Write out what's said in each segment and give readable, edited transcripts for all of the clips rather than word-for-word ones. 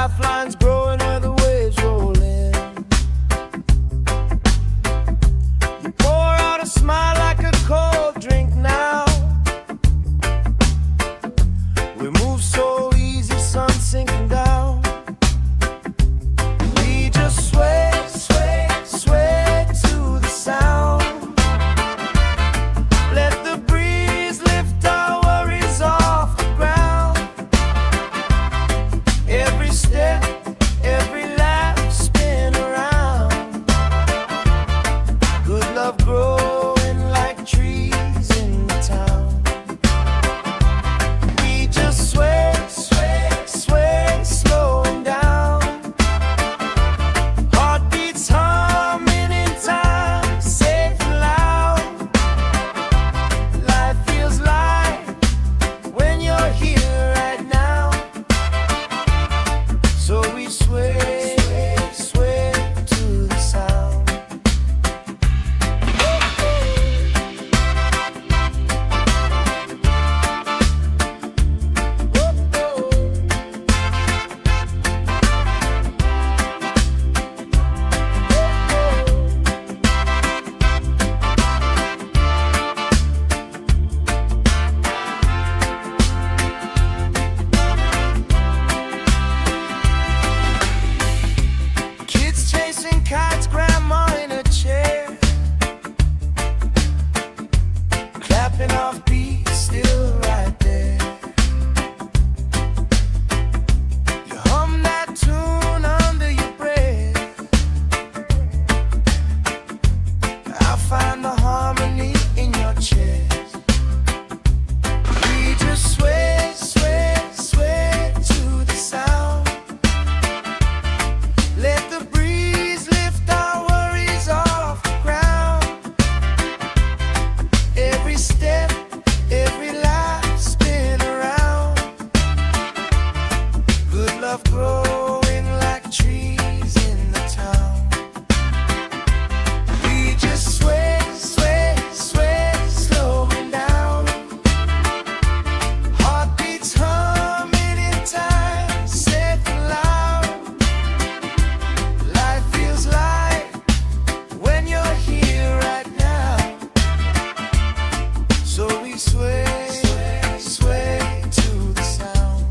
Lifelines growing where the waves roll in. You pour out a smile like a cold drink now. We move so easy, sun sinking down. We just sway, sway, sway to the sound. Let the breeze lift our worries off the ground. Every step, every lap, spin around. Good love growing like trees in the town. We just sway, sway, sway, slowing down. Heartbeats humming in time, safe and loud. Life feels light when you're here right now. So we sway, sway to the sound. Kids chasing kites, grandma in a chair, clapping off beats, still right there. You hum that tune under your breath. I find the harmony in your chest. We just sway, sway, sway to the sound. Let the breeze lift our worries off the ground. Every step, every lap, spin around. Good love growing like trees in the town. We just sway, sway, sway, slowing down. Heartbeats humming in time, safe and loud. Life feels light when you're here right now. So we sway, sway, sway to the sound.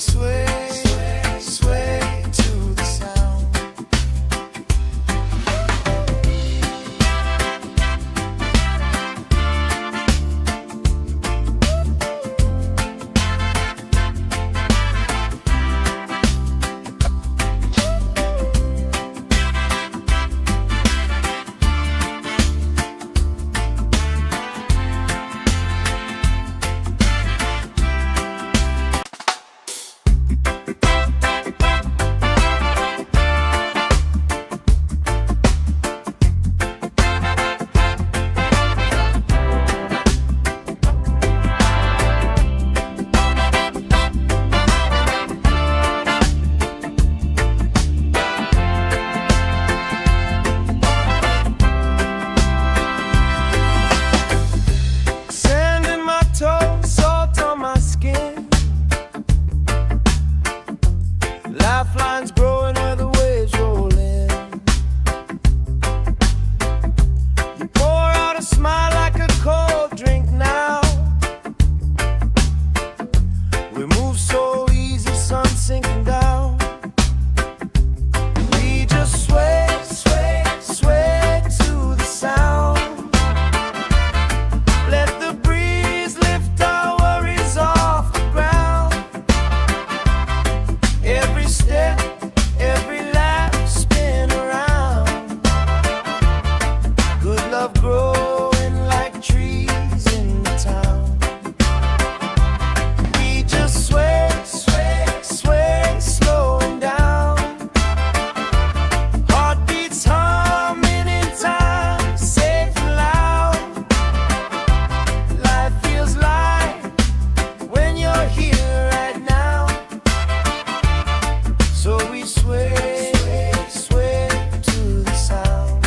sway, sway to the sound. Sand in my toes, salt on my skin. Lifelines growing where the waves roll in. You pour out a smile like a cold drink now. We move so easy, sun sinking down. We just sway, sway, sway to the sound. Let the breeze lift our worries off the ground. Every step, every lap, spin around. Good love growing like trees in the town. We just sway, sway, sway, slowing down. Heartbeats humming in time, safe and loud. Life feels light when you're here right now. So we sway, sway to the sound.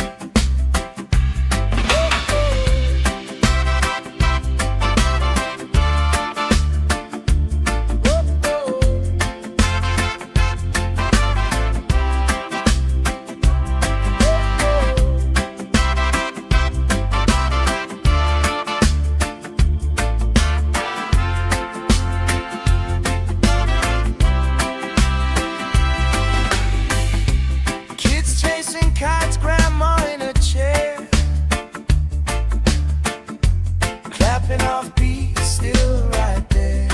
Kids chasing kites, grandma in a chair, clapping off beat, still right there.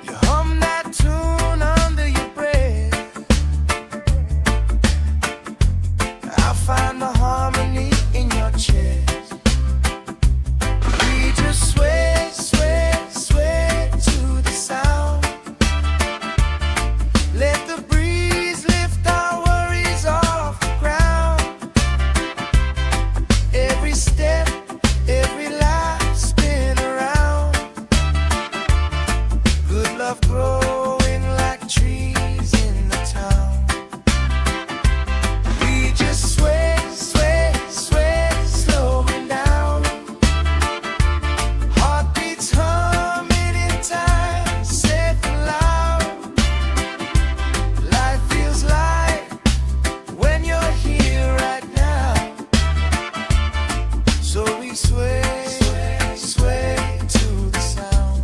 You hum that tune under your breath. I find the harmony in your chest. We just sway, sway, sway to the sound. Let the breeze lift our worries off the ground. Every step, every lap, spin around. Good love growing like trees in the town. We just sway, sway, sway, slowing down. Heartbeats humming in time, safe and loud. Life feels light when you're here right now. So we sway, sway to the sound.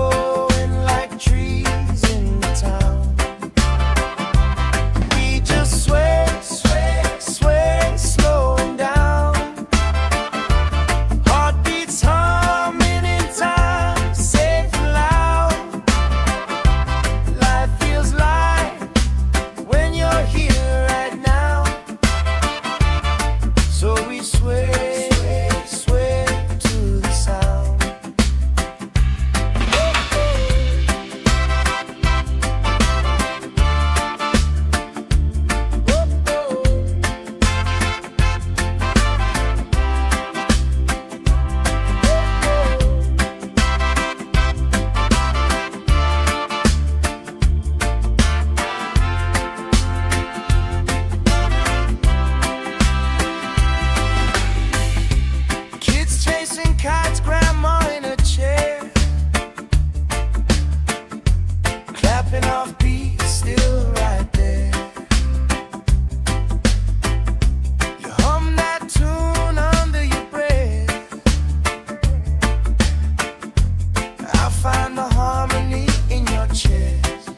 growing like trees in the town. We just sway, sway, sway, slowing down. Heartbeats humming in time, safe and loud. Life feels light when you're here right now. So we sway, sway to the sound. Kids chasing kites, grandma in a chair, clapping off beats, still right there. You hum that tune under your breath. I find the harmony in your chest.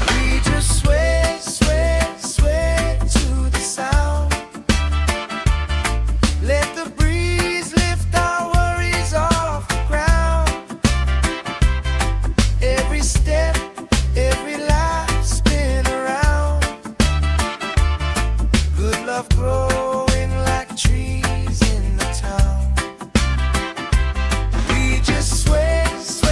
We just sway, sway, sway to the sound. Let the breeze lift our worries off the ground. Every step, every life spin around. Good love growing like trees in the town. We just sway, sway.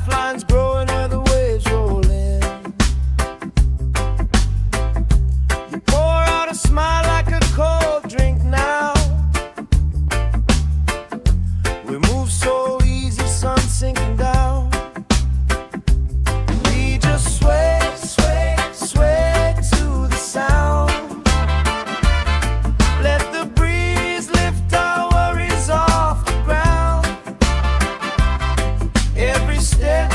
lifelines growing where the waves roll in. You pour out a smile like a cold drink now. We move so easy, sun sinking down. We just sway, sway, sway to the sound. Let the breeze lift our worries off the ground. Every step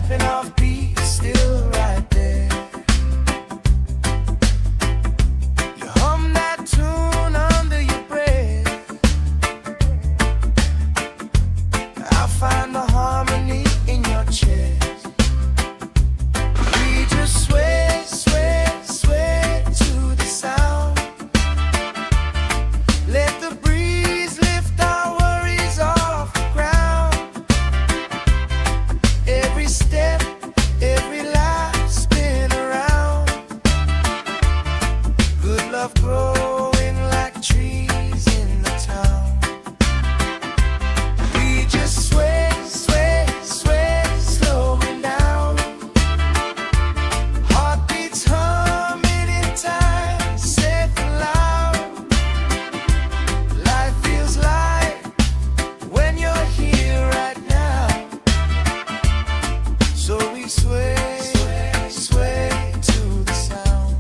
clapping off beat, still right there. You hum that tune under your breath. I find the harmony in your chest. We just sway, sway, sway to the sound. Let the breeze lift our worries off the ground. Every step, every life spin around. Good love growing like trees in the town. We just sway, sway, sway, slowing down. Heartbeats humming in time, safe and loud. Life feels light when you're here right now. So we sway, sway, sway to the sound.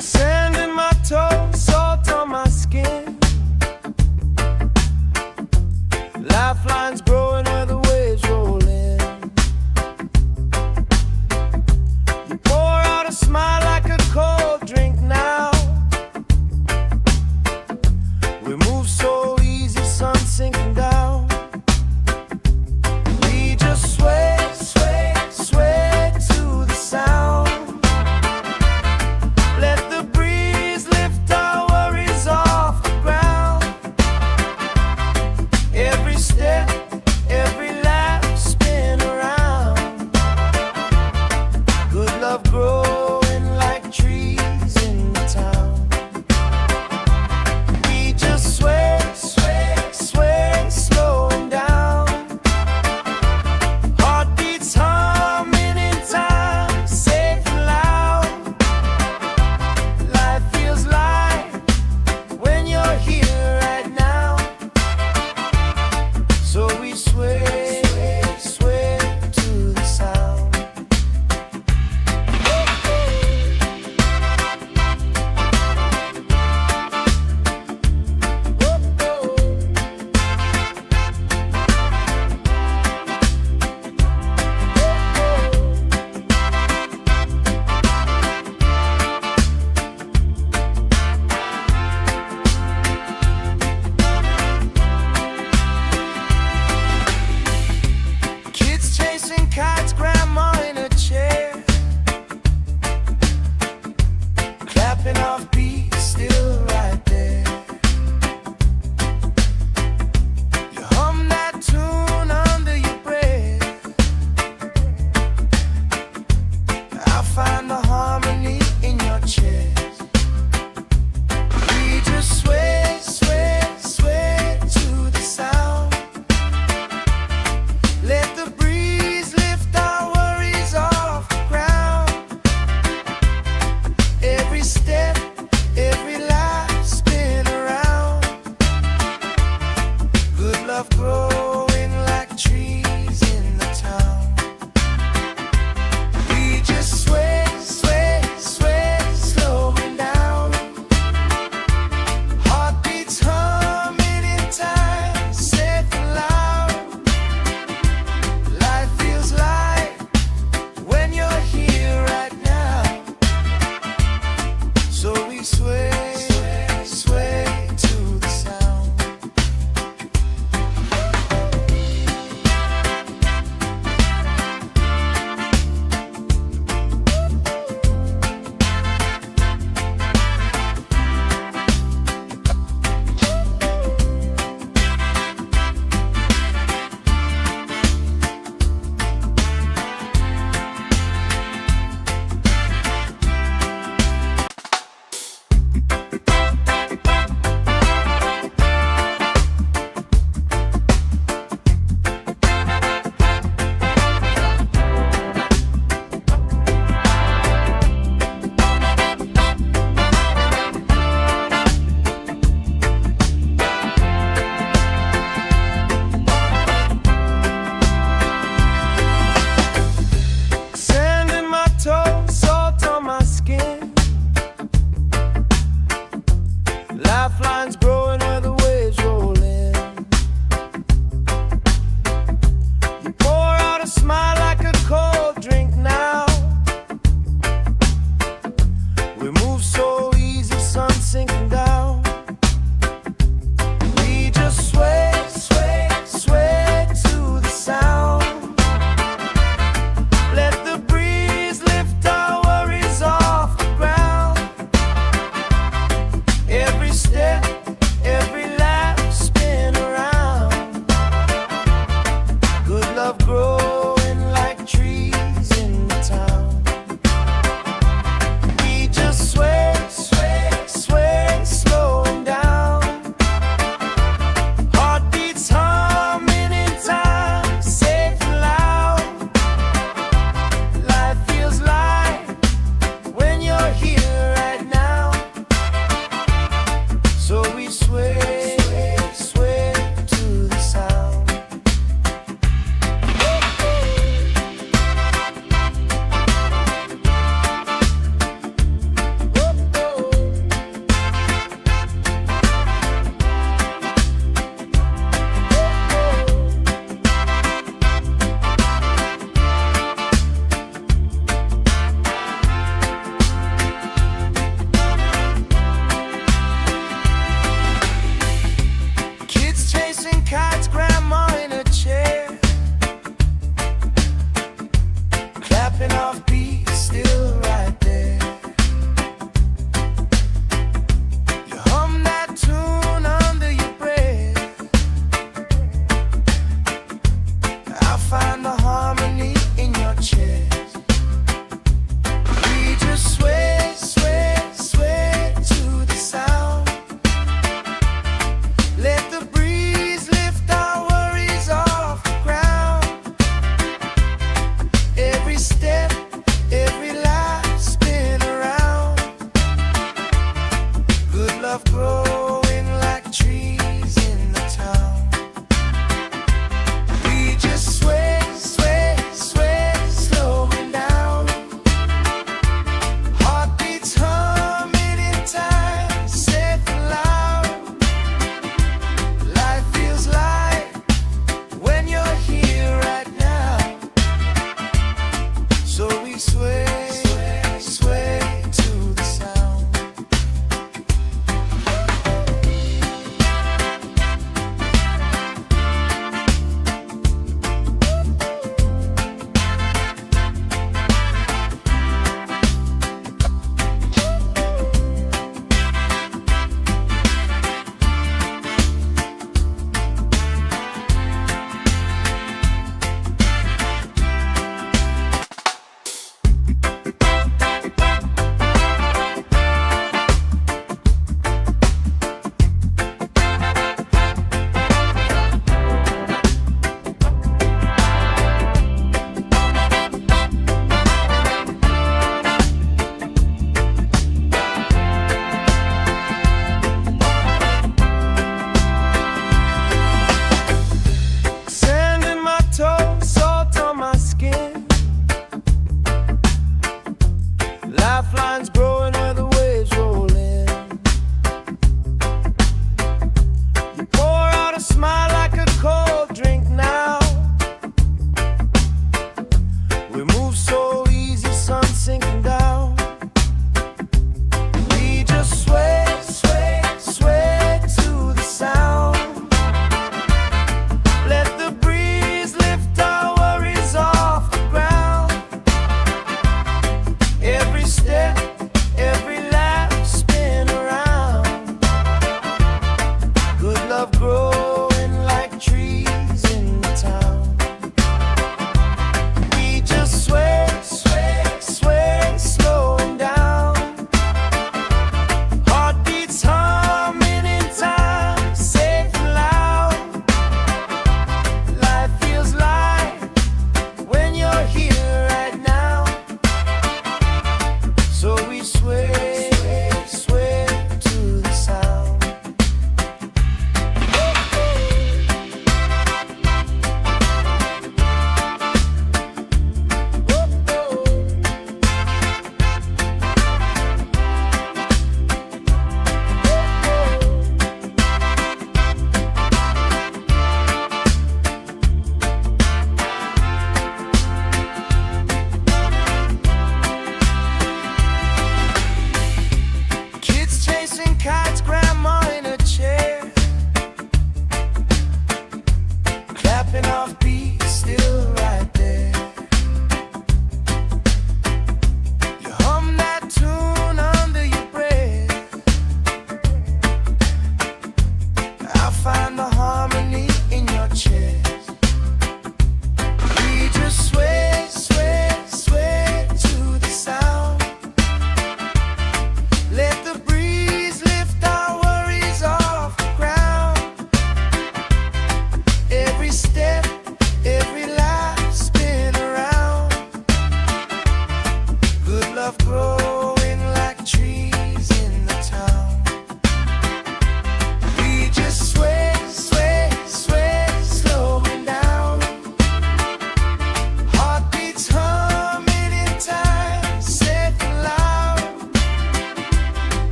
Sand in my toes, salt on my skin. Lifelines growing where the waves roll in. You pour out a smile like a cold drink now. We move so easy, sun sinking down. We just sway, sway, sway to the sound. Let the breeze lift our worries off the ground. Every step, every laugh spin around. Good love growing like trees in the town. We just sway, sway, sway, slowing down. Heartbeats humming in time, safe and loud. Life feels light when you're here right now. So we sway, sway, sway to the sound. Kids chasing kites, grandma in a chair. Clapping off beat, still right there. You hum that tune under your breath. I find the harmony in your chest. We just sway, sway, sway to the sound. Let the breeze lift our worries off the ground. Every step, every life spin around. Good love growing like trees in the town. We just sway, sway, sway, slowing down. Heartbeats humming in time, safe and loud. Life feels light when you're here right now. So we sway, sway, sway to the sound. love growing like trees in the town. We just sway, sway, sway, slowing down. Heartbeats humming in time, safe and loud. Life feels light when you're here right now. So we sway, sway to the sound.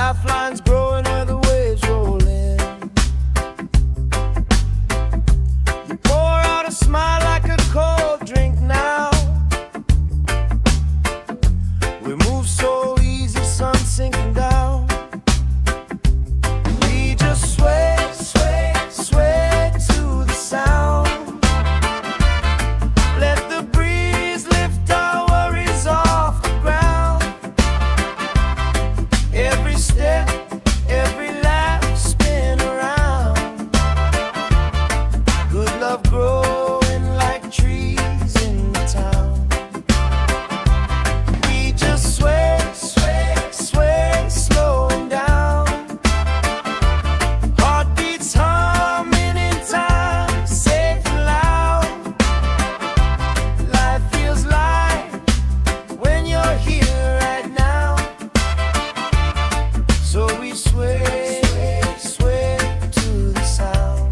Lifelines growing where the waves roll in. You pour out a smile like a cold drink now. We move so easy, sun sinking down. We just sway, sway, sway to the sound. Let the breeze lift our worries off the ground. Every step, every lap, spin around. Good love growing like trees in the town. We just sway, sway, sway, slowing down. Heartbeats humming in time, safe and loud. Life feels light when you're here right now. So we sway, sway to the sound.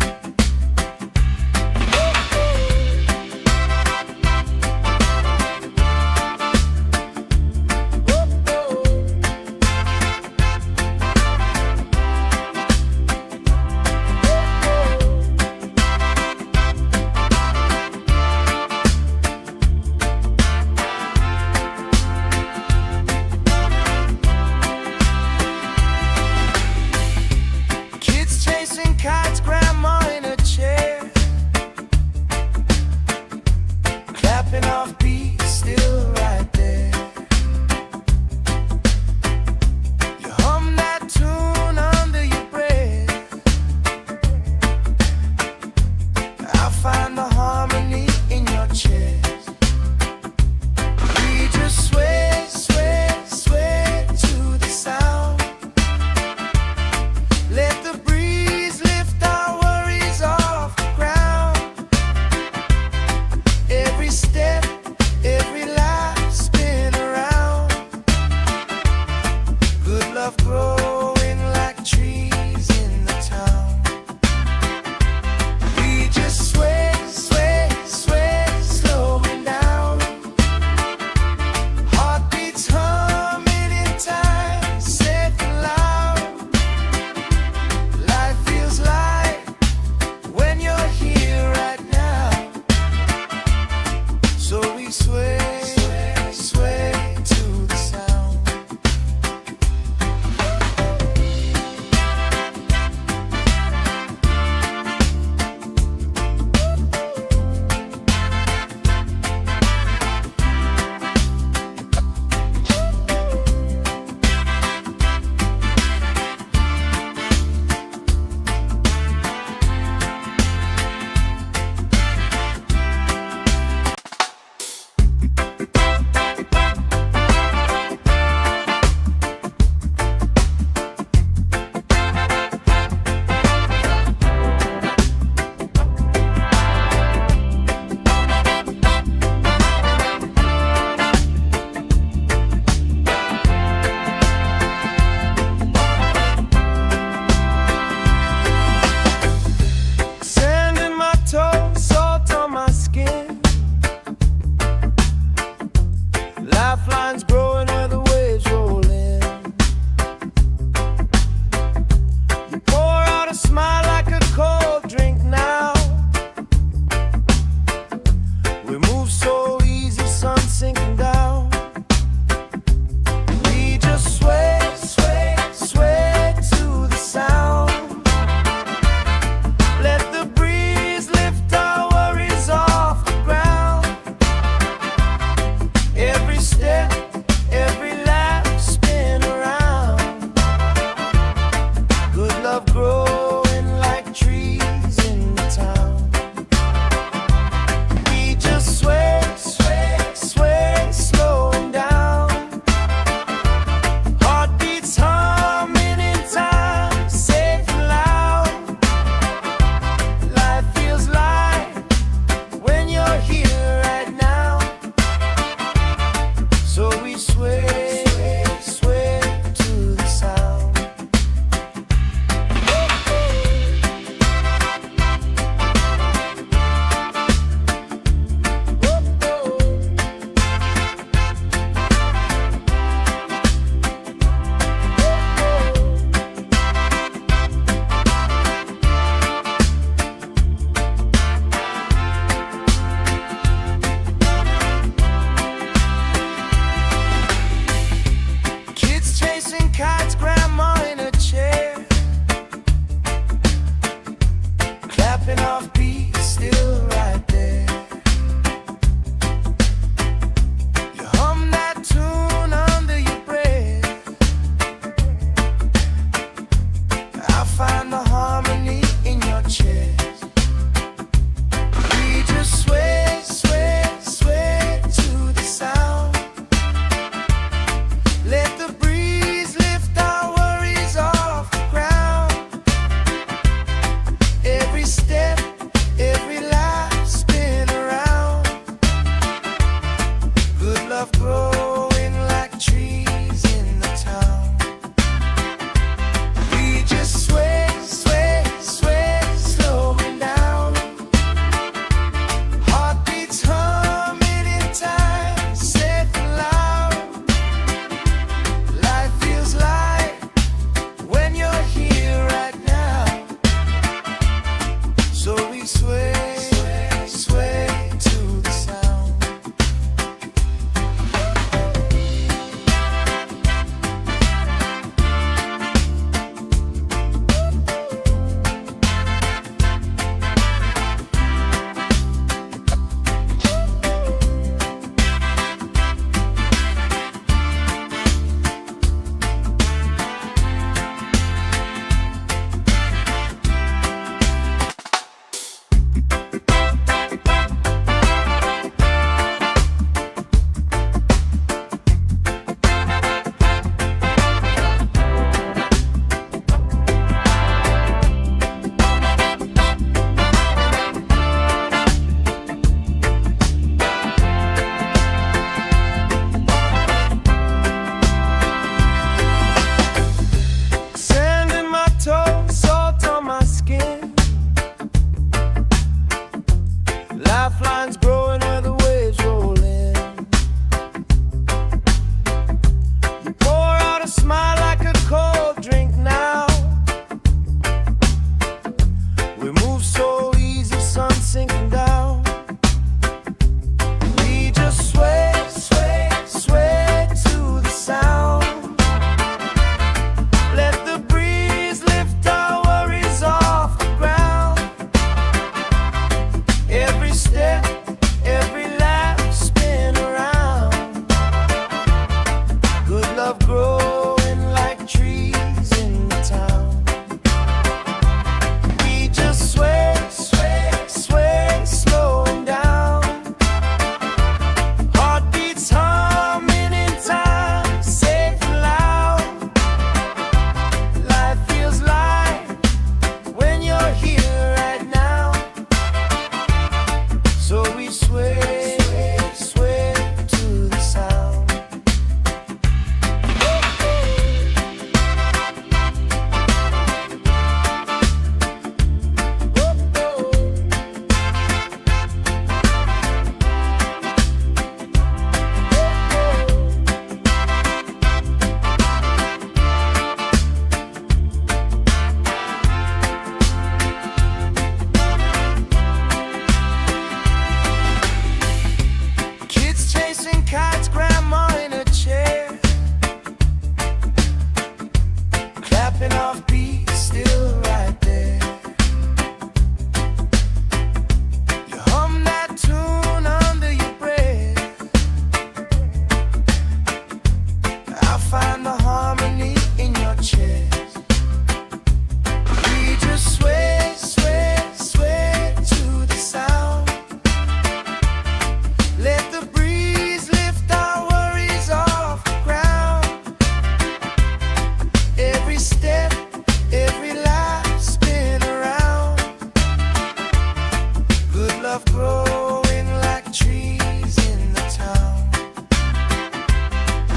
Kids chasing kites, grandma in a chair, clapping off beats, still right there. You hum that tune under your breath. I find the harmony in your chest. We just sway, sway, sway to the sound. Let the breeze lift our worries off the ground. Every step, every lap, spin around. Good love growing like trees in the town. We just sway, sway, sway, slowing down. Heartbeats humming in time, safe and loud. Life feels light when you're here right now. So we sway, sway, sway to the sound. clapping off beat, still right there. You hum that tune under your breath. I find the harmony in your chest. We just sway, sway, sway to the sound. Let the breeze lift our worries off the ground. Every step, every life spin around. Good love growing like trees in the town.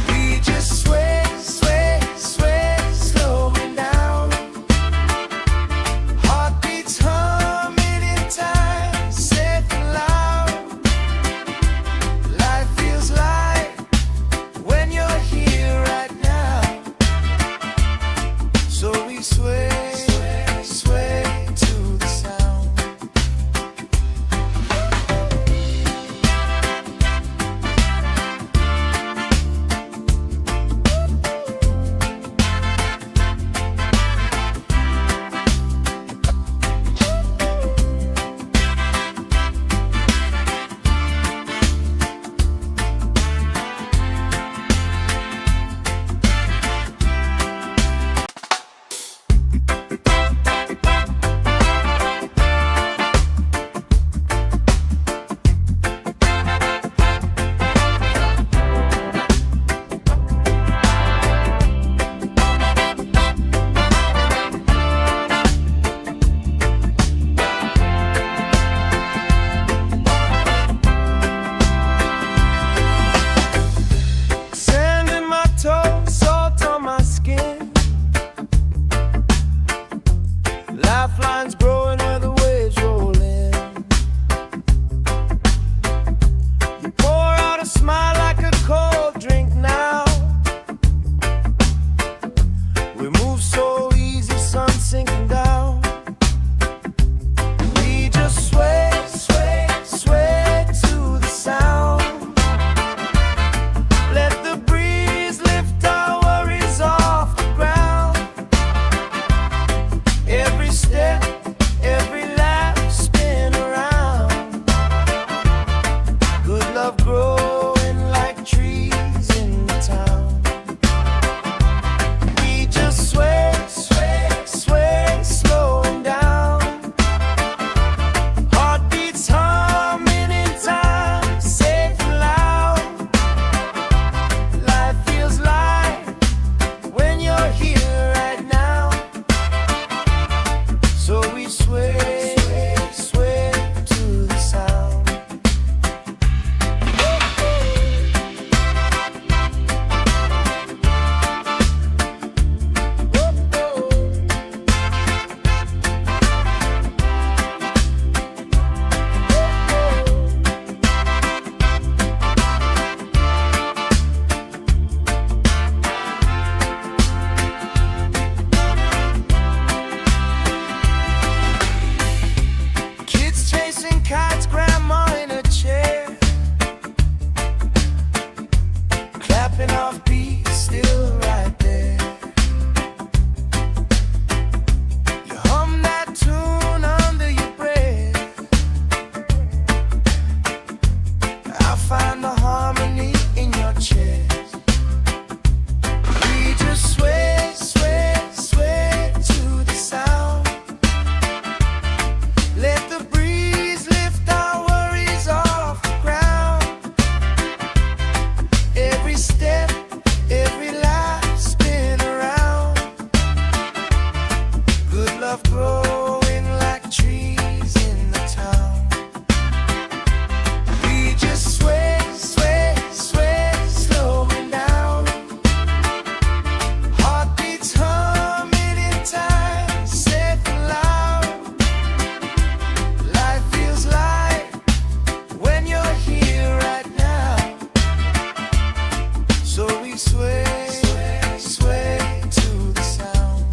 We just sway, sway, sway, slowing down. Heartbeats humming in time, safe and loud. Life feels light when you're here right now. So we sway, sway, sway to the sound. Sand in my toes, salt on my skin. Lifelines growing where the waves roll in. You pour out a smile like a cold drink now. We move so easy, sun sinking down. We just sway, sway, sway to the sound. Let the breeze lift our worries off the ground. Every step, every laugh spin around. Good love growing like trees in the town. We just sway, sway, sway, slowing down. Heartbeats humming in time, safe and loud. Life feels light when you're here right now. So we sway, sway, sway to the sound. Kids chasing kites, grandma in a chair, clapping off beat, still right there. You hum that tune under your breath. I find the harmony in your chest. We just sway, sway, sway to the sound. Let the breeze lift our worries off the ground. Every step, every life spin around. Good love growing like trees in the town. We just sway, sway, sway, slowing down. Heartbeats humming in time, safe and loud. Life feels light when you're here right now. So we sway, sway, sway to the sound.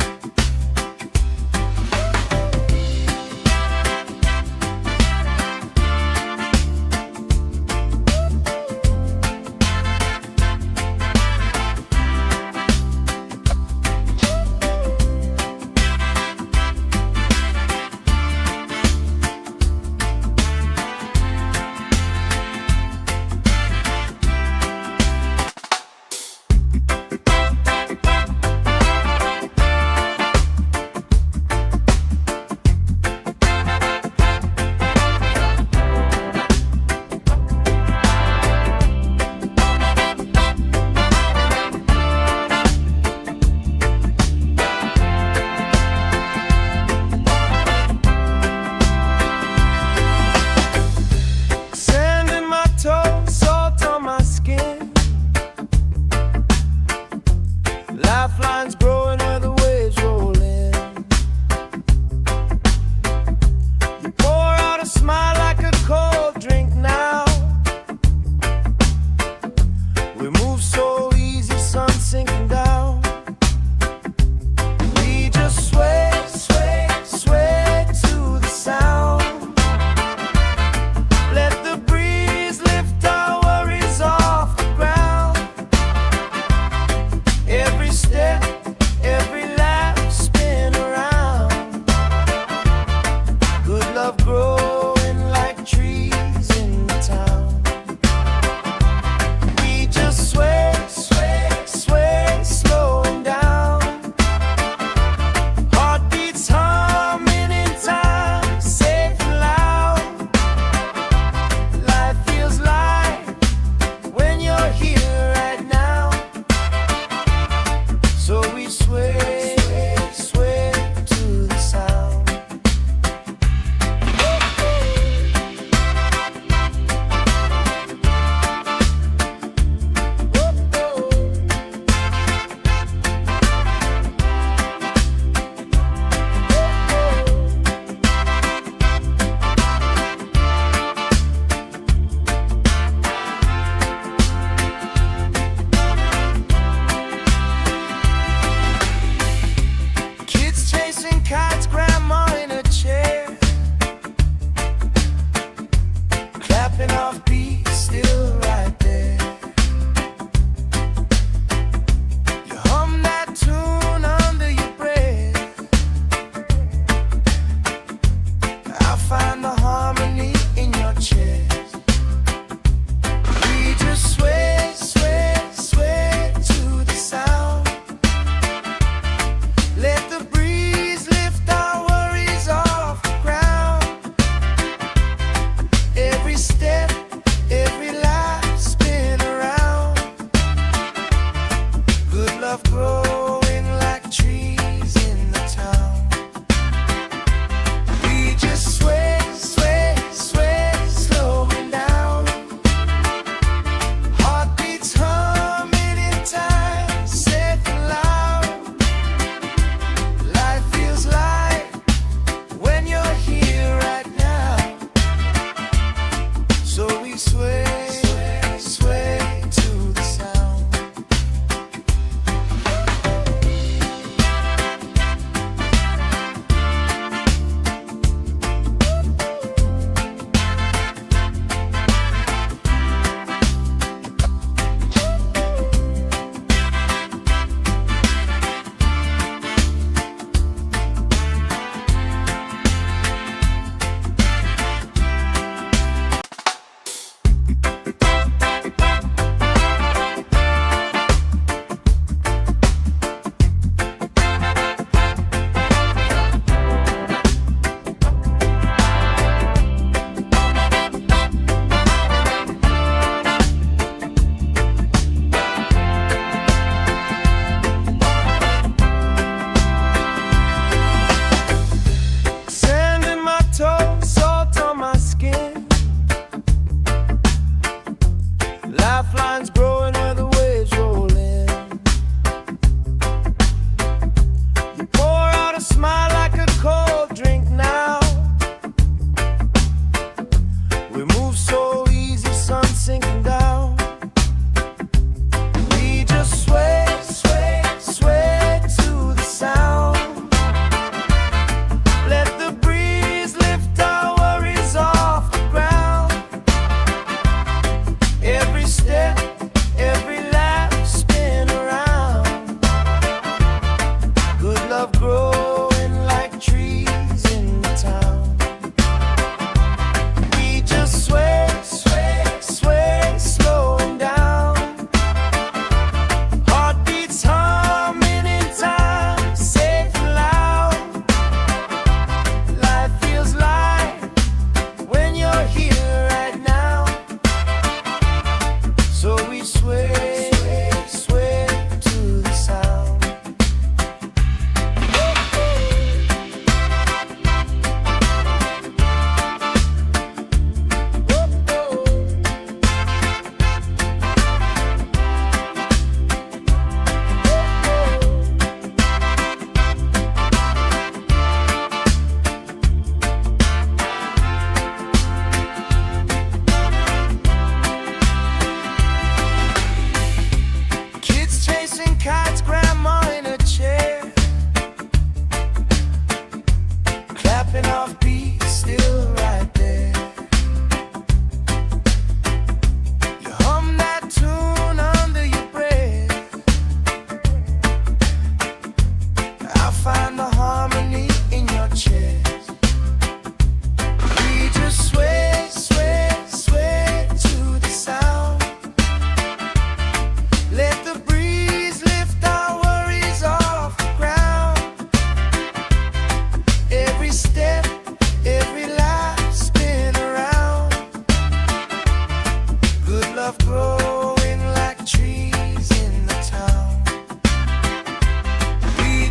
sway, sway to the sound. Kids chasing kites, grandma in a chair, clapping off beats, still right there. You hum that tune under your breath. I find the harmony in your chest. We just sway, sway, sway to the sound. Let the breeze lift our worries off the ground. Every step, every life spin around. Good love growing like trees in the town. We just sway, sway, sway, slowing down. Heartbeats humming in time, safe and loud. Life feels light when you're here right now. So we sway, sway, sway to the sound. Sand in my toes, salt on my skin. Lifelines growing where the waves roll in. You pour out a smile like a cold drink now. We move so easy, sun sinking down. We just sway, sway, sway to the sound. Let the breeze lift our worries off the ground. Every step, every lap spin around. Good love growing like trees in the town. We just sway, sway, sway, slowing down. Heartbeats humming in time, safe and loud. Life feels light when you're here right now. So we sway, sway to the sound. Kids chasing kites, grandma in a chair, clapping off beats, still right there. You hum that tune under your breath. I find the harmony in your chest. We just sway, sway, sway to the sound. Let the breeze lift our worries off the ground. Every step, every life spin around. Good love growing like trees in the town. We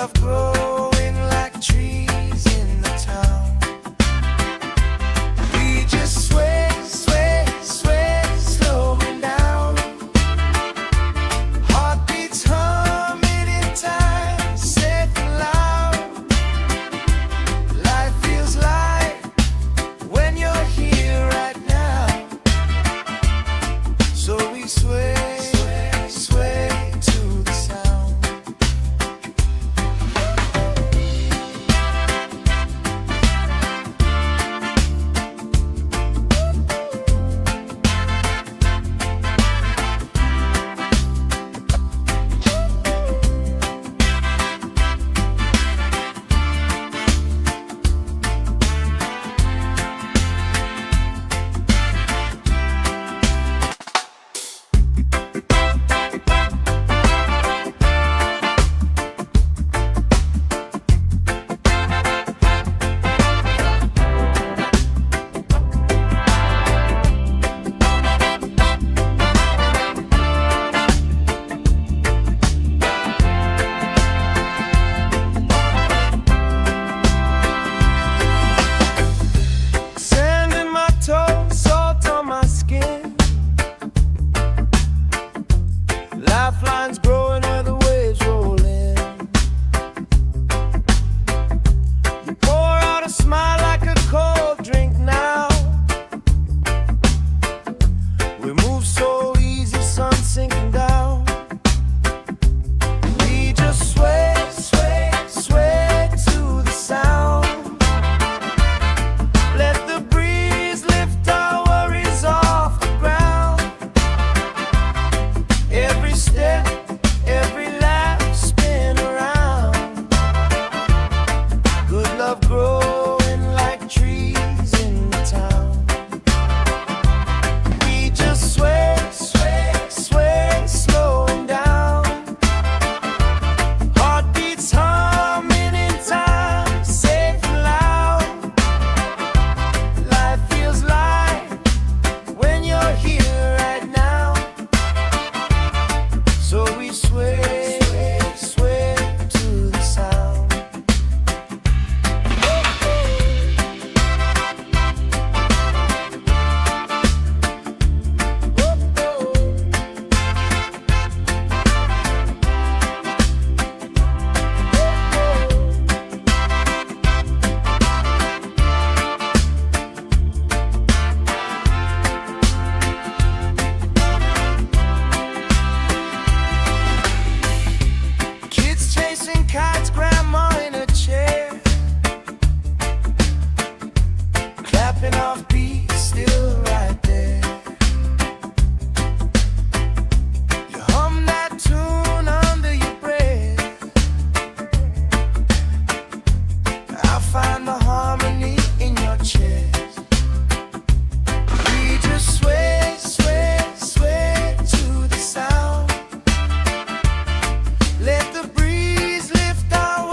love growing like trees in the town. We just sway, sway, sway, slowing down. Heartbeats humming in time, safe and loud. Life feels light when you're here right now. So we sway, sway, sway to the sound. Sand in my toes, salt on my skin. Lifelines growing where the waves roll in. You pour out a smile like a cold drink now. We move so easy, sun sinking down. We just sway, sway, sway to the sound. Let the breeze lift our worries off the ground. Every step, every lap, spin around. Good love growing like trees in the town. We just sway, sway, sway, slowing down. Heartbeats humming in time, safe and loud. Life feels light when you're here right now. So we sway, sway to the sound. Kids chasing kites, grandma in a chair, clapping off beats, still right there. You hum that tune under your breath. I find the harmony in your chest. We just sway, sway, sway to the sound. Let the breeze lift our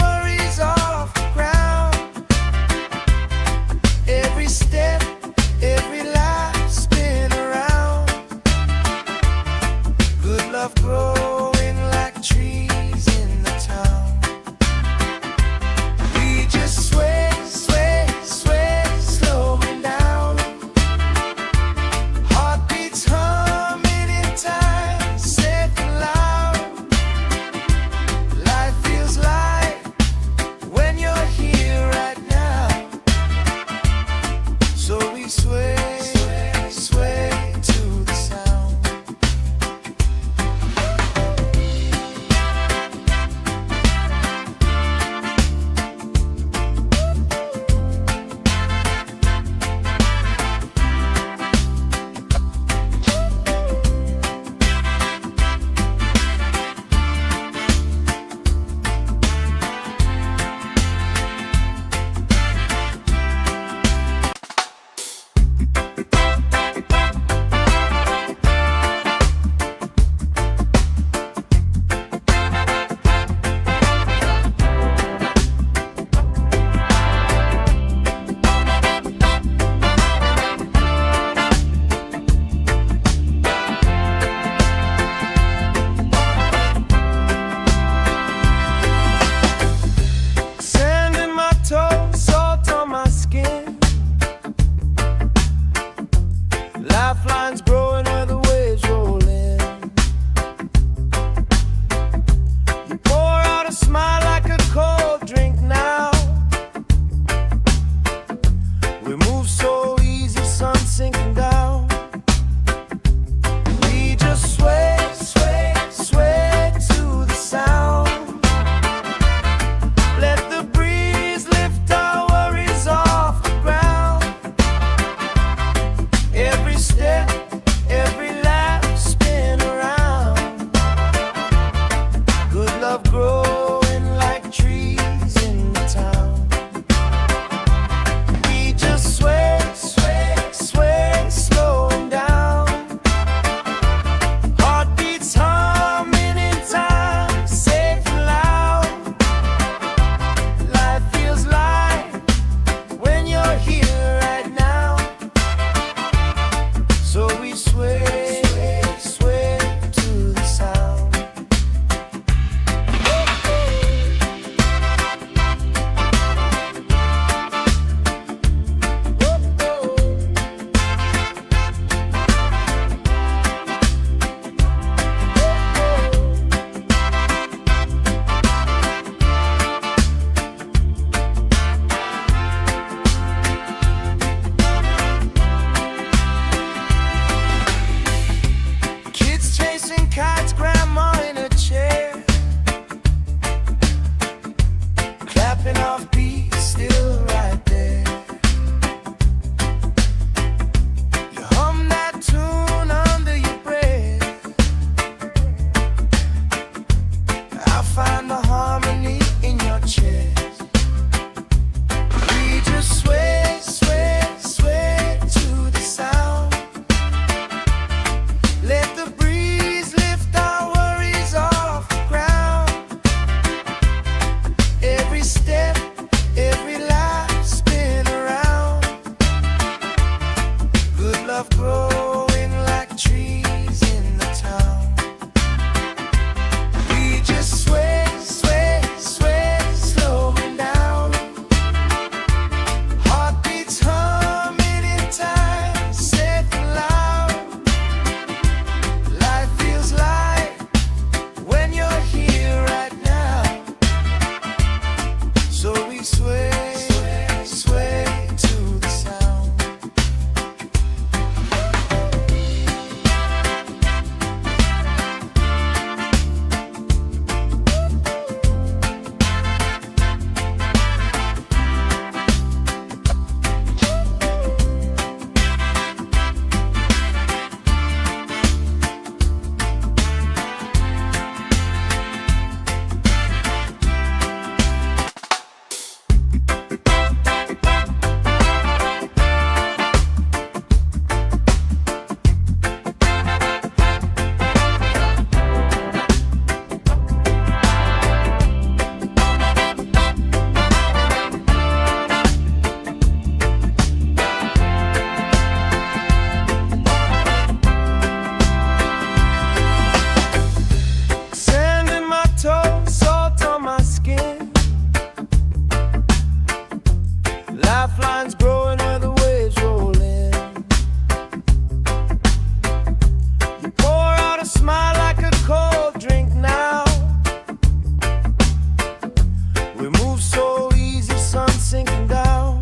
We move so easy, sun sinking down.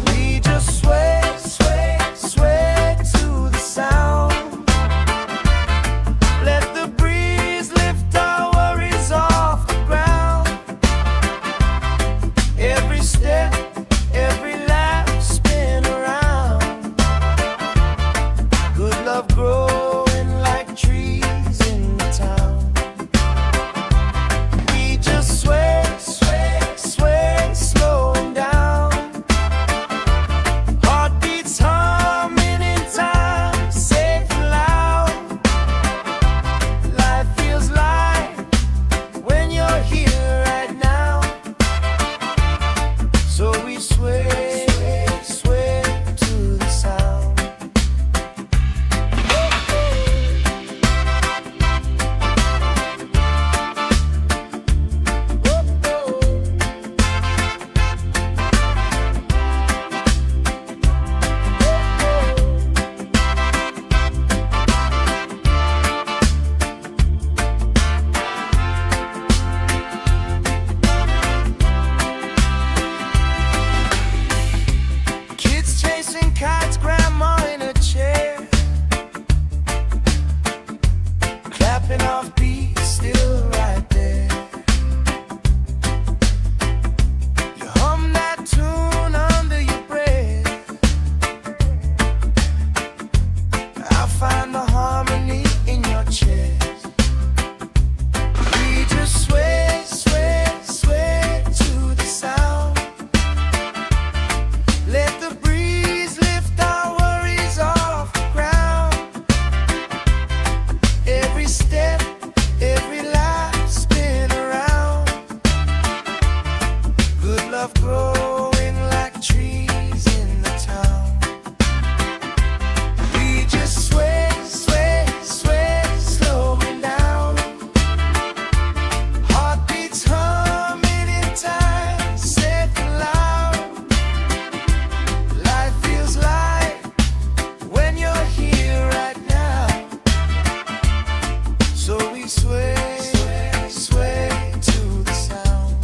We just sway, sway, sway to the sound. Let the breeze lift our worries off the ground. Every step, every lap, spin around. Good love growing like trees in the town. We just sway, sway, sway, slowing down. Heartbeats humming in time, safe and loud. Life feels light when you're here right now. So we sway, sway to the sound. Kids chasing kites, grandma in a chair, clapping off beats, still right there. You hum that tune under your breath. I find the harmony in your chest. We just sway, sway, sway to the sound. Let the breeze lift our worries off the ground. Every step, every lap, spin around. Good love growing like trees in the town. We just sway, sway, sway, slowing down. Heartbeats humming in time, safe and loud. Life feels light when you're here right now. So we sway, sway to the sound.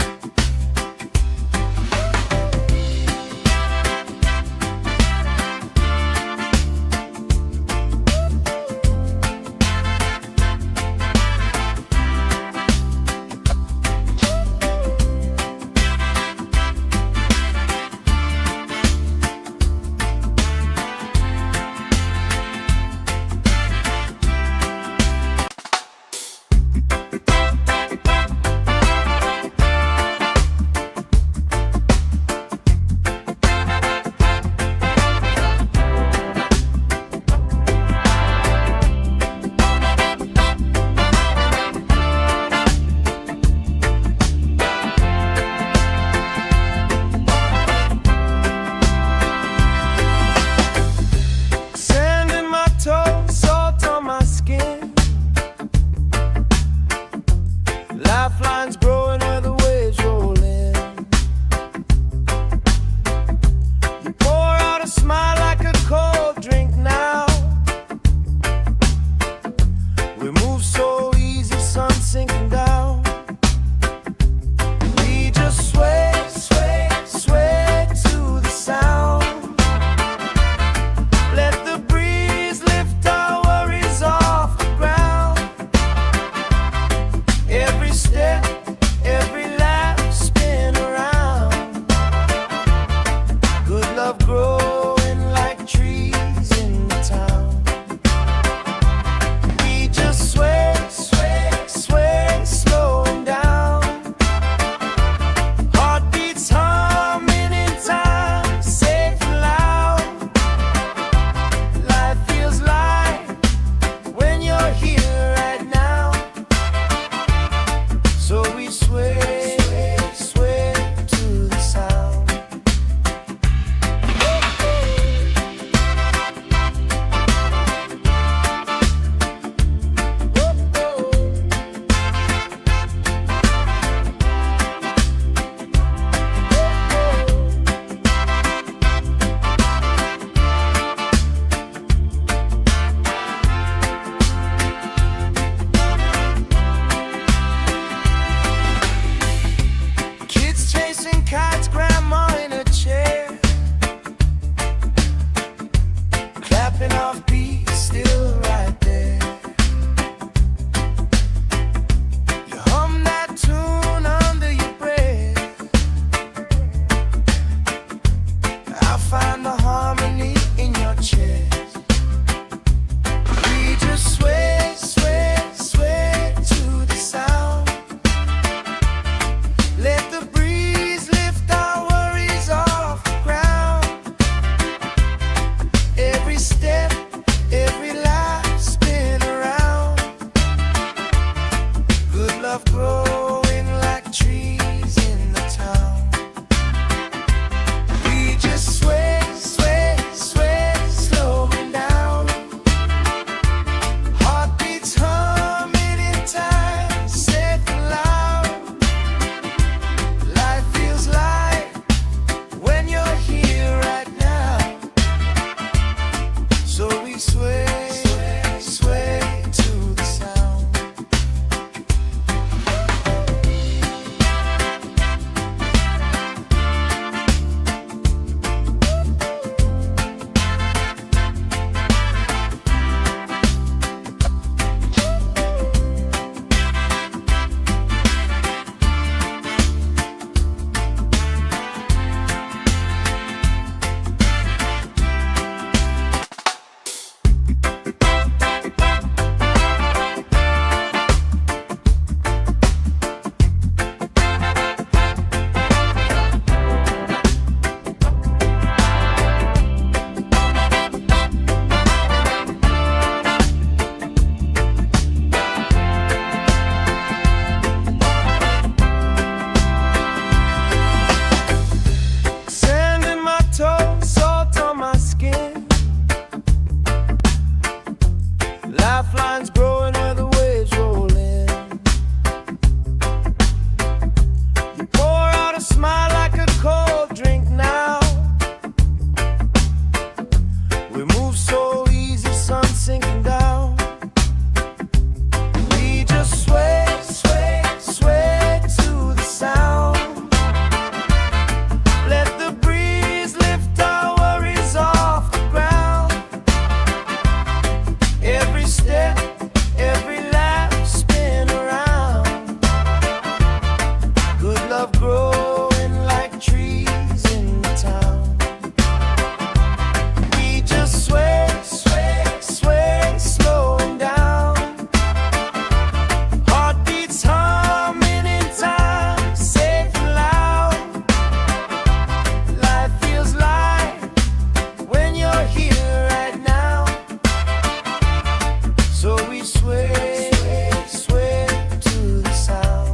love growing like trees in the town. We just sway, sway, sway, slowing down. Heartbeats humming in time, safe and loud. Life feels light when you're here right now. So we sway, sway to the sound.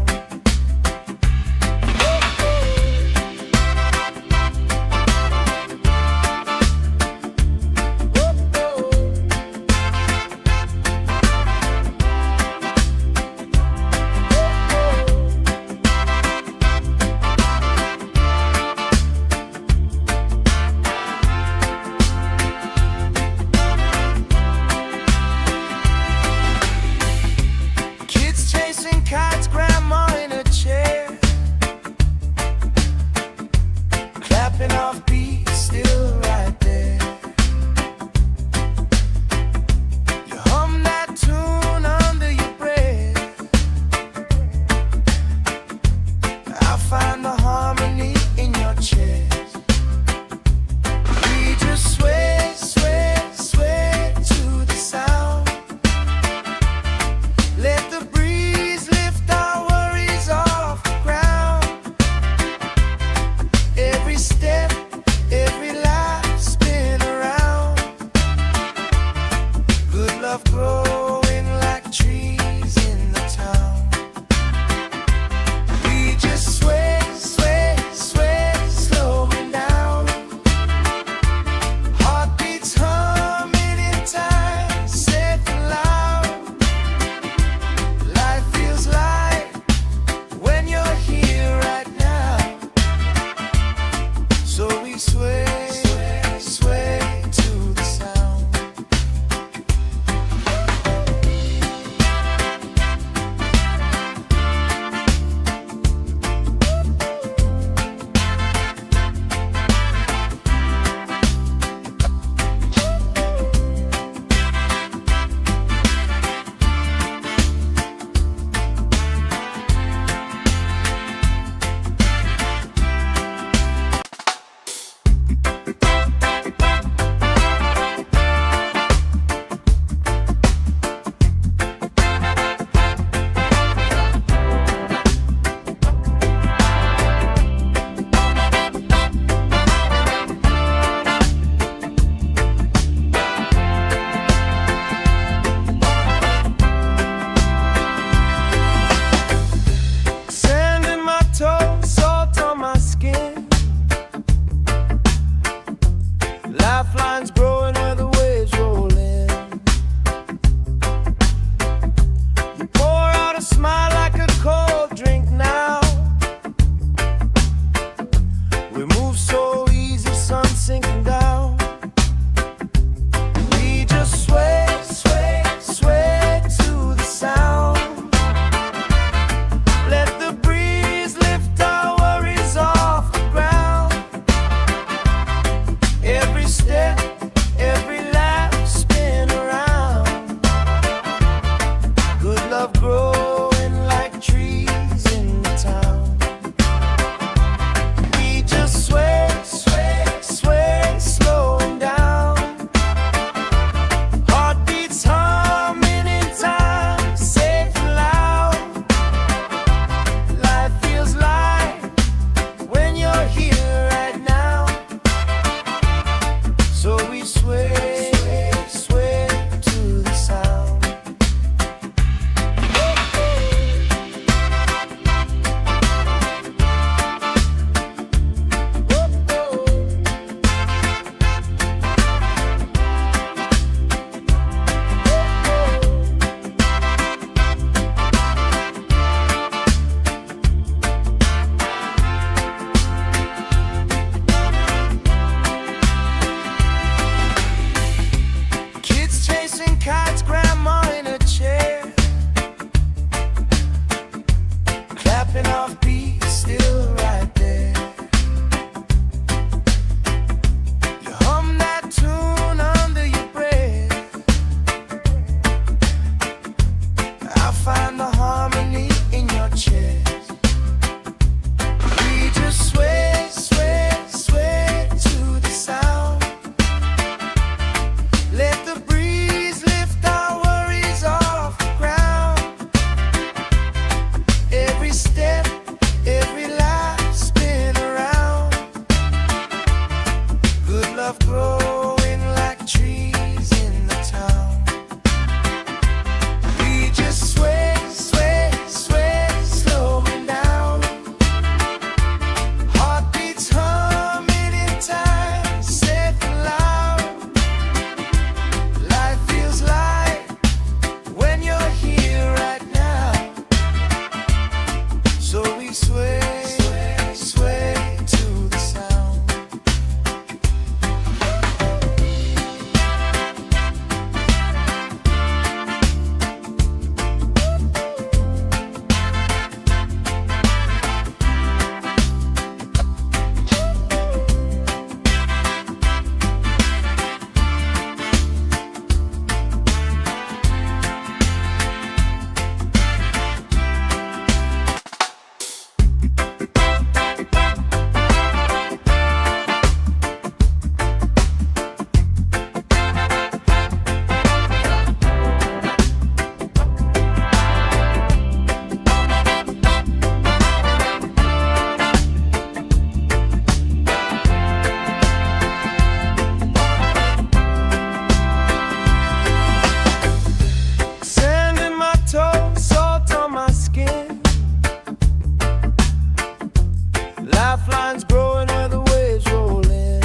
lifelines growing where the waves roll in.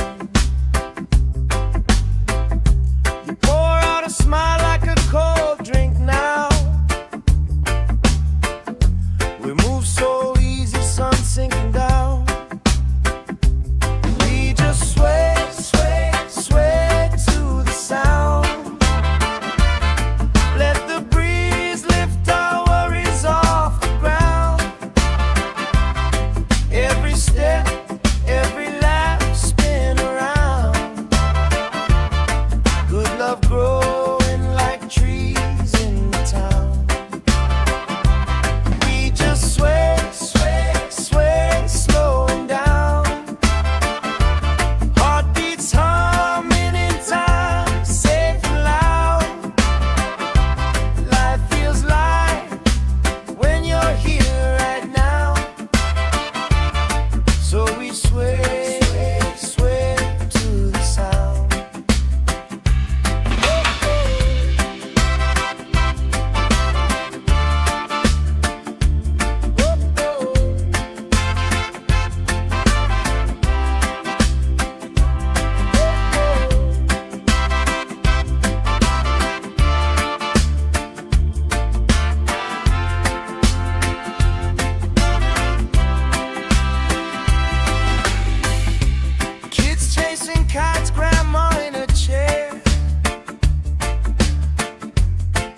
You pour out a smile like a cold drink now. We move so easy, sun sinking down. We just sway, sway, sway to the sound. Let the breeze lift our worries off the ground. Every step, every lap, spin around. Good love growing like trees in the town. We just sway, sway, sway, slowing down. Heartbeats humming in time, safe and loud. Life feels light when you're here right now. So we sway, sway to the sound. Kids chasing kites, grandma in a chair,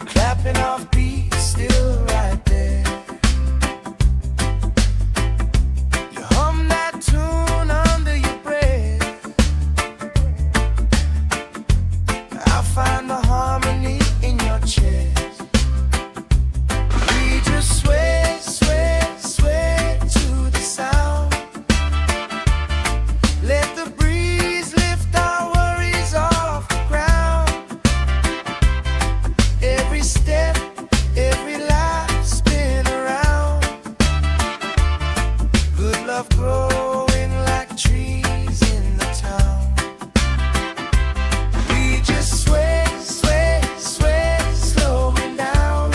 clapping off beats, still right there. You hum that tune under your breath. I find the harmony in your chest. We just sway, sway, sway to the sound. Let the breeze lift our worries off the ground. Every step, every lap, spin around. Good love growing like trees in the town. We just sway, sway, sway, slowing down.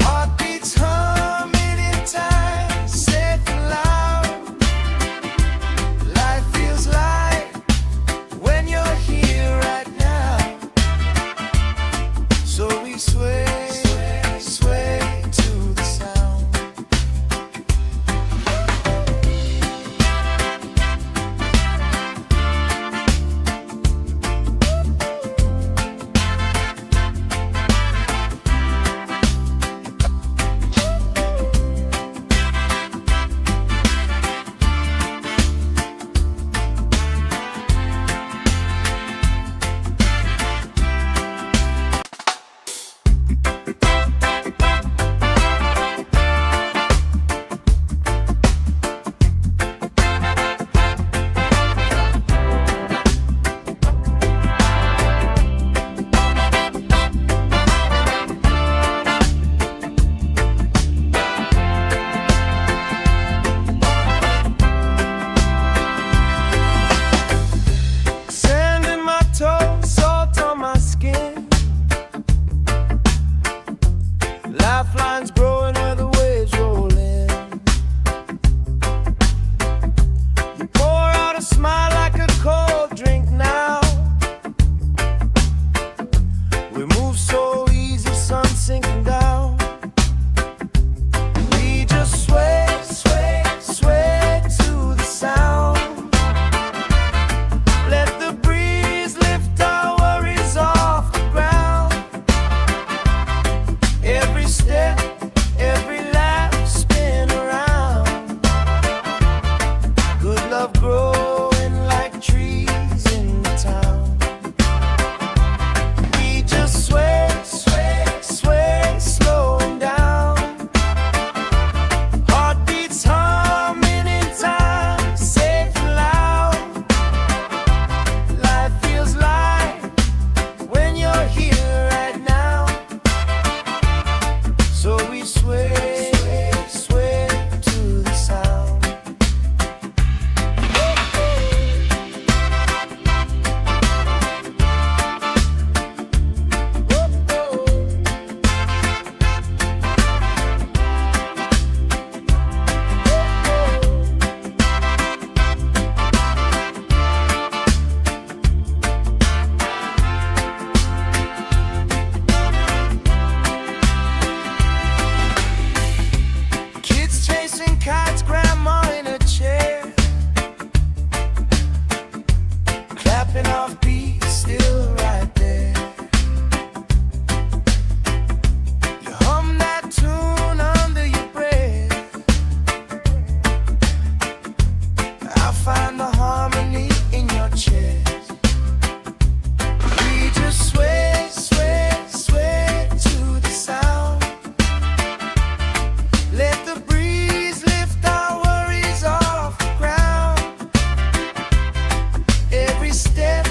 Heartbeats humming in time, safe and loud. Life feels light when you're here right now. So we sway, sway, sway to the sound. Chasing kites, grandma in a chair, clapping off beats, still right there. You hum that tune under your breath. I find the harmony in your chest. We just sway, sway, sway to the sound. Let the breeze lift our worries off the ground. Every step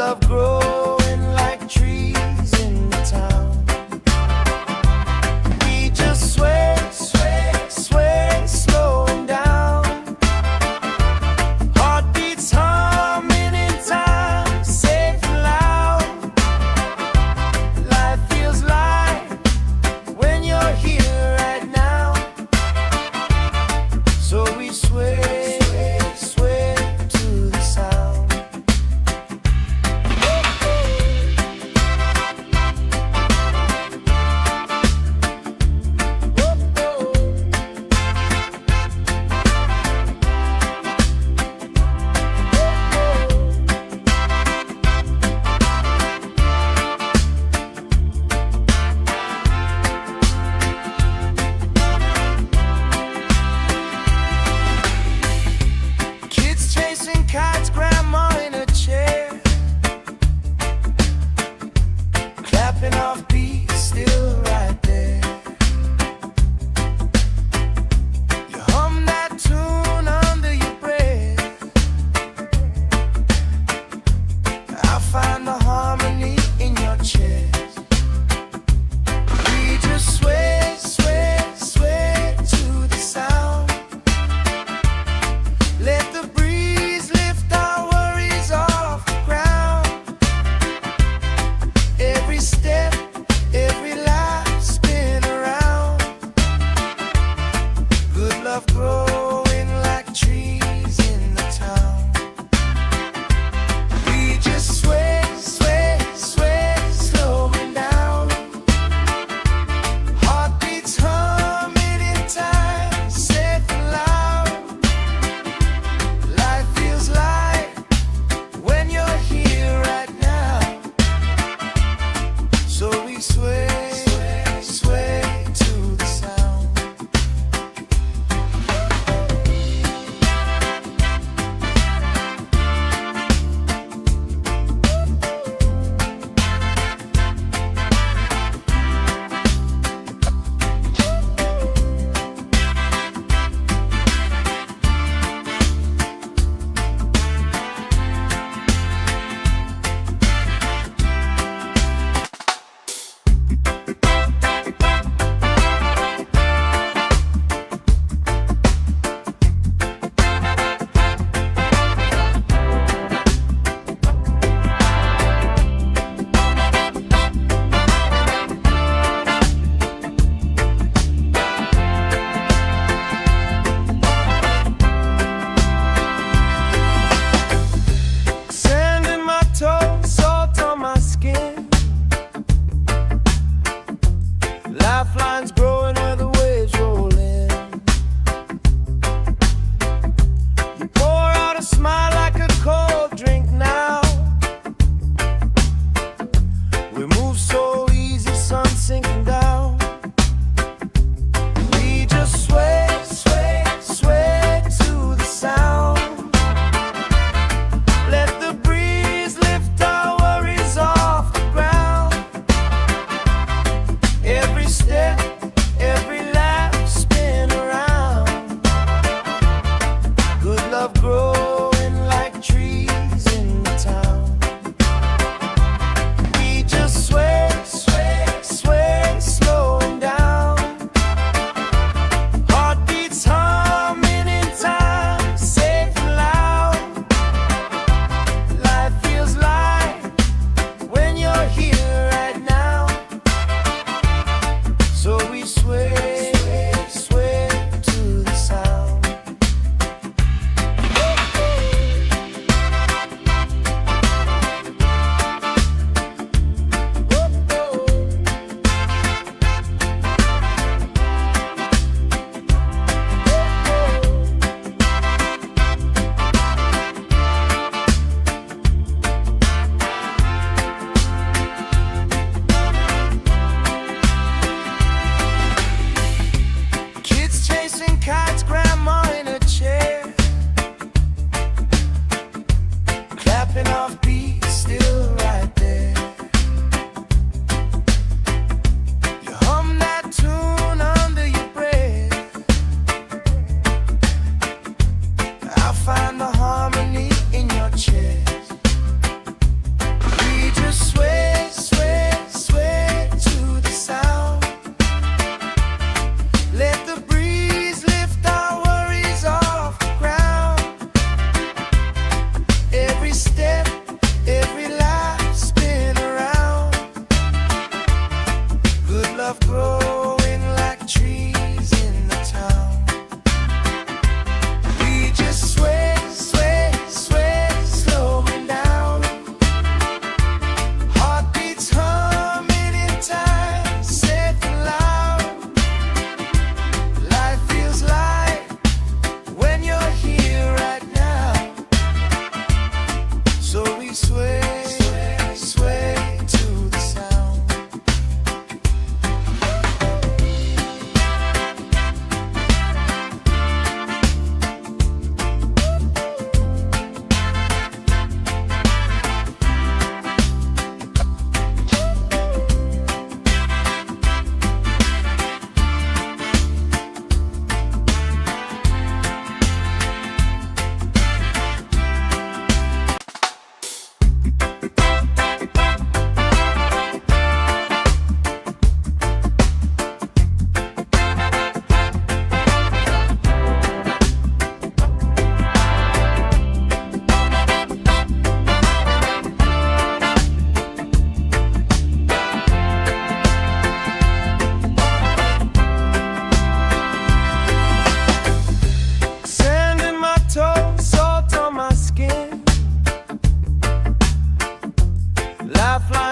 love growing like trees in the town. We just sway, sway, sway, slowing down. Heartbeats humming in time, safe and loud. Life feels light when you're here right now. So we sway, sway, sway to the sound.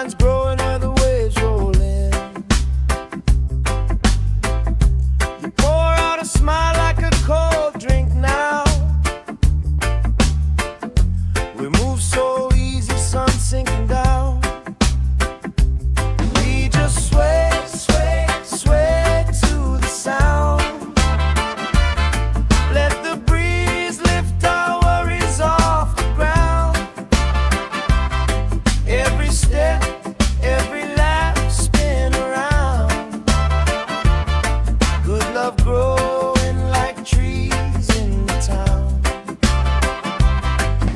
vines growing where the waves roll in. You pour out a smile like a cold drink now. We move so easy, sun sinking down. We just sway, sway, sway to the sound. Let the breeze lift our worries off the ground. Every step, every lap, spin around. Good love growing like trees in the town.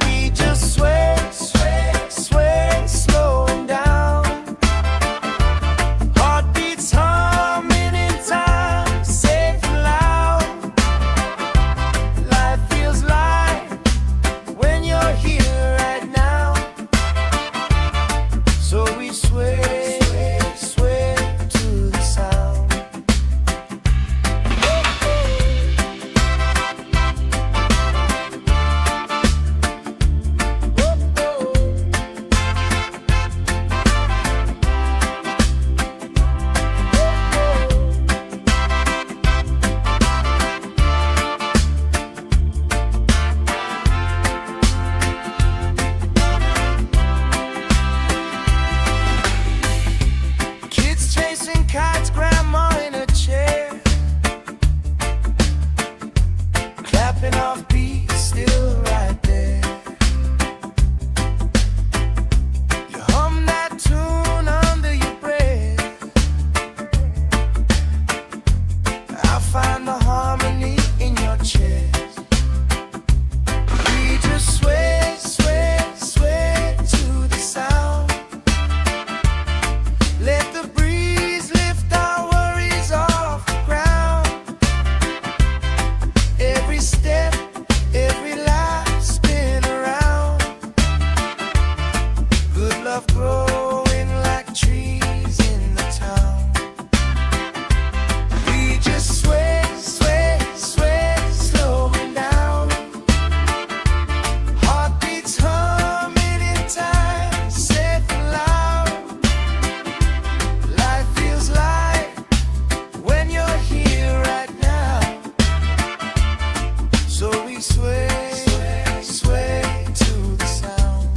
We just sway, sway, sway, slowing down. Heartbeats humming in time, safe and loud. Life feels light when you're here right now. So we sway, sway to the sound. Kids chasing kites, grandma in a chair, clapping off beats, still right there. You hum that tune under your breath. I find the harmony in your chest. We just sway, sway, sway to the sound. Let the breeze lift our worries off the ground. Every step, every lap, spin around. Good love growing like trees in the town. We just sway, sway, sway, slowing down. Heartbeats humming in time, safe and loud. Life feels light when you're here right now. So we sway, sway, sway to the sound.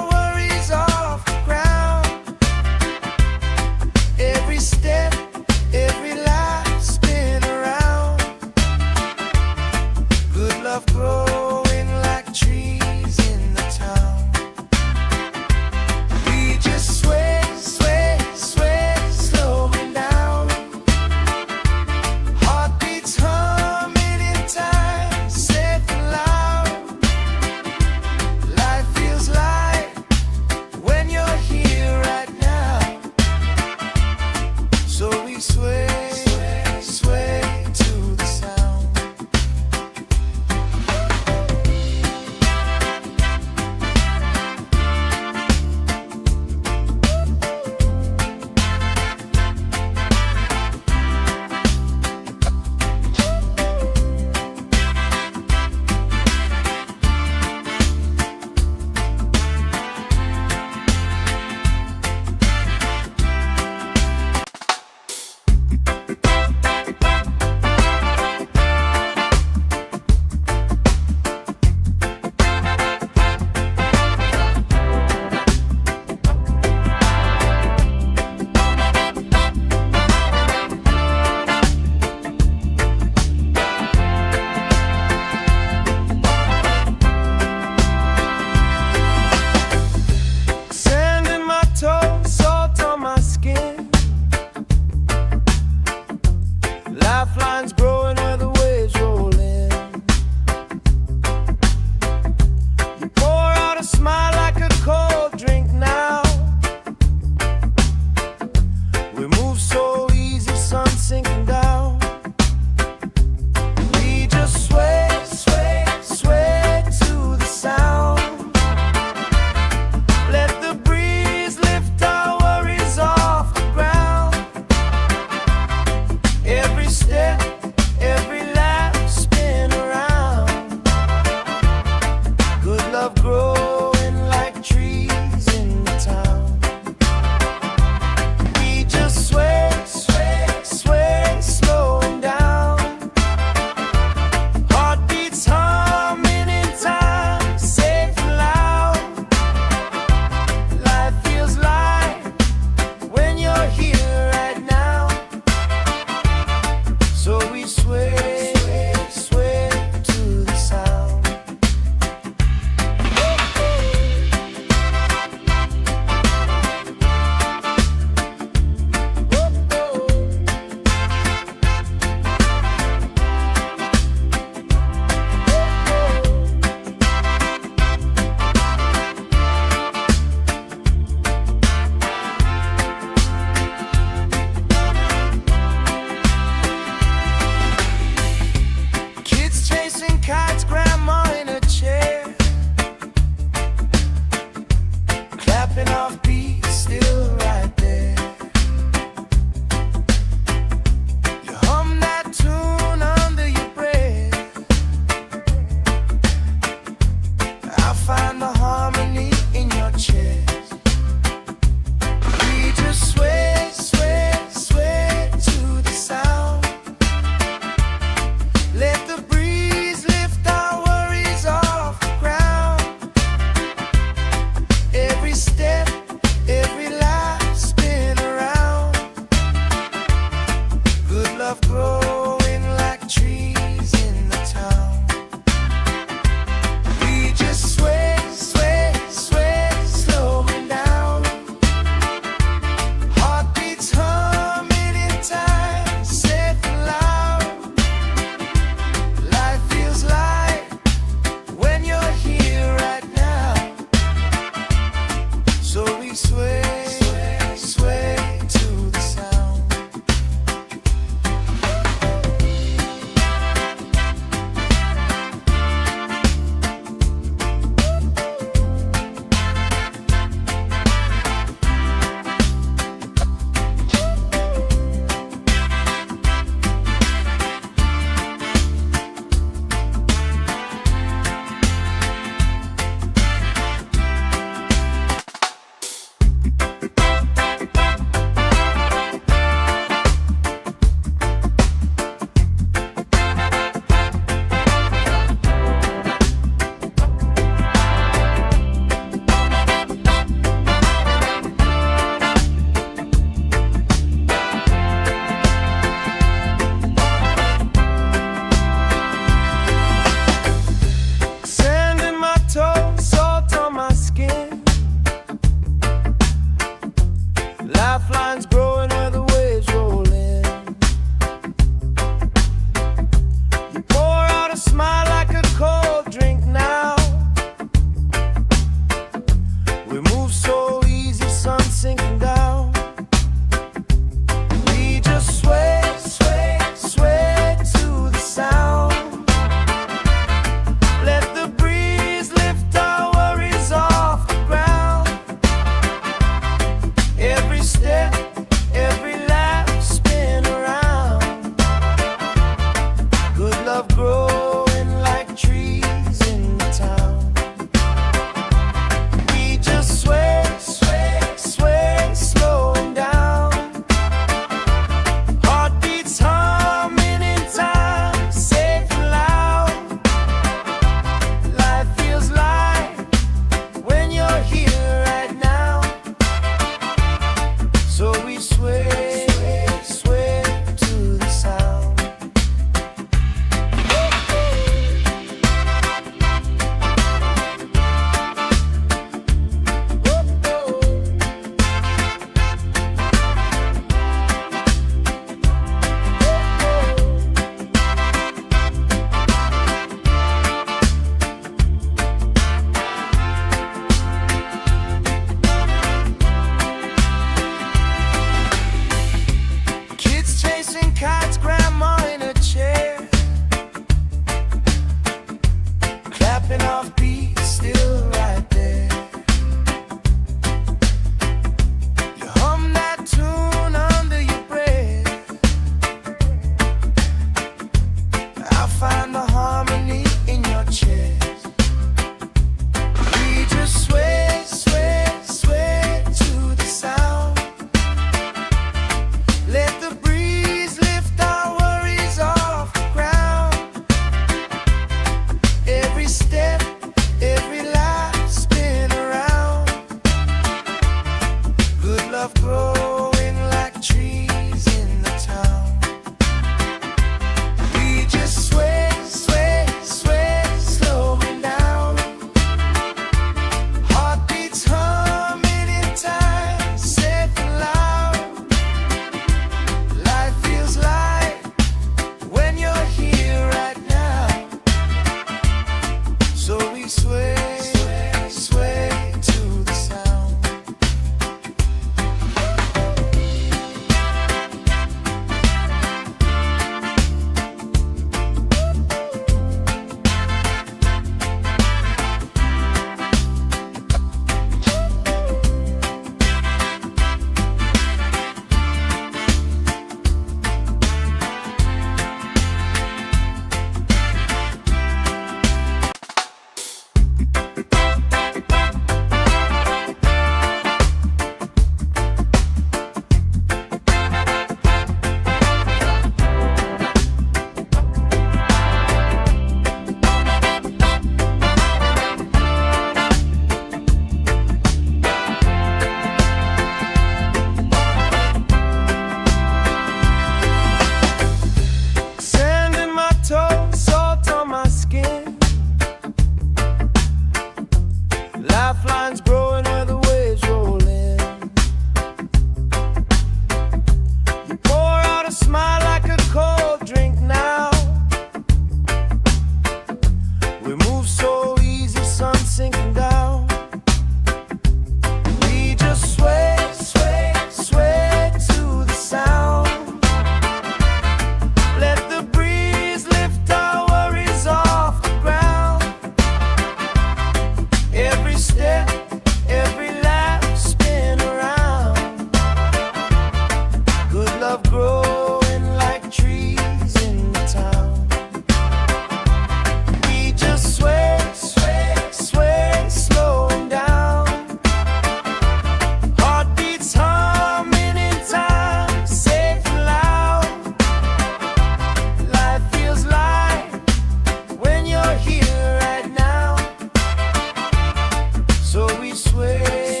sway,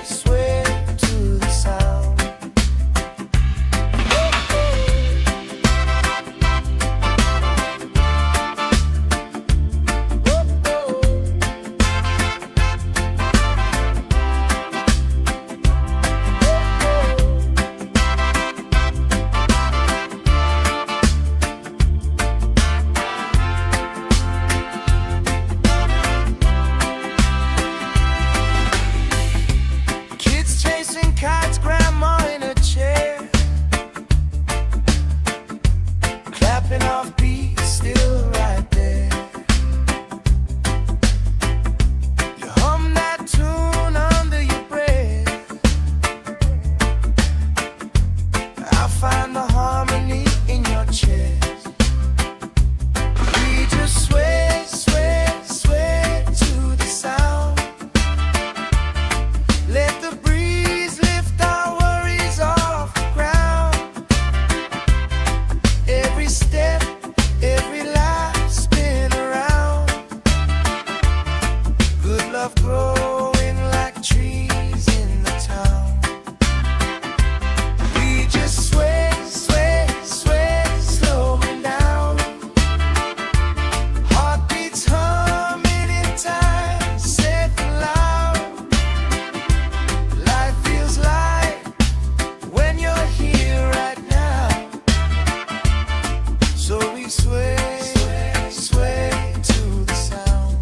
sway to the sound. Kites, grandma in a chair, clapping off beats, still right there. You hum that tune under your breath. I find the harmony in your chest. We just sway, sway, sway to the sound. Let the breeze lift our worries off the ground. Every step, every life spin around. Good love growing like trees in the town. We just sway, sway, sway, slowing down. Heartbeats humming in time, safe and loud. Life feels light when you're here right now. So we sway, sway, sway to the sound.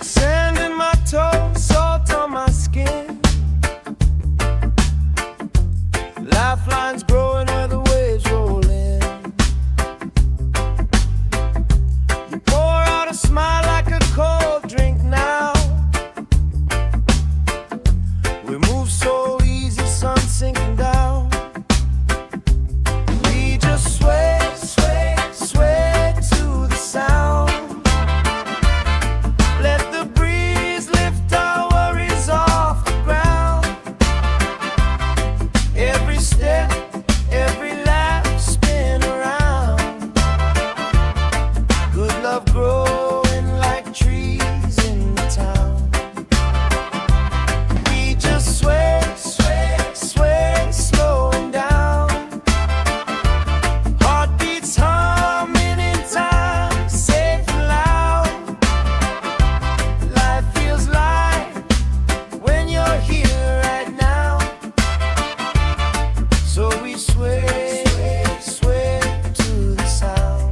Sand in my toes, salt on my skin. Lifelines growing where the waves roll in. You pour out a smile like a cold drink now. We move so easy, sun sinking down. We just sway, sway, sway to the sound. Let the breeze lift our worries off the ground. Every step, every laugh spin around. Good love growing like trees in the town. We just sway, sway, sway, slowing down. Heartbeats humming in time, safe and loud. Life feels light when you're here right now. So we sway, sway to the sound.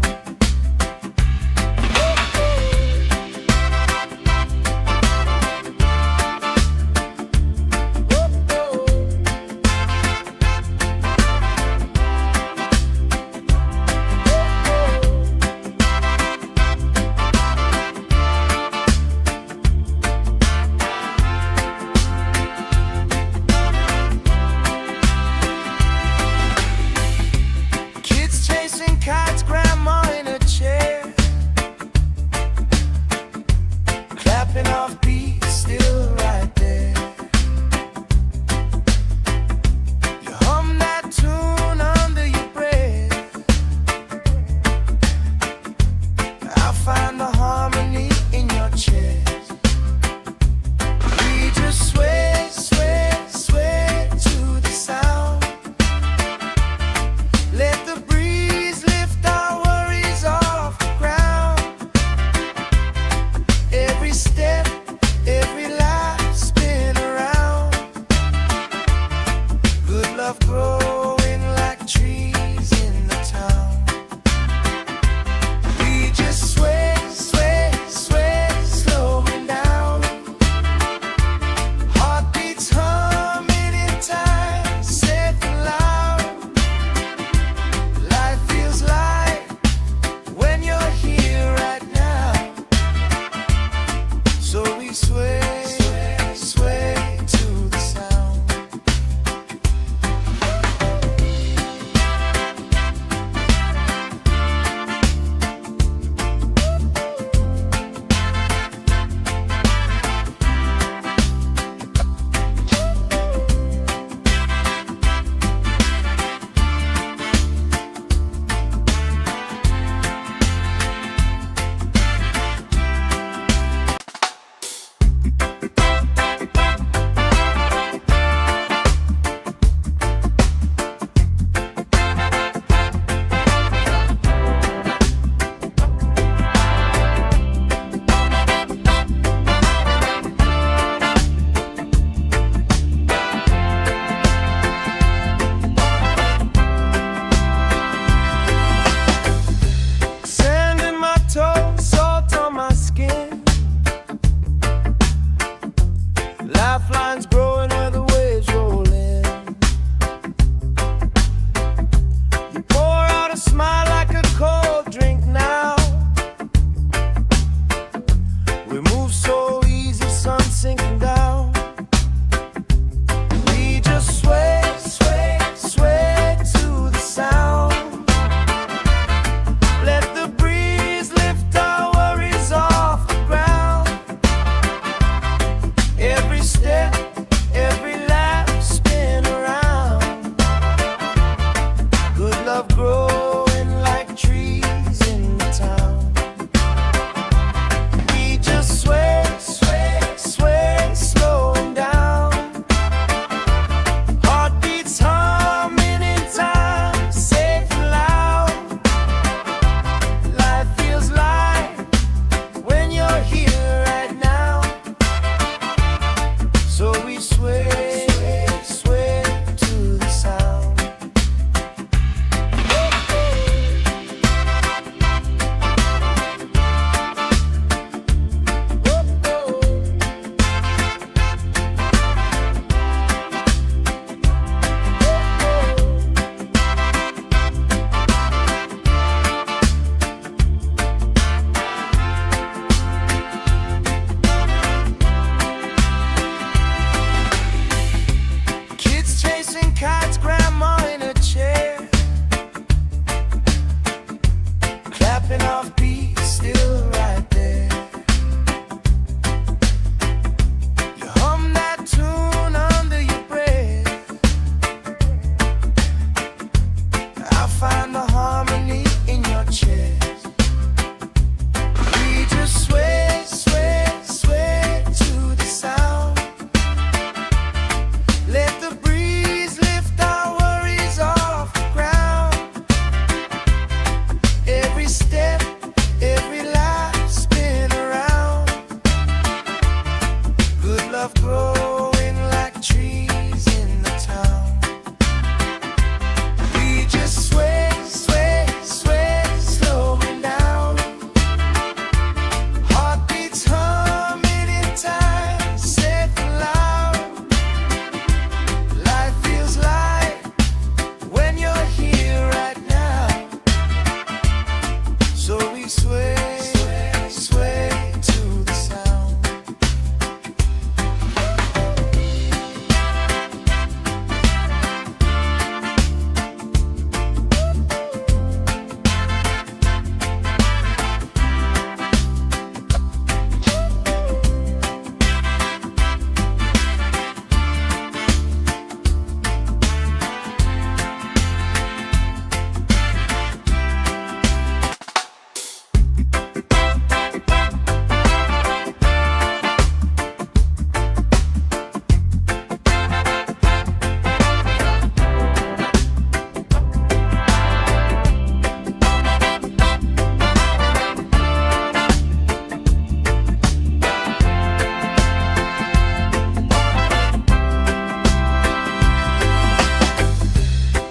sway, sway to the sound.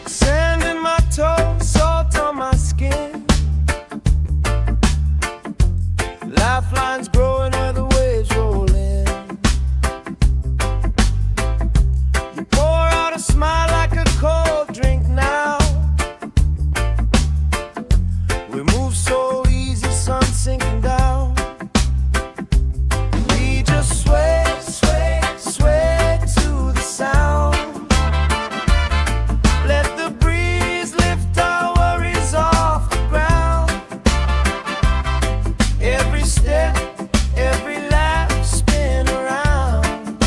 Sand in my toes, salt on my skin. Lifelines growing where the waves roll in. You pour out a smile like a cold drink now. We move so easy, sun sinking down. We just sway, sway, sway to the sound. Let the breeze lift our worries off the ground. Every step, every lap, spin around.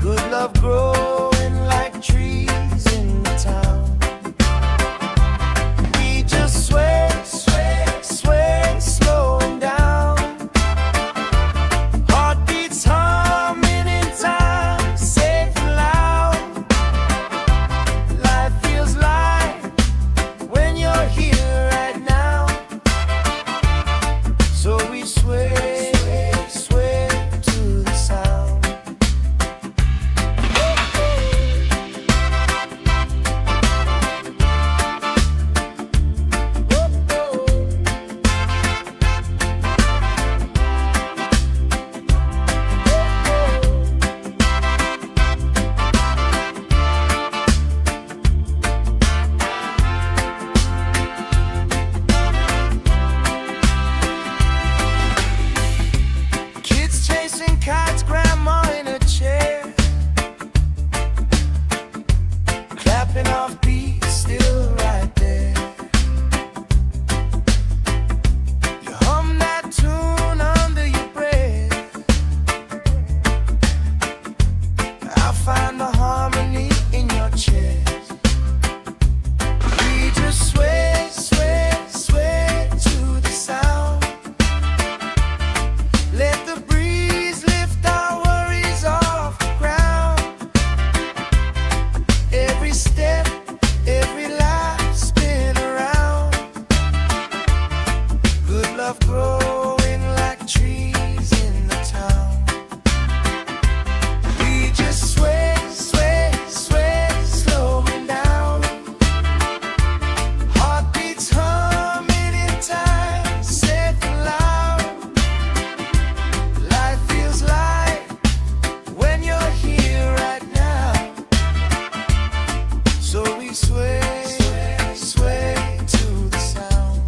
Good love growing like trees in the town. We just sway, sway, sway, slowing down. Heartbeats humming in time, safe and loud. Life feels light when you're here right now. So we sway, sway to the sound. Kids chasing kites, grandma in a chair, clapping off beats, still right there. You hum that tune under your breath. I find the harmony in your chest. We just sway, sway, sway to the sound. Let the breeze lift our worries off the ground. Every step, every lap, spin around. Good love growing like trees in the town. We just sway, sway, sway, slowing down. Heartbeats humming in time, safe and loud. Life feels light when you're here right now. So we sway, sway to the sound.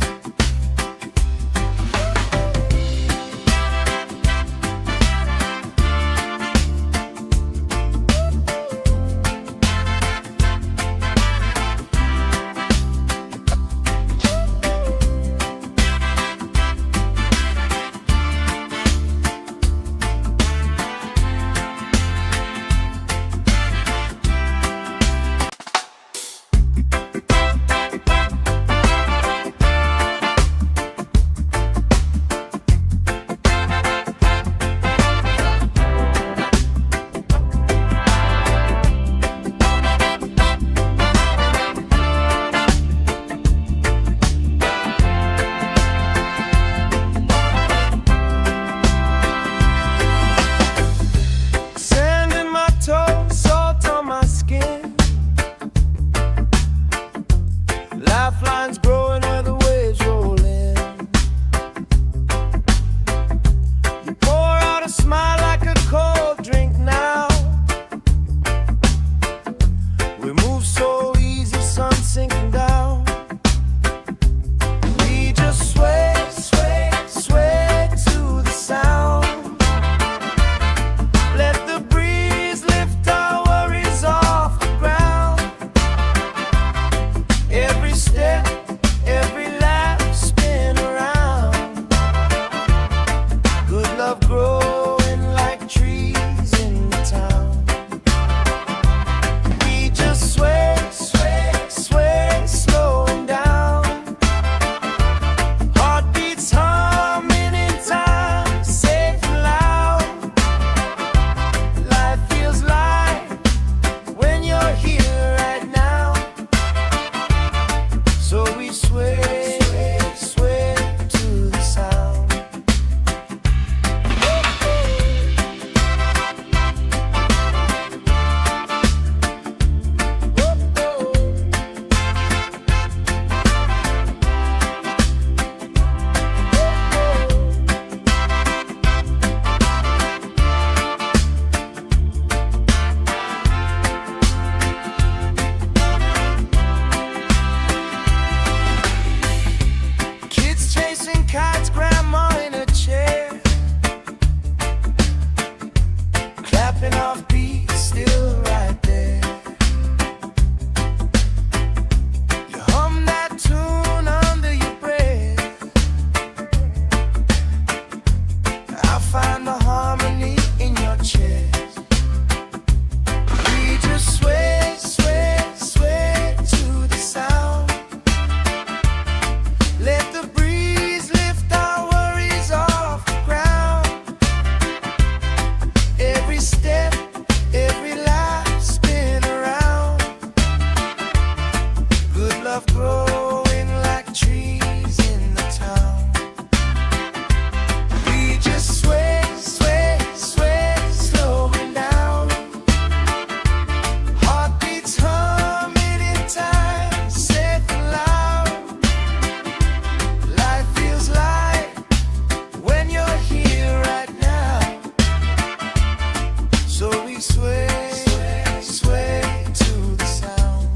chasing kites, grandma in a chair, clapping off beats, still right there. You hum that tune under your breath. I find the harmony in your chest. We just sway, sway, sway to the sound. Let the breeze lift our worries off the ground. Every step, every life spin around. Good love growing like trees in the town. We just sway, sway, sway, slowing down. Heartbeats humming in time, safe and loud. Life feels light when you're here right now. So we sway, sway, sway to the sound.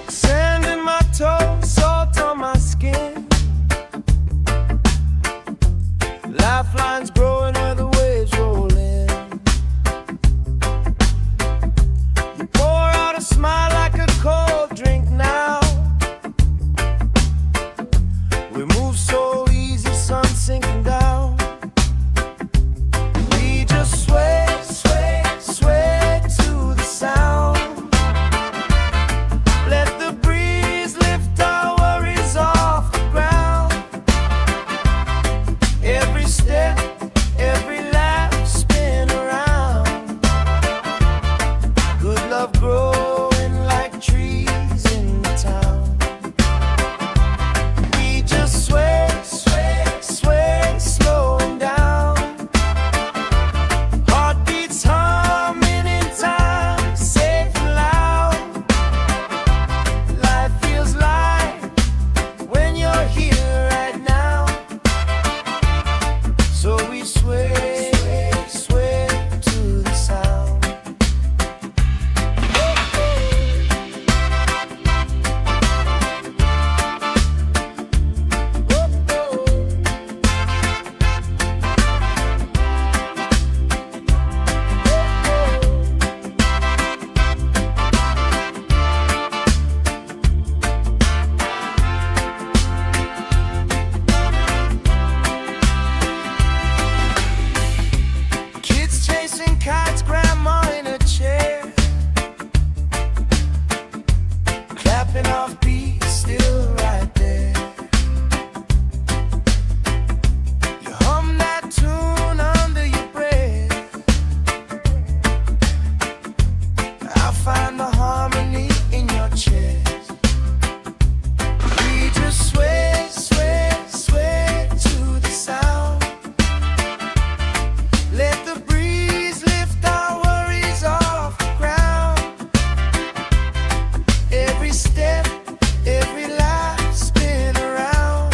Sand in my toes, salt on my skin. Lifelines growing where the waves roll in. You pour out a smile like a cold drink now. We move so easy, sun sinking down. We just sway, sway, sway to the sound. Let the breeze lift our worries off the ground. Every step, every laugh spin around. Good love growing like trees in the town. We just sway, sway, sway, slowing down. Heartbeats humming in time, safe and loud. Life feels light when you're here right now. So we sway, sway to the sound. Kids chasing kites, grandma in a chair, clapping off beats, still right there. You hum that tune under your breath. I find the harmony in your chest. We just sway, sway, sway to the sound. Let the breeze lift our worries off the ground. Every step, every life spin around.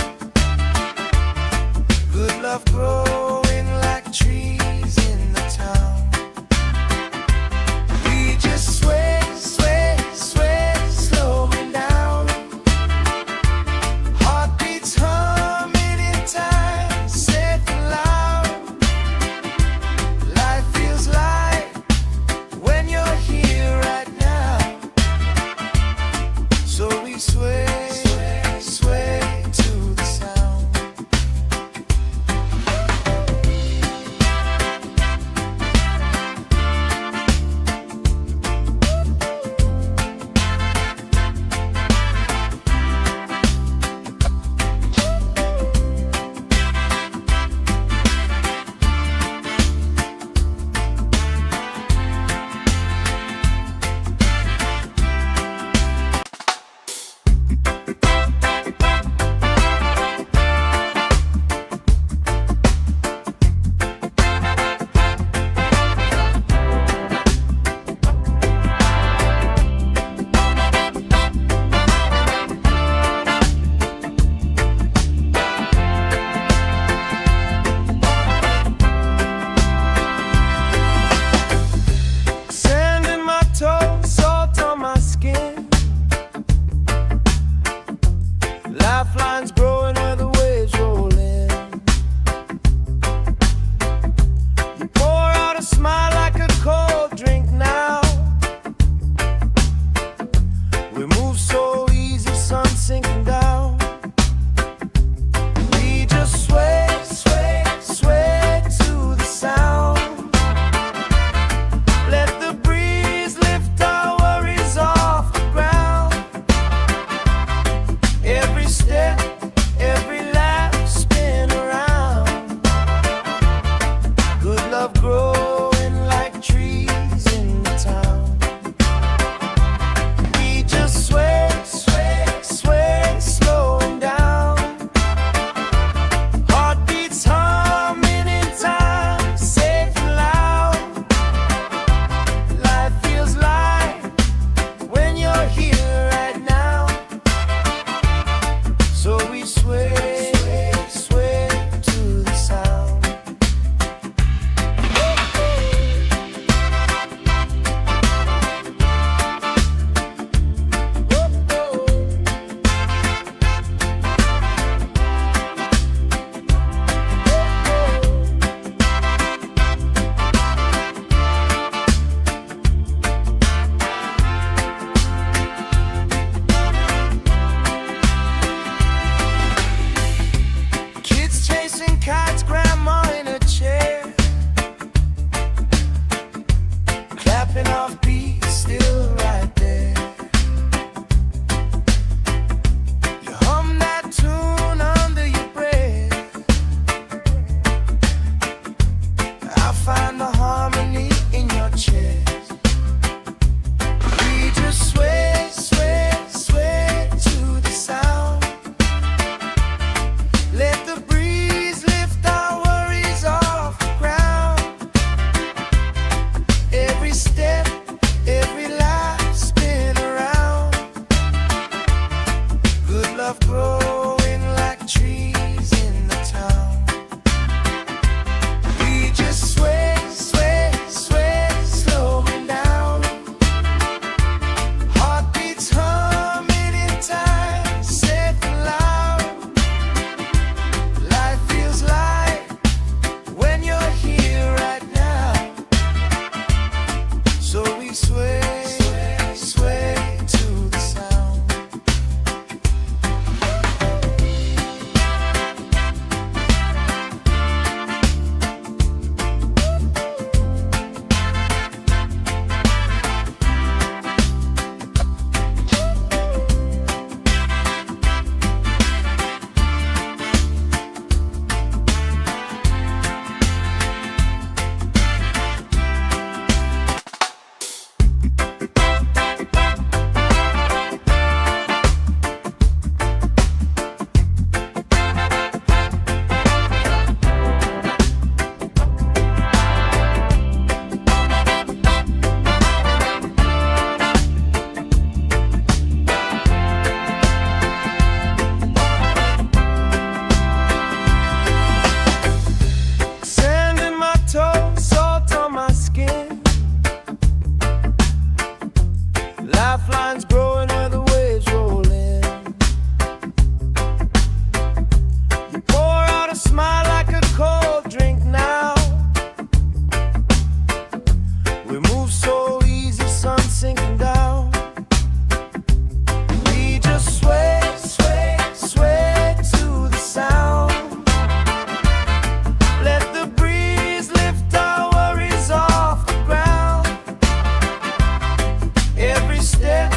Good love growing like trees in the town. We just sway, sway, sway, slowing down. Heartbeats humming in time, safe and loud. Life feels light when you're here right now. So we sway, sway, sway to the sound. lifelines growing where the waves roll in. You pour out a smile like a cold drink now. We move so easy, sun sinking down. We just sway, sway, sway to the sound. Let the breeze lift our worries off the ground. Every step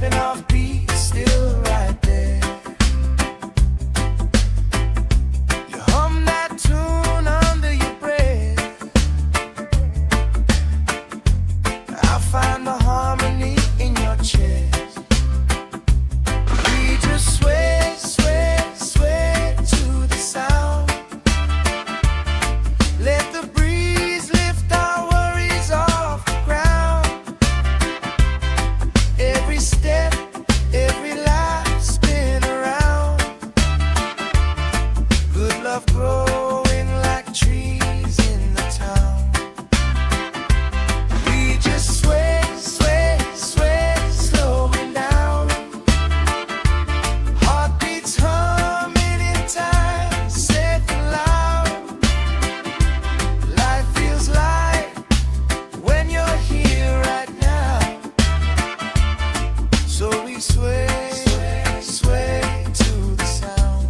clapping off beat, still right there. You hum that tune under your breath. I find the harmony in your chest. We just sway, sway, sway to the sound. Let the breeze lift our worries off the ground. Every step, every lap, spin around. Good love growing like trees in the town. We just sway, sway, sway, slowing down. Heartbeats humming in time, safe and loud. Life feels light when you're here right now. So we sway, sway, sway to the sound.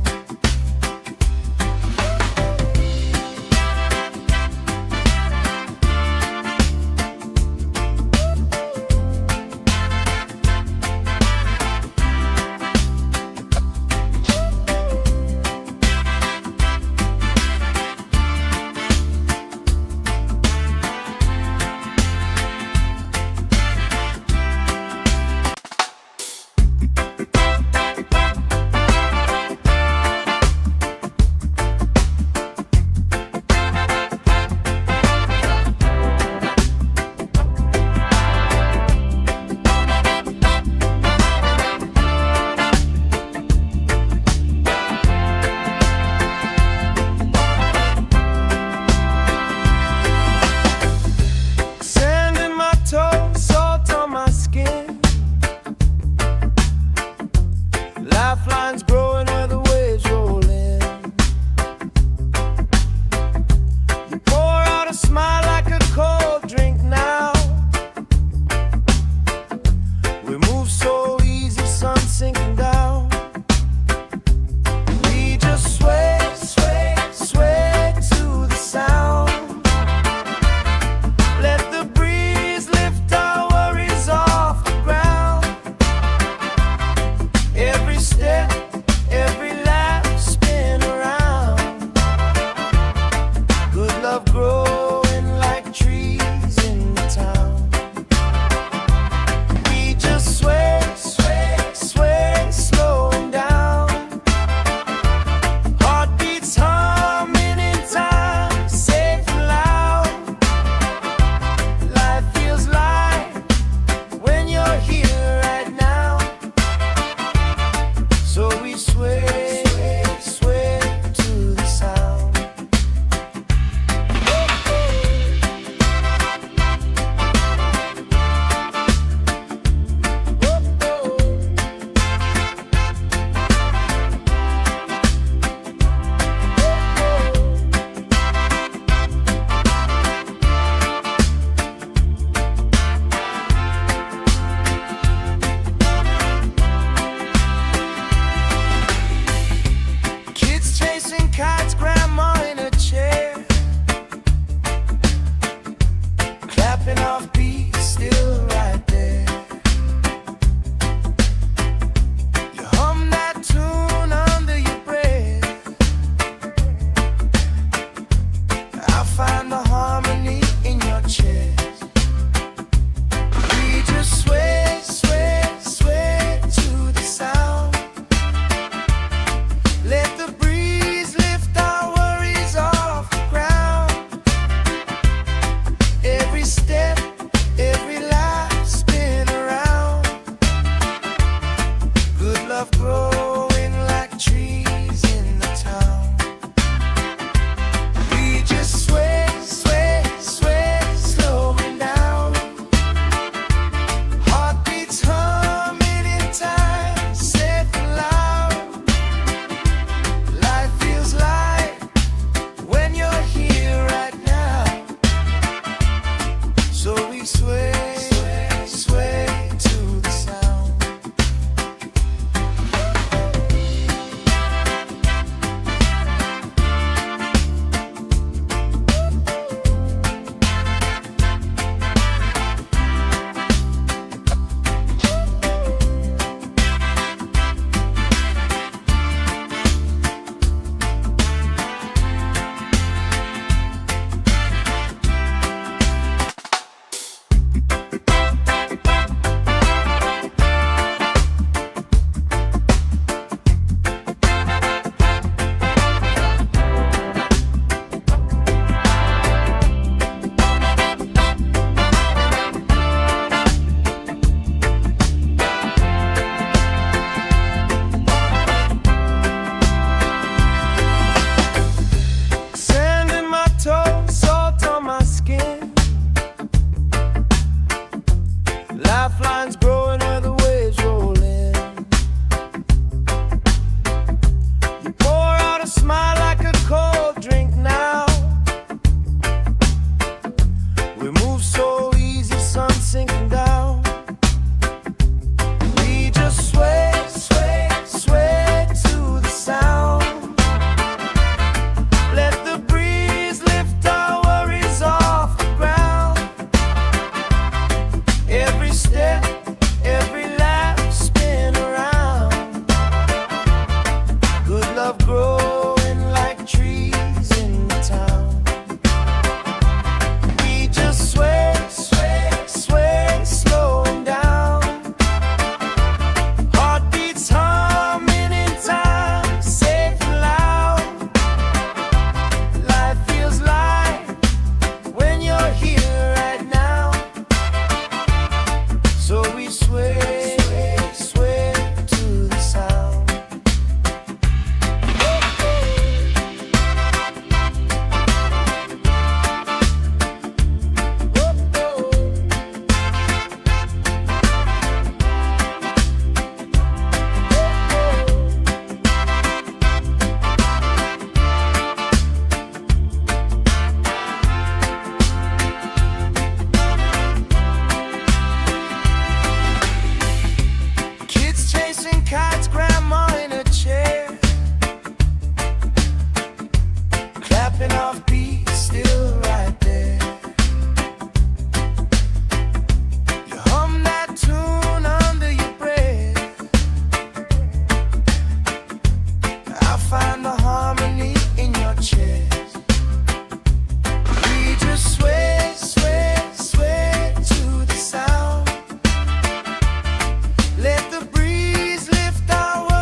Sand in my toes, salt on my skin. Lifelines growing where the waves roll in. You pour out a smile like a cold drink now. We move so easy, sun sinking down. We just sway, sway, sway to the sound. Let the breeze lift our worries off the ground. Every step, every lap, spin around. Good love growing like trees in the town. We just sway, sway, sway, slowing down. Heartbeats humming in time, safe and loud. Life feels light when you're here right now. So we sway, sway to the sound. Kids chasing kites, grandma in a chair, clapping off beat, still right there. You hum that tune under your breath. I find the harmony in your chest. We just sway, sway, sway to the sound. Let the breeze lift our worries off the ground. Every step, every lap, spin around. Good love growing like trees in the town. We just sway, sway, sway, slowing down. Heartbeats humming in time, safe and loud. Life feels light when you're here right now. So we sway, sway, sway to the sound. kites, grandma in a chair, clapping off beats, still right there. You hum that tune under your breath. I find the harmony in your chest. We just sway, sway, sway to the sound. Let the breeze lift our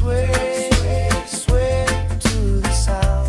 sway, sway to the sound.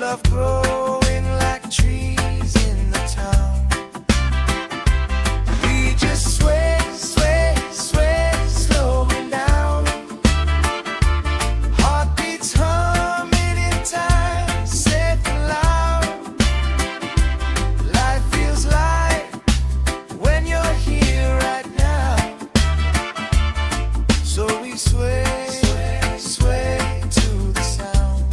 love growing like trees in the town. We just sway, sway, sway, slowing down. Heartbeats humming in time, safe and loud. Life feels light when you're here right now. So we sway, sway, sway to the sound.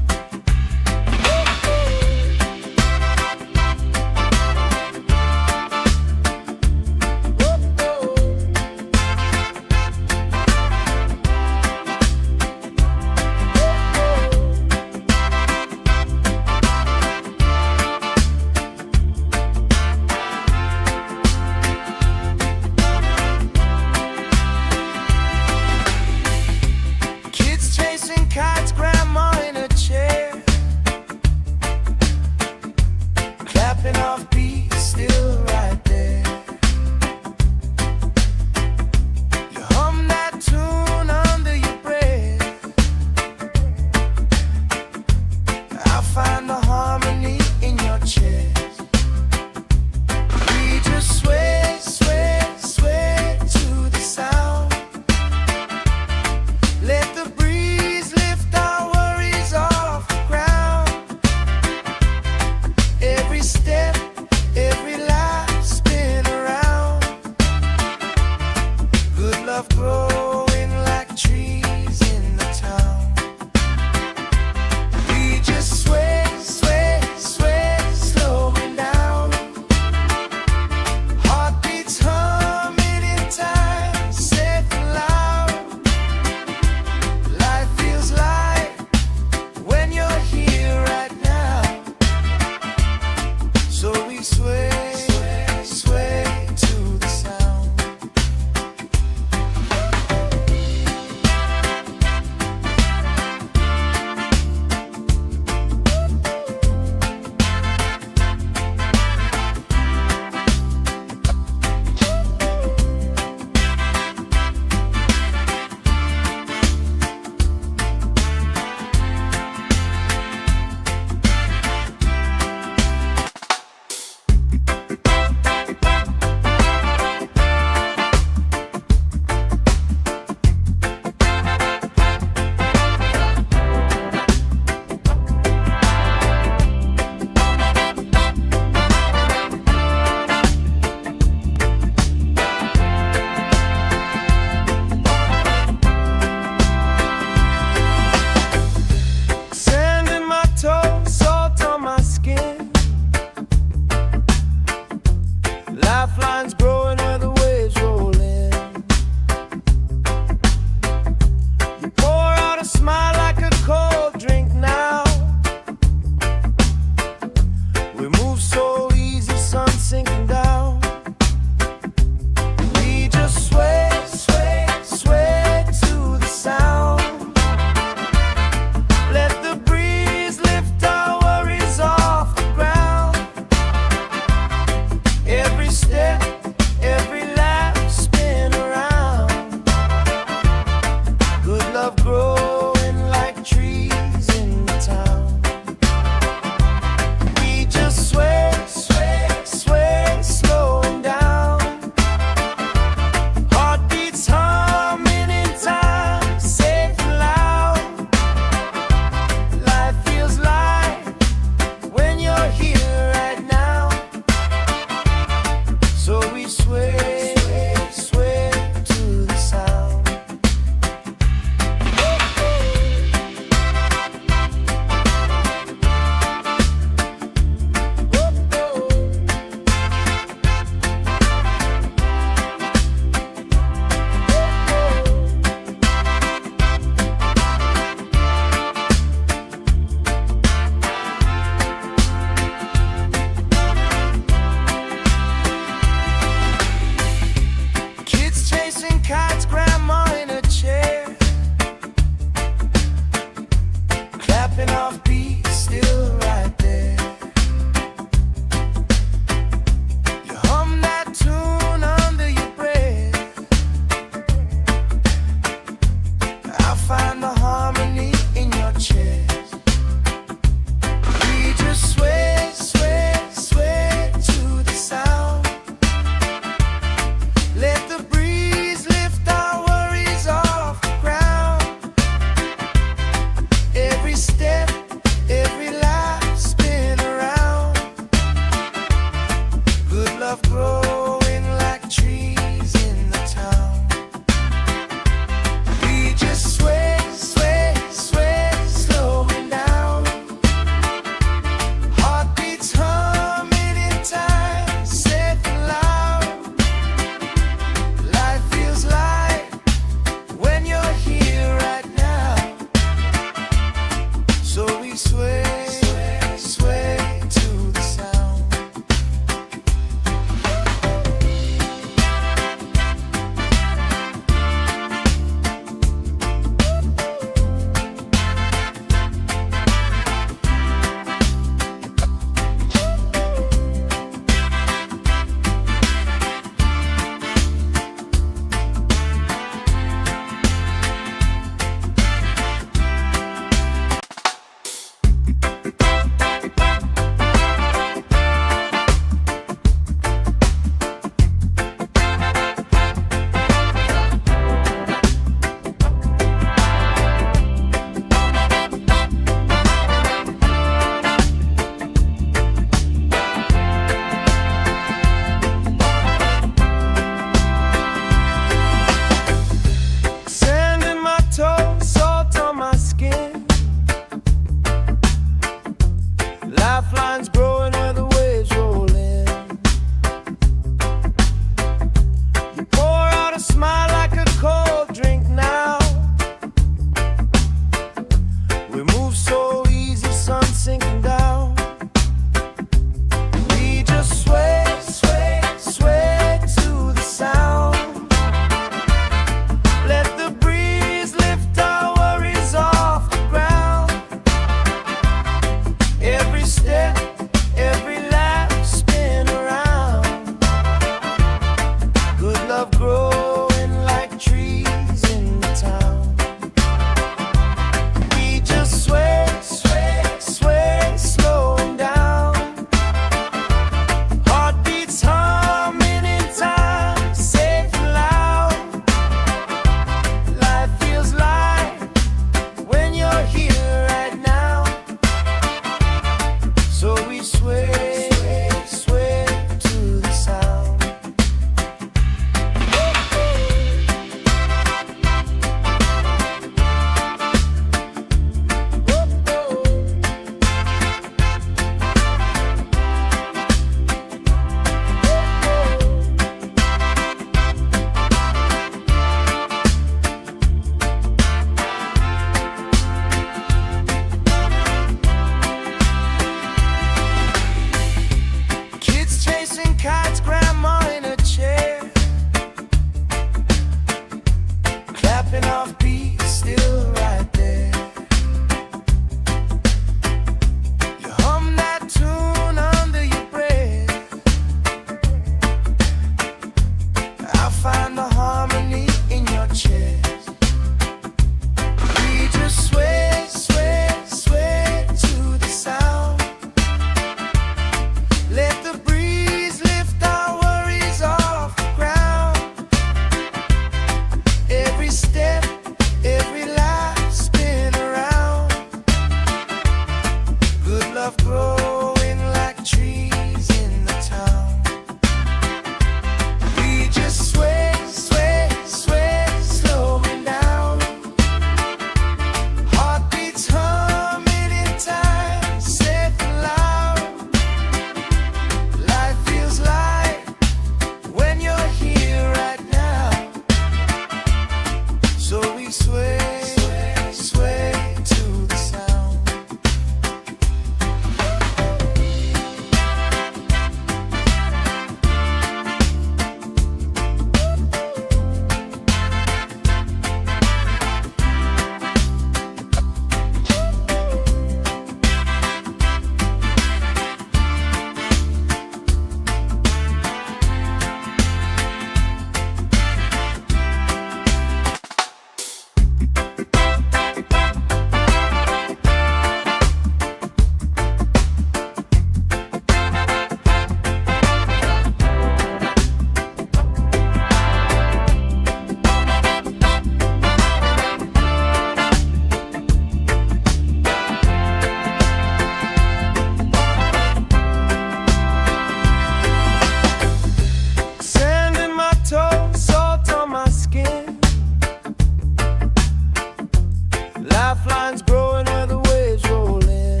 Lifelines growing where the waves roll in.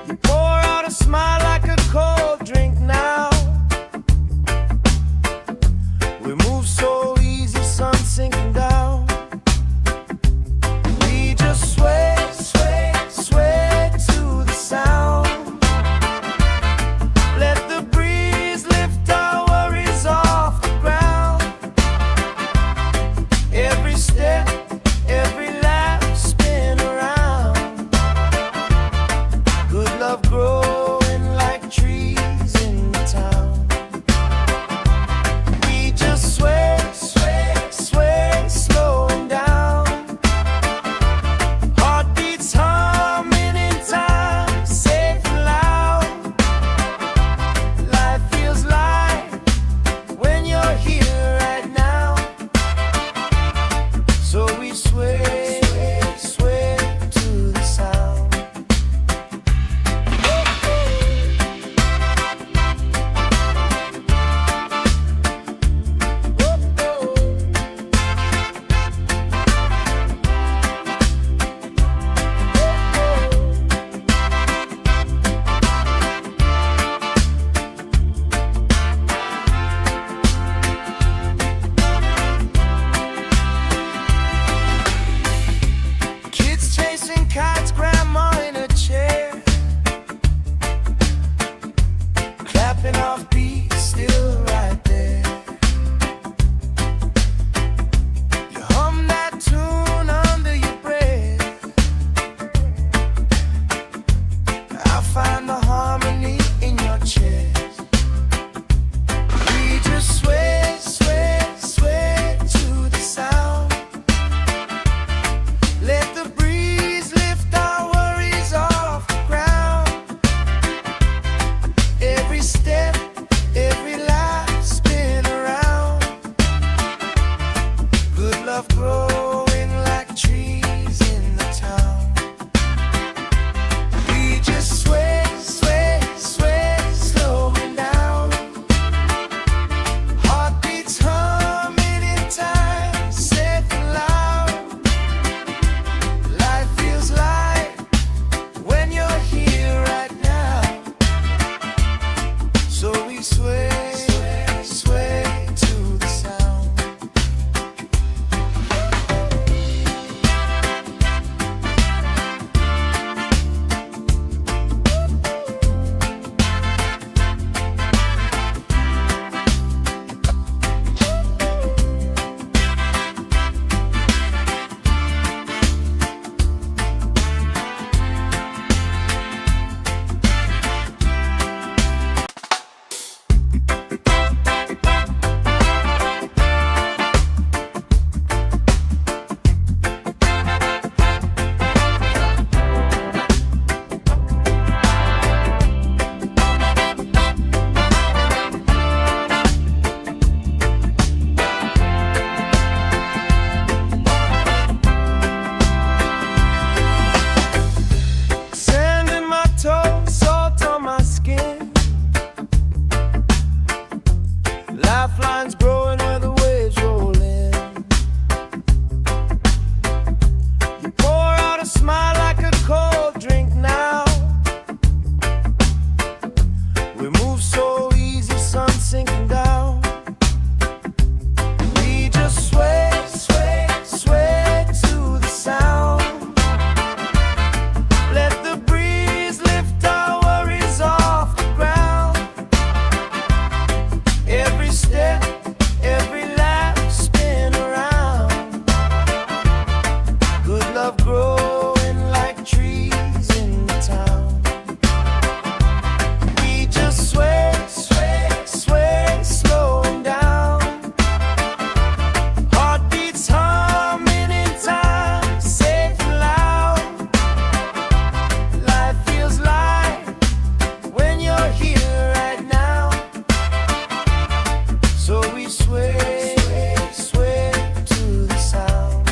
You pour out a smile like a cold drink now. We move so easy, sun sinking down. We just sway, sway, sway to the sound. Let the breeze lift our worries off the ground. Every step, every laugh, spin around. Good love growing like trees in the town. We just sway, sway, sway, slowing down. Heartbeats humming in time, safe and loud. Life feels light when you're here right now. So we sway, sway to the sound. Kids chasing kites, grandma in a chair, clapping off beats, still right there. You hum that tune under your breath. I find the harmony in your chest. We just sway, sway, sway to the sound. Let the breeze lift our worries off the ground. Every step, every laugh, spin around. Good love growing like trees in the town. We just sway, sway, sway, slowing down. Heartbeats humming in time, safe and loud. Life feels light when you're here right now. So we sway, sway, sway to the sound. Sand in my toes, salt on my skin. Lifelines growing where the waves roll in. You pour out a smile like a cold drink now. We move so easy, sun sinking down. We just sway, sway, sway to the sound. Let the breeze lift our worries off the ground. Every step, every laugh, spin around. Good love growing like trees in the town. We just sway, sway, sway, slowing down. Heartbeats humming in time, safe and loud. Life feels light when you're here right now. So we sway, sway to the sound.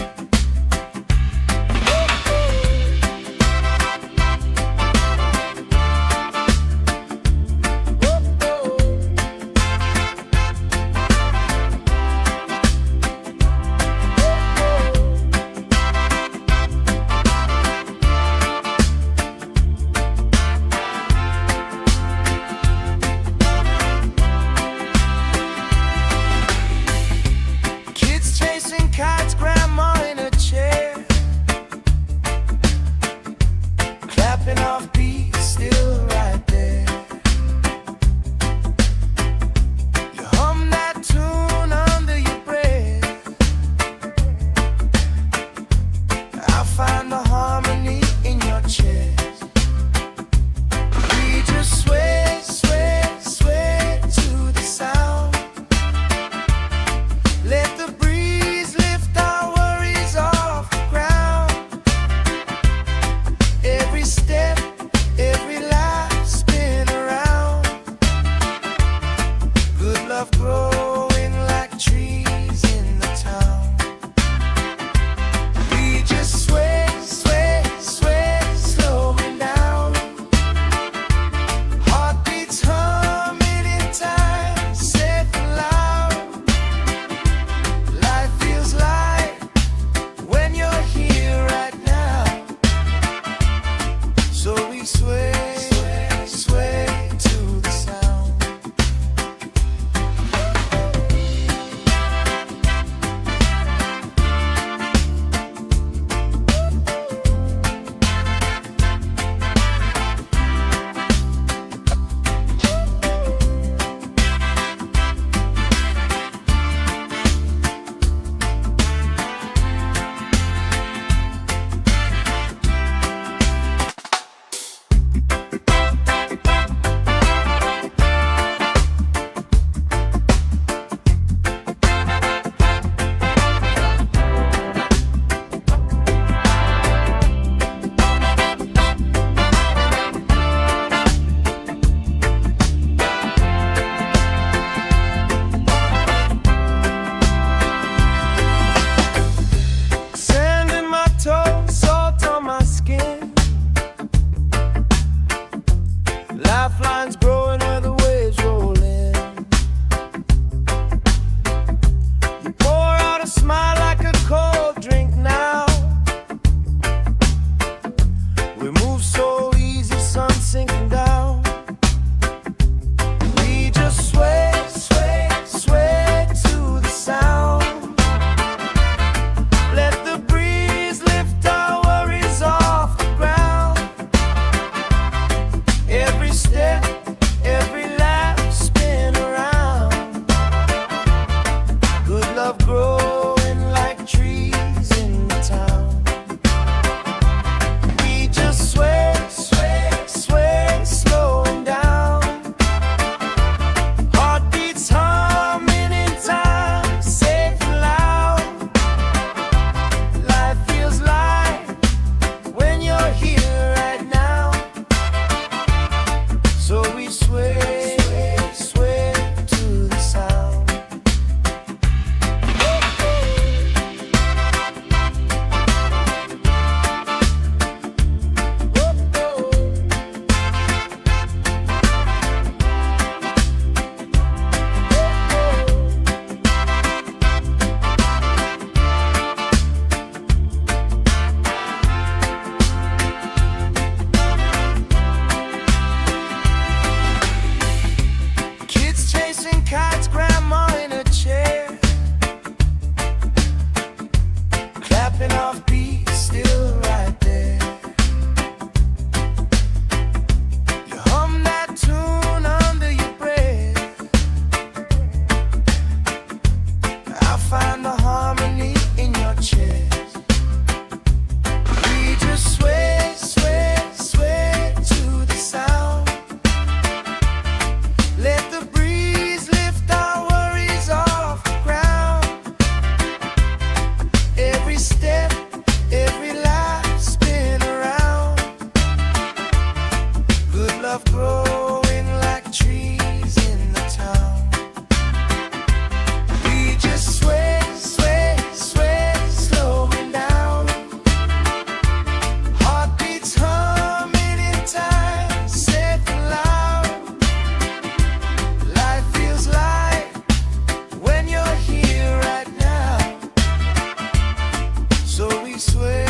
we sway,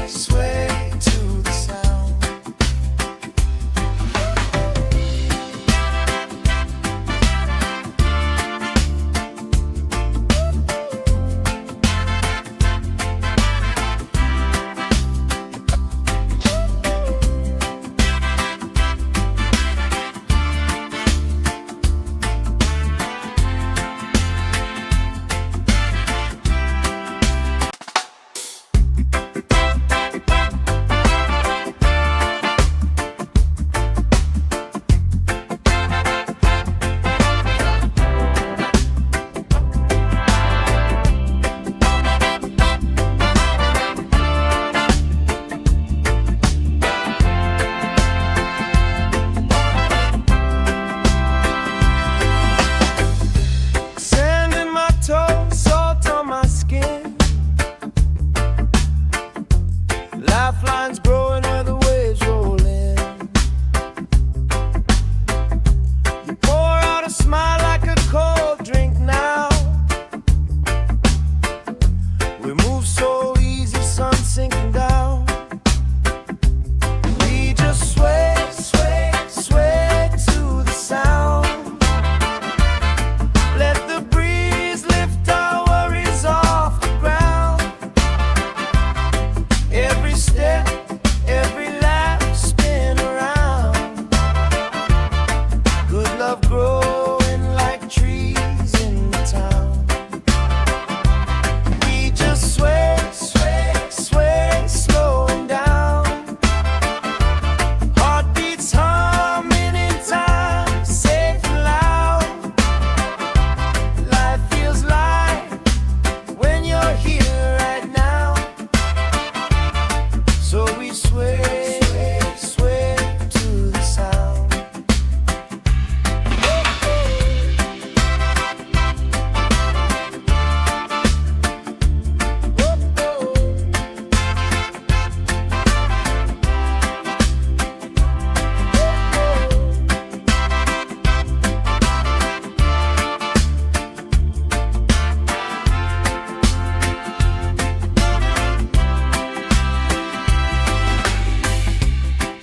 sway to the sound. Lifelines growing where the waves roll in. You pour out a smile like a cold drink now. We move so easy, sun sinking down. We just sway, sway, sway to the sound. Let the breeze lift our worries off the ground. Every step, every lap, spin around. Good love growing like trees in the town. We just sway, sway, sway, slowing down. Heartbeats humming in time, safe and loud. Life feels light when you're here right now. So we sway, sway to the sound.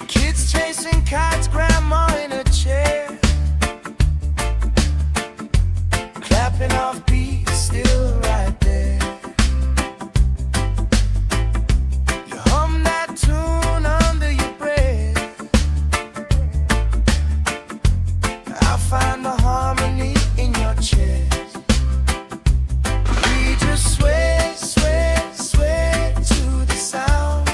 Kids chasing kites, grandma in a chair, clapping off beats, still right there. You hum that tune under your breath. I find the harmony in your chest. We just sway, sway, sway to the sound.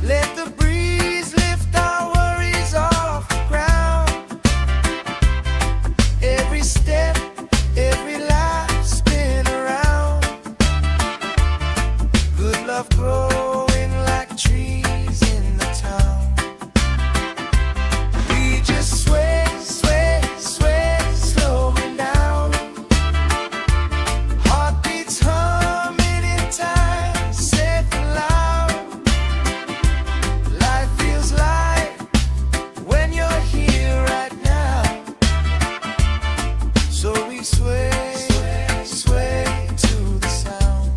Let the breeze lift our worries off the ground. Every step, every lap, spin around. Good love growing like trees in the town. We just sway, sway, sway, slowing down. Heartbeats humming in time, safe and loud. Life feels light when you're here right now. So we sway, sway to the sound.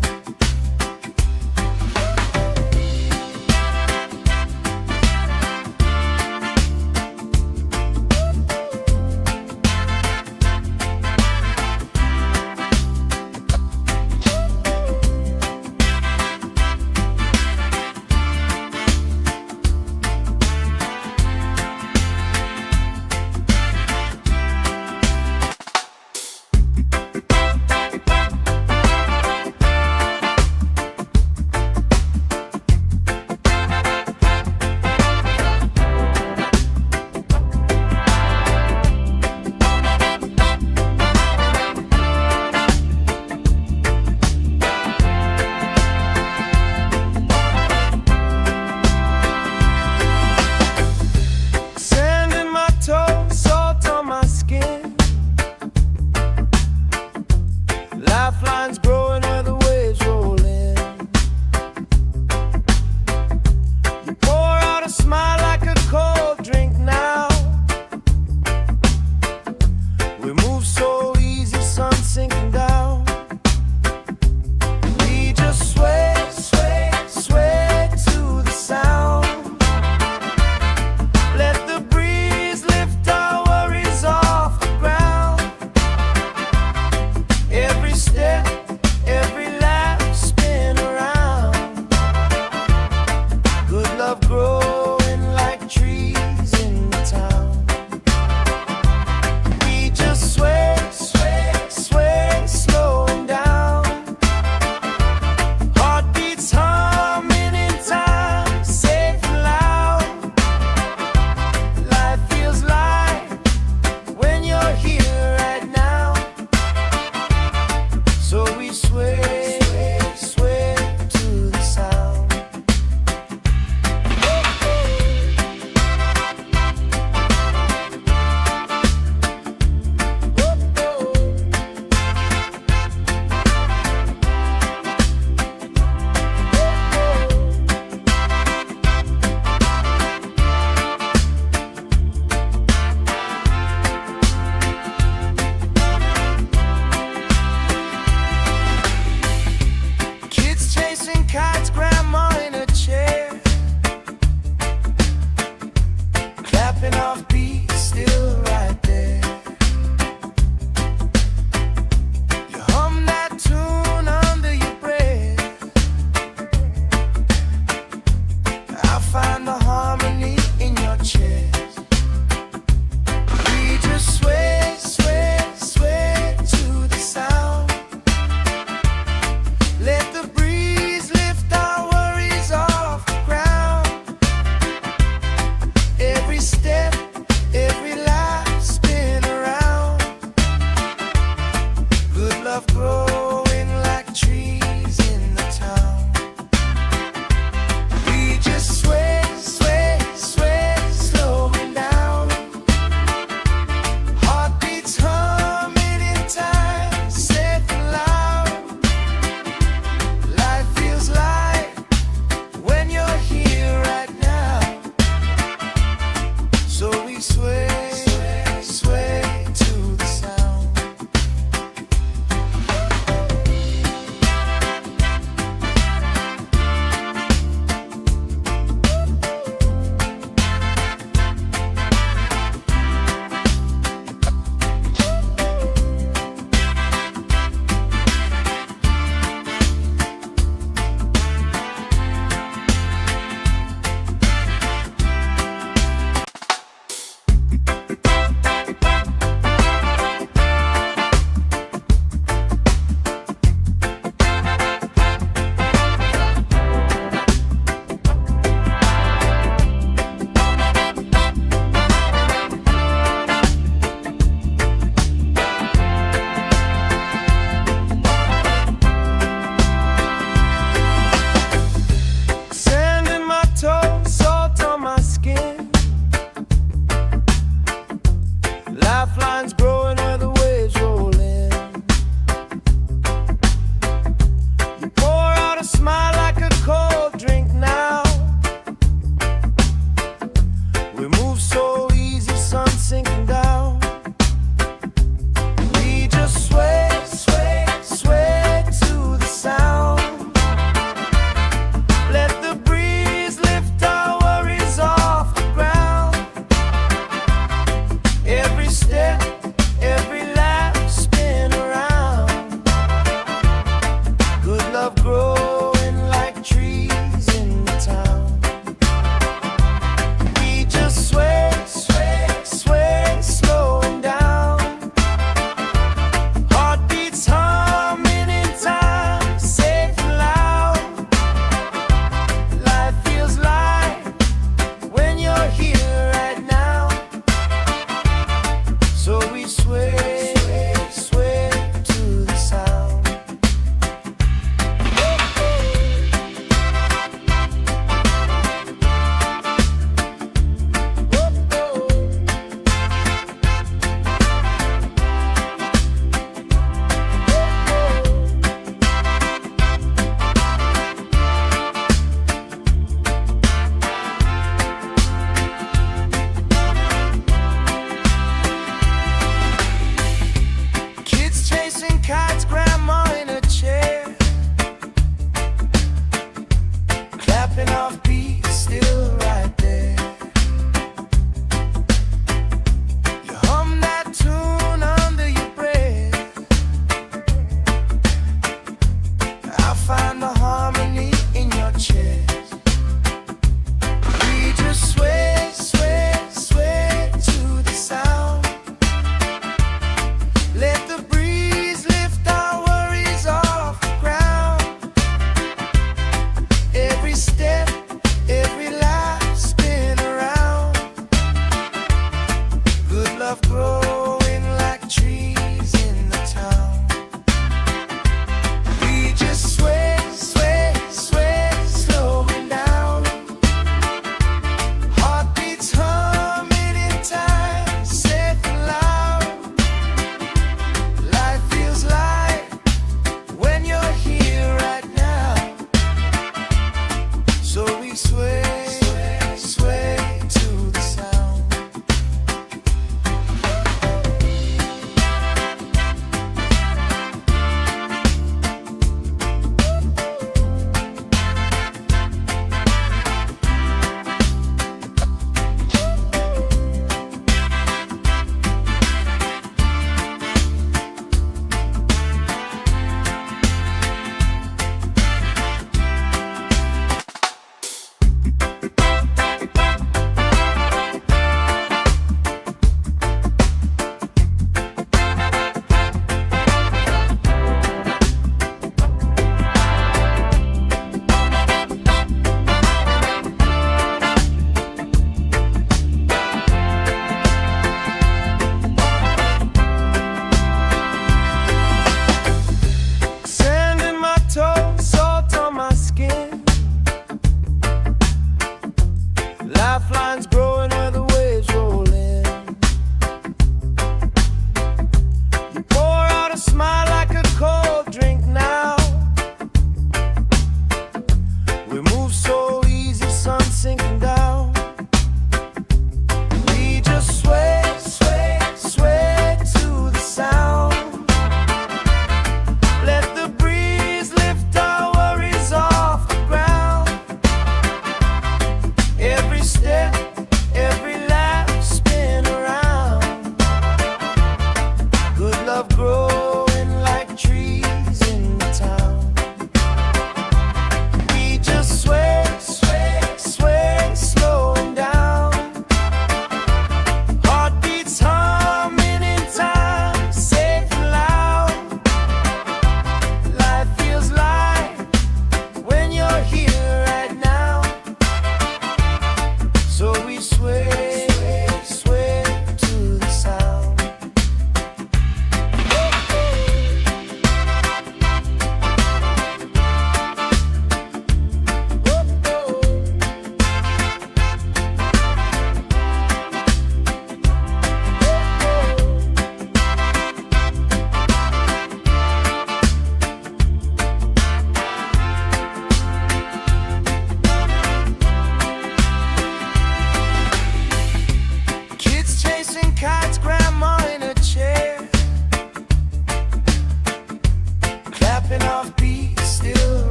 Dancing kites, grandma in a chair, clapping off beats, still right there. You hum that tune under your breath. I find the harmony in your chest. We just sway, sway, sway to the sound. Let the breeze lift our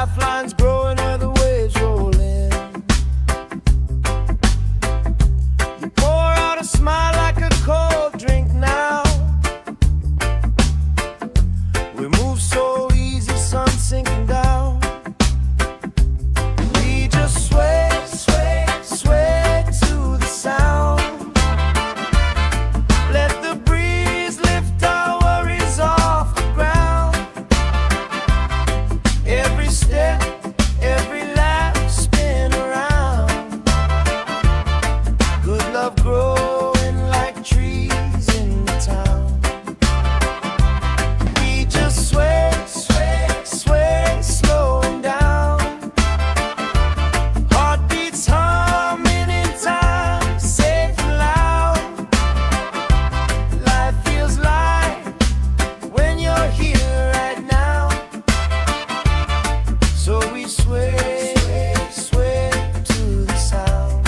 Lifelines growing where the waves roll in. You pour out a smile like a cold drink now. We move so easy, sun sinking down. We just sway, sway, sway to the sound. Let the breeze lift our worries off the ground. Every step, every laugh, spin around. Good love growing like trees in the town. We just sway, sway, sway, slowing down. Heartbeats humming in time, safe and loud. Life feels light when you're here right now. So we sway, sway to the sound.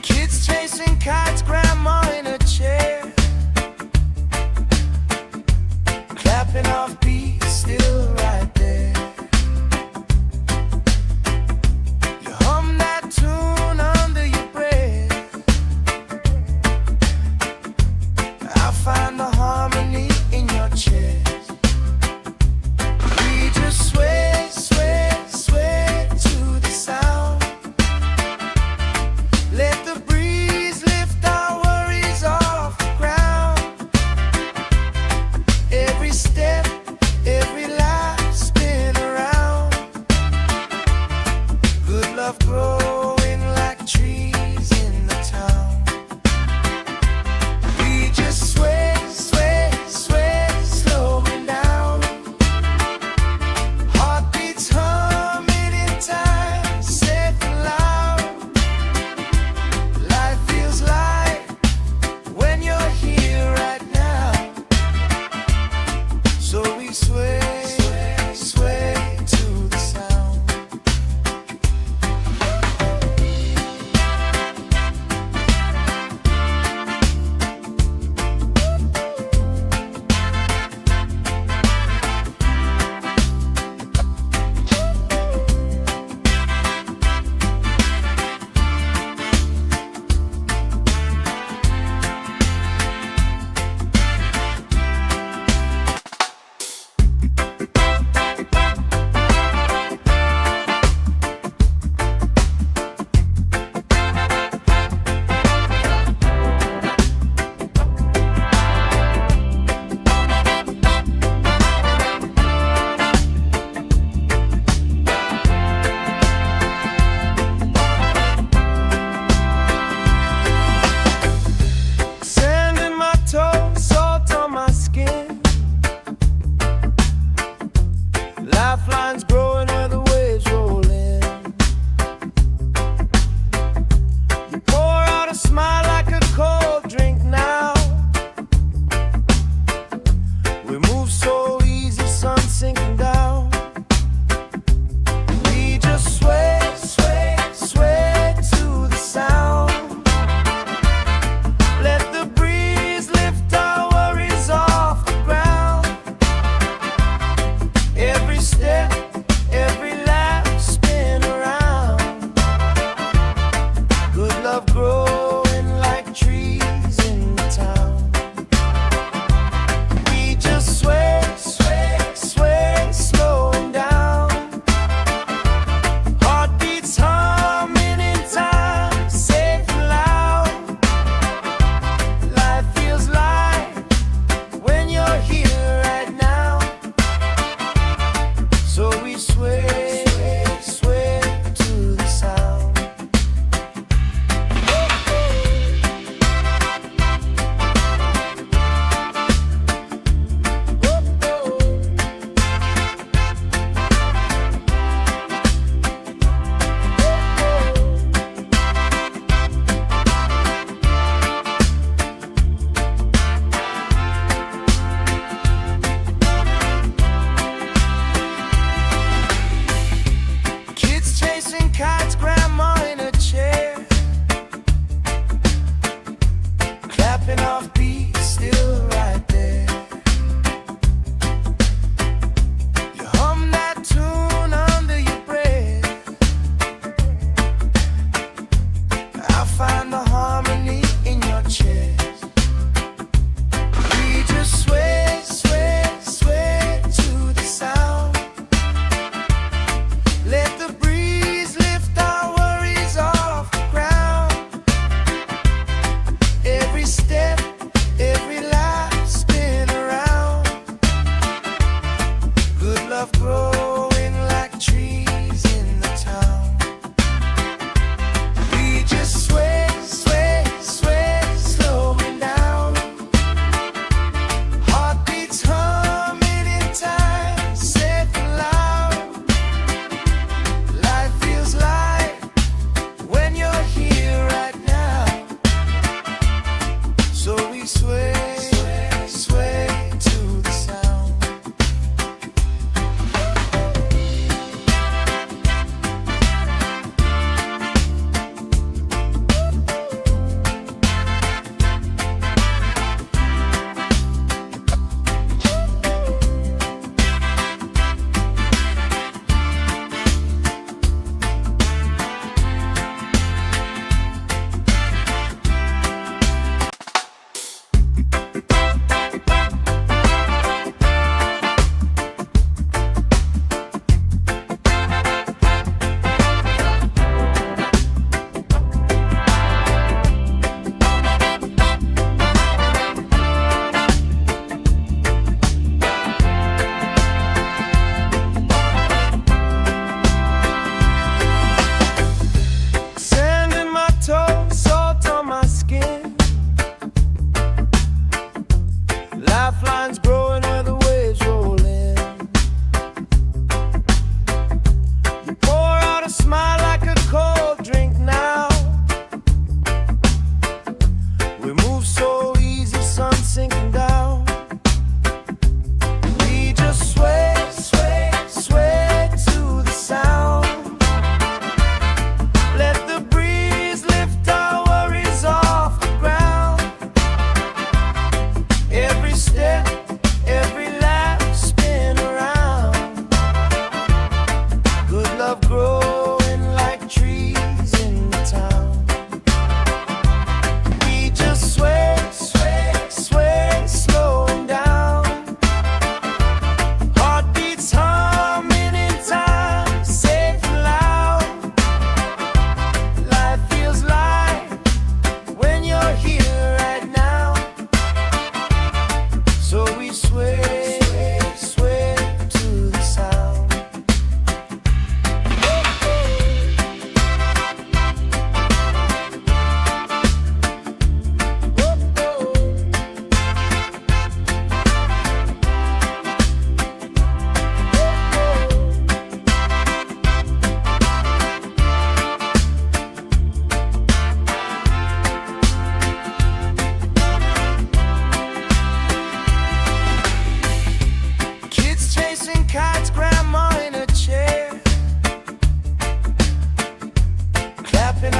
Kids chasing kites, grandma in a chair, clapping off beats, still right there. You hum that tune under your breath. I find the harmony in your chest. We just sway, sway, sway to the sound. Let the breeze lift our worries off the ground. Every step, every laugh, spin around. Good love growing like trees in the town. We just sway, sway, sway, slowing down. Heartbeats humming in time, safe and loud. Life feels light when you're here right now. So we sway, sway, sway to the sound. Sand in my toes, salt on my skin. Lifelines growing where the waves roll in. You pour out a smile like a cold drink now. We move so easy, sun sinking down. We just sway, sway, sway to the sound. Let the breeze lift our worries off the ground. Every step, every laugh, spin around. Good love growing like trees in the town. We just sway, sway, sway, slowing down. Heartbeats humming in time, safe and loud. Life feels light when you're here right now. So we sway, sway to the sound.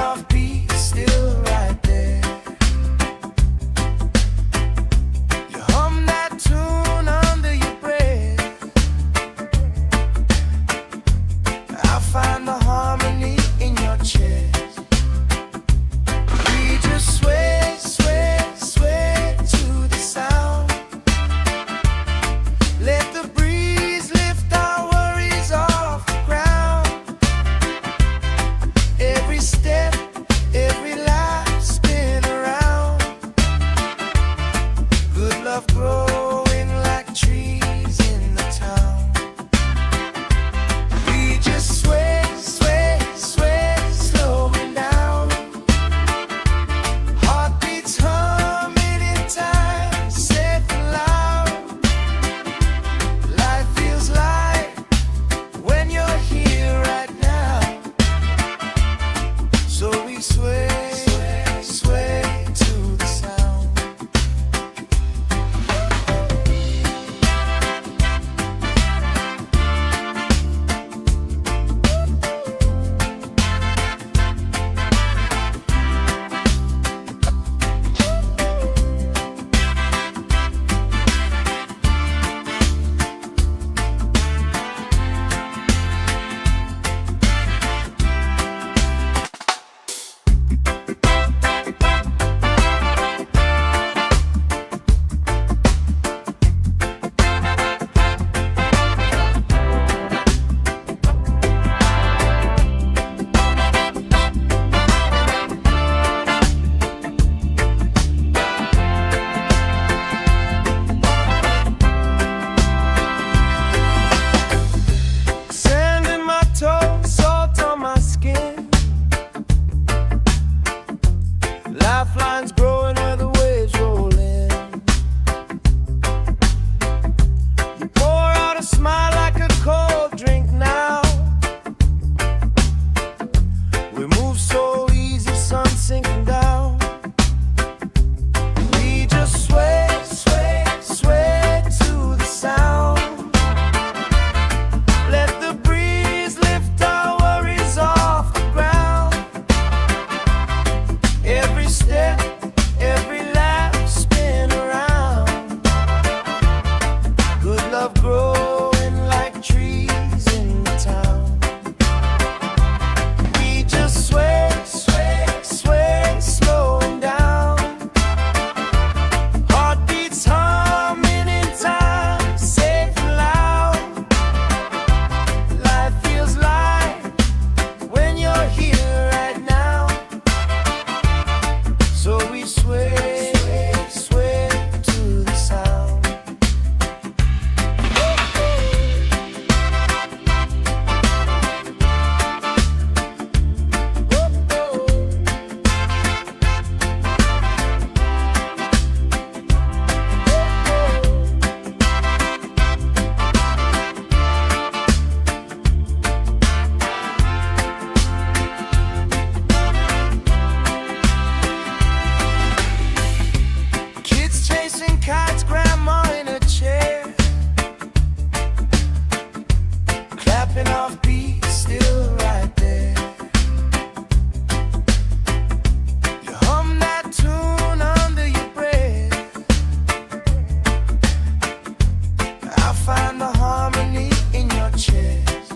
off beat, still right there. You hum that tune under your breath. I find the harmony in your chest. We just sway, sway, sway to the sound. Let the breeze lift our worries off the ground. Every step, every life spin around. Good love growing like trees in the town. We just sway, sway, sway, slowing down. Heartbeats humming in time, safe and loud. Life feels light when you're here right now. So we sway, sway, sway to the sound. Sand in my toes, salt on my skin. Lifelines growing where the waves roll in. You pour out a smile like a cold drink now. We move so easy, sun sinking down. We just sway, sway, sway to the sound. Let the breeze lift our worries off the ground. Every step, every laugh spin around. Good love growing like trees in the town. We just sway, sway, sway, slowing down. Heartbeats humming in time, safe and loud. Life feels light when you're here right now. So we sway, sway to the sound. Kids chasing kites, grandma in a chair. Clapping off beat, still right there. You hum that tune under your breath. I find the harmony in your chest.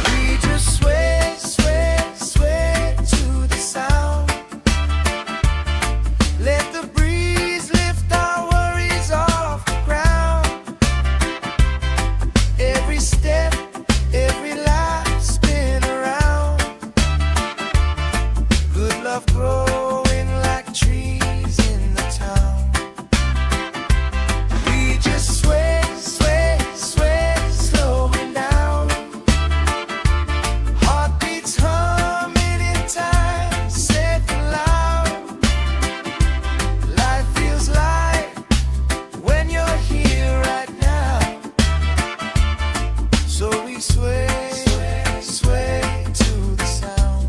We just sway, sway, sway to the sound. Let the breeze lift our worries off the ground. Every step, every life spin around. Good love growing like trees in the town. We just sway, sway, sway, slowing down. Heartbeats humming in time, safe and loud. Life feels light when you're here right now. So we sway, sway, sway to the sound.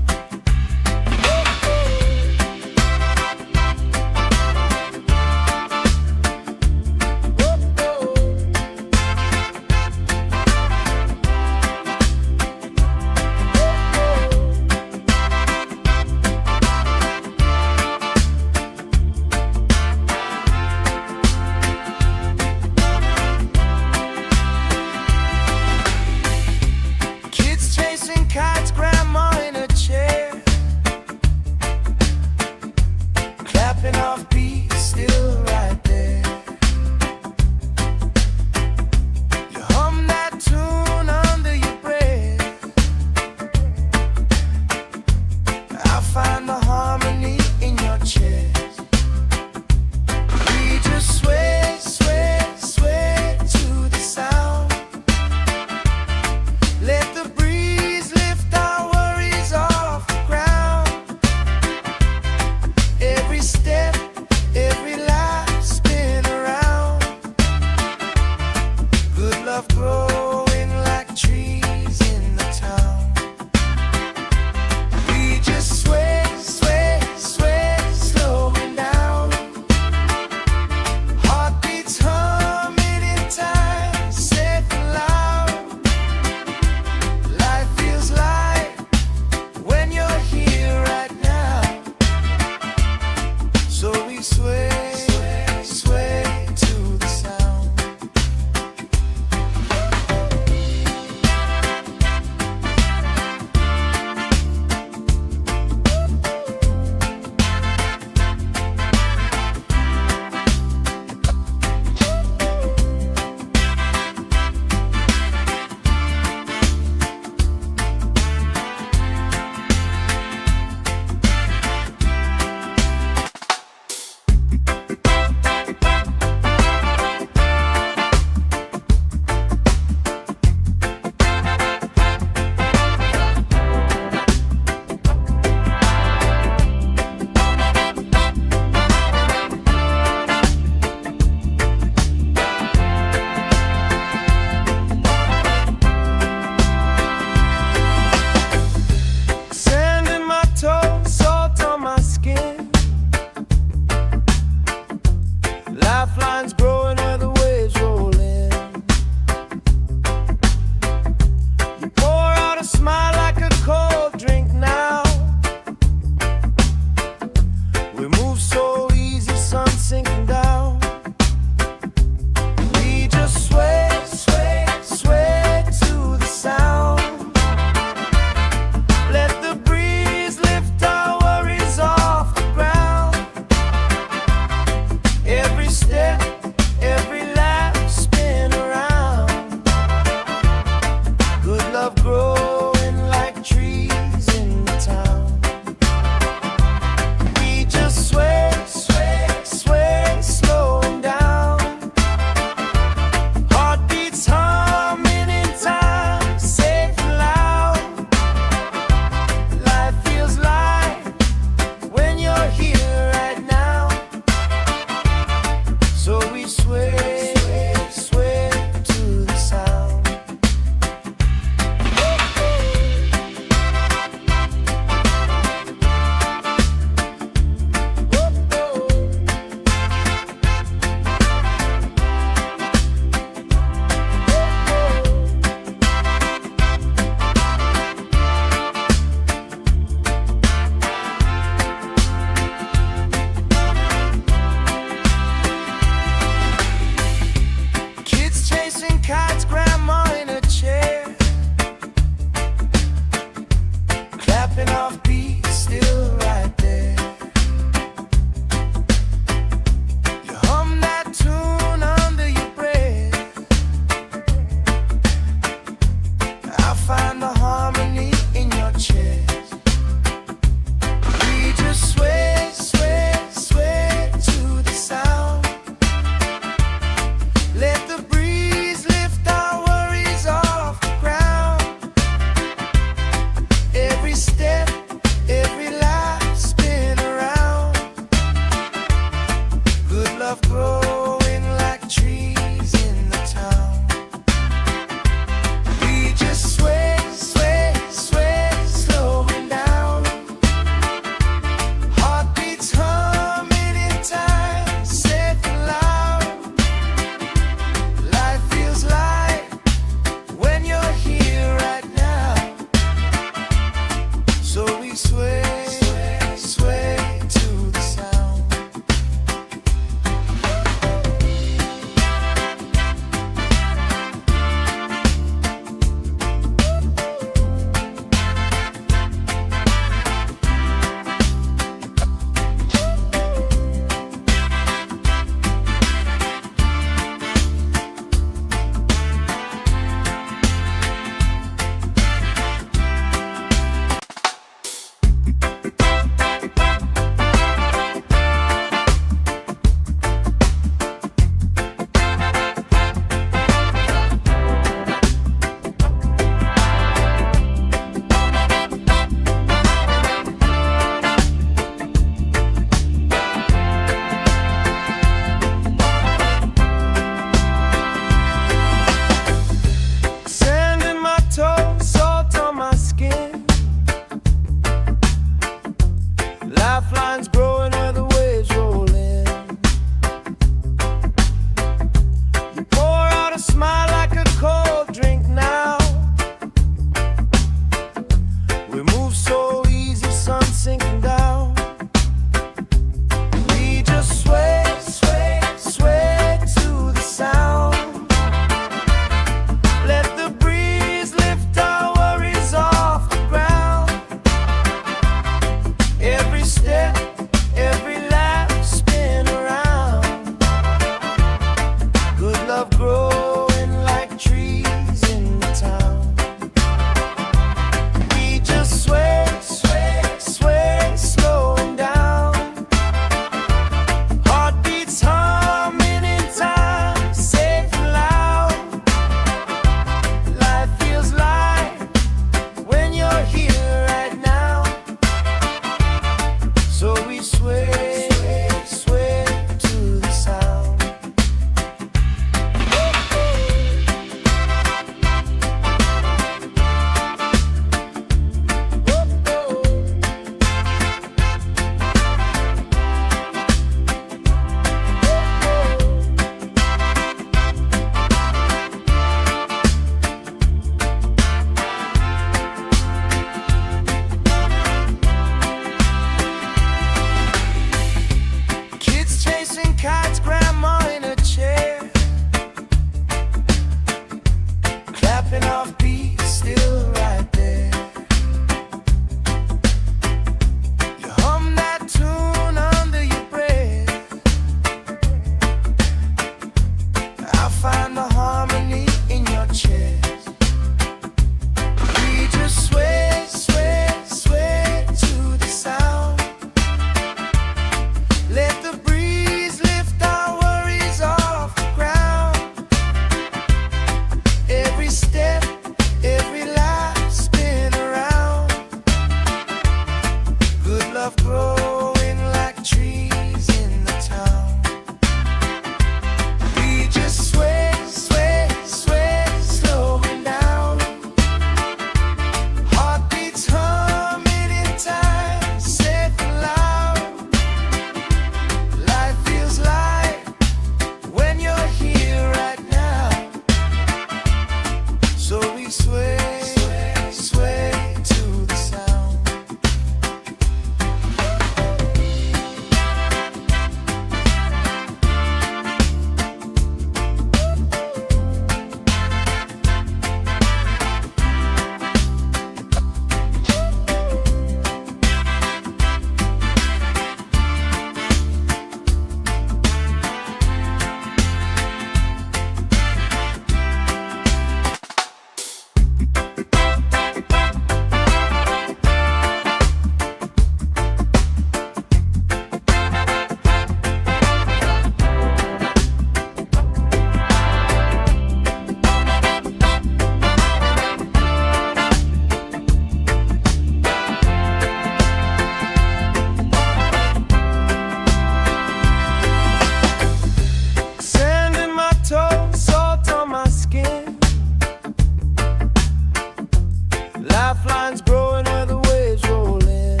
lifelines growing where the waves roll in.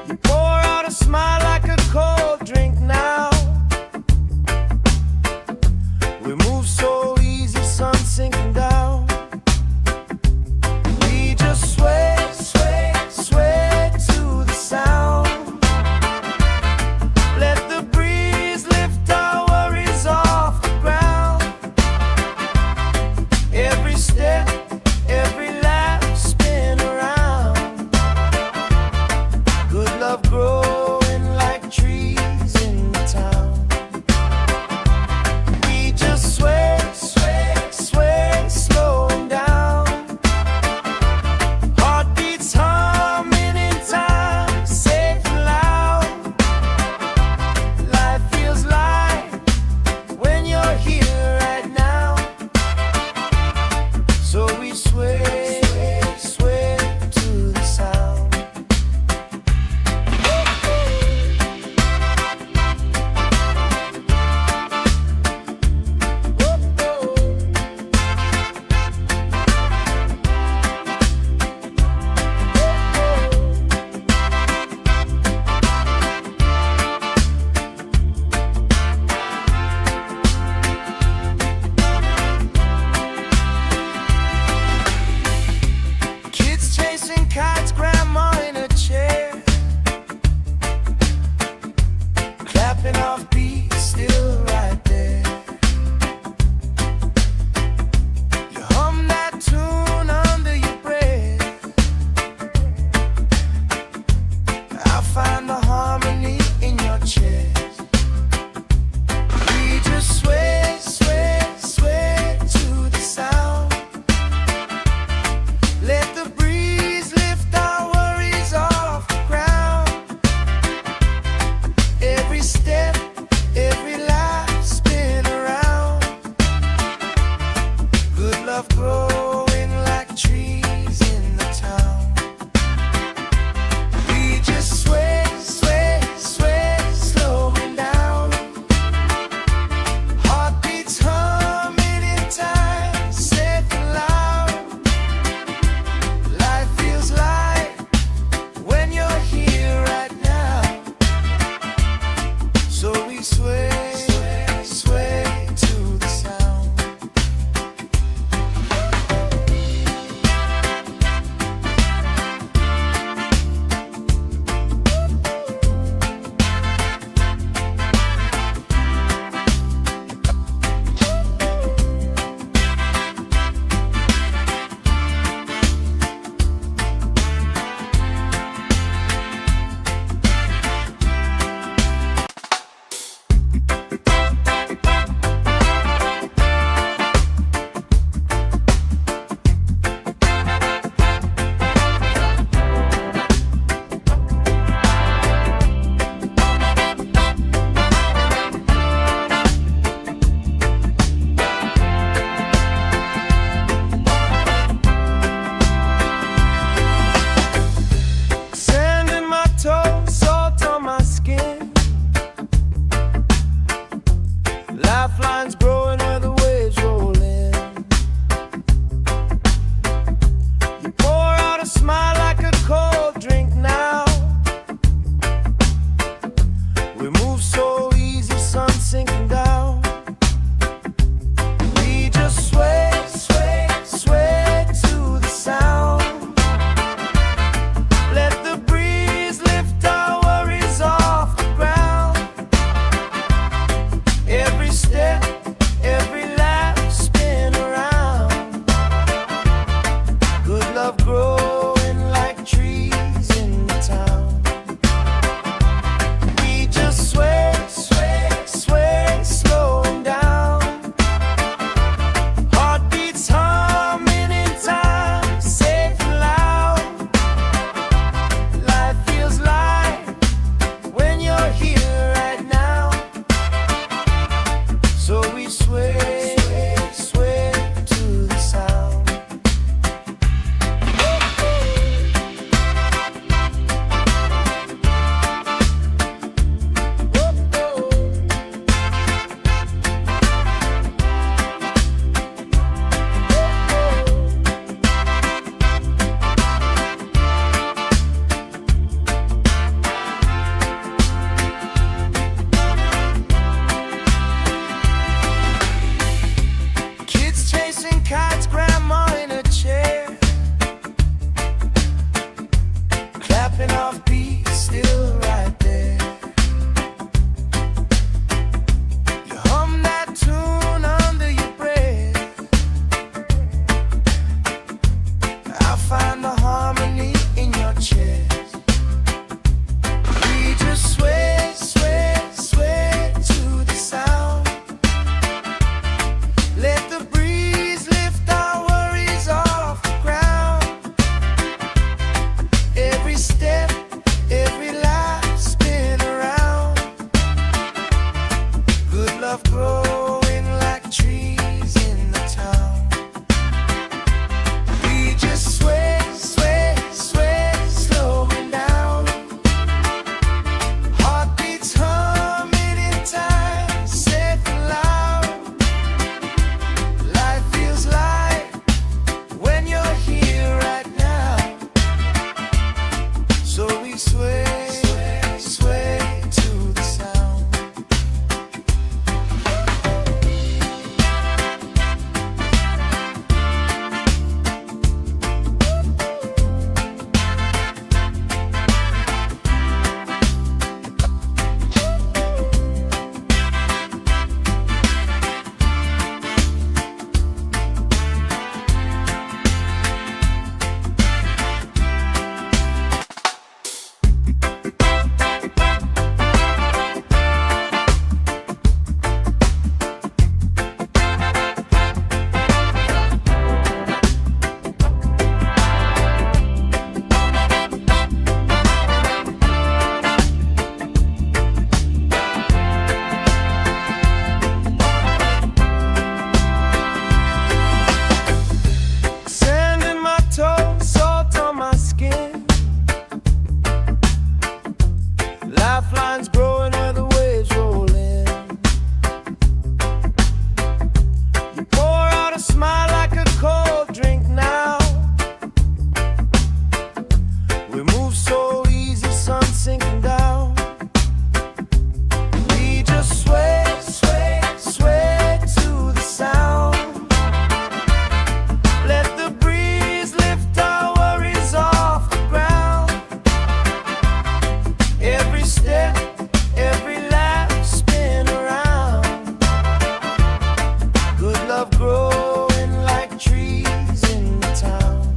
You pour out a smile like a cold drink now. We move so easy, sun sinking down. We just sway, sway, sway to the sound. Let the breeze lift our worries off the ground. Every step, every lap, spin around. Good love growing like trees in the town. We just sway, sway, sway, slowing down. Heartbeats humming in time, safe and loud. Life feels light when you're here right now. So we sway, sway to the sound. Kids chasing kites, grandma in a chair, clapping off beat, still right there. You hum that tune under your breath. I find the harmony in your chest. We just sway, sway, sway to the sound. Let the breeze lift our chest. We just sway, sway, sway to the sound. Let the breeze lift our worries off the ground. Every step, every life spin around. Good love growing like trees in the town. We just sway, sway, sway, slowing down. Heartbeats humming in time, safe and loud. Life feels light when you're here right now. So we sway, sway, sway to the sound. Sand in my toes, salt on my skin. Lifelines growing where the waves roll in. You pour out a smile like a cold drink now. We move so easy, sun sinking down. We just sway, sway, sway to the sound. Let the breeze lift our worries off the ground. Every step, every laugh spin around. Good love growing like trees in the town.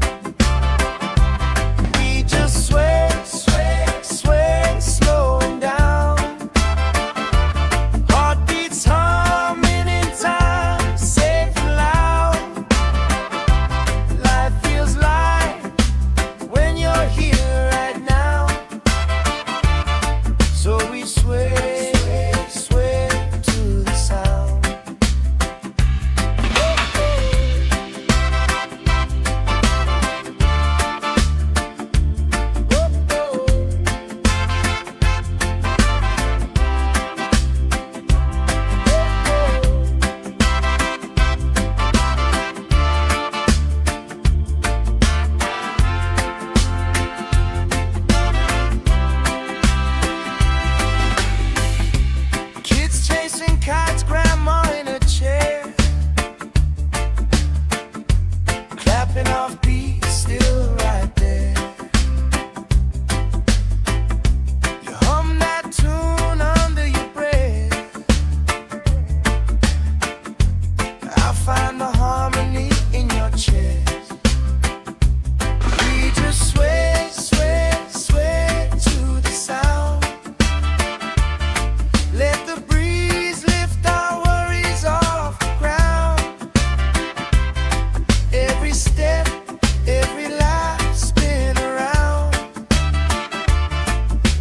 We just sway, sway, sway, slowing down. Heartbeats humming in time, safe and loud. Life feels light when you're here right now. So we sway, sway to the sound. Kids chasing kites, grandma in a chair, clapping off beats, still right there. You hum that tune under your breath. I find the harmony in your chest. We just sway, sway, sway to the sound. Let the breeze lift our worries off the ground. Every step, every life spin around.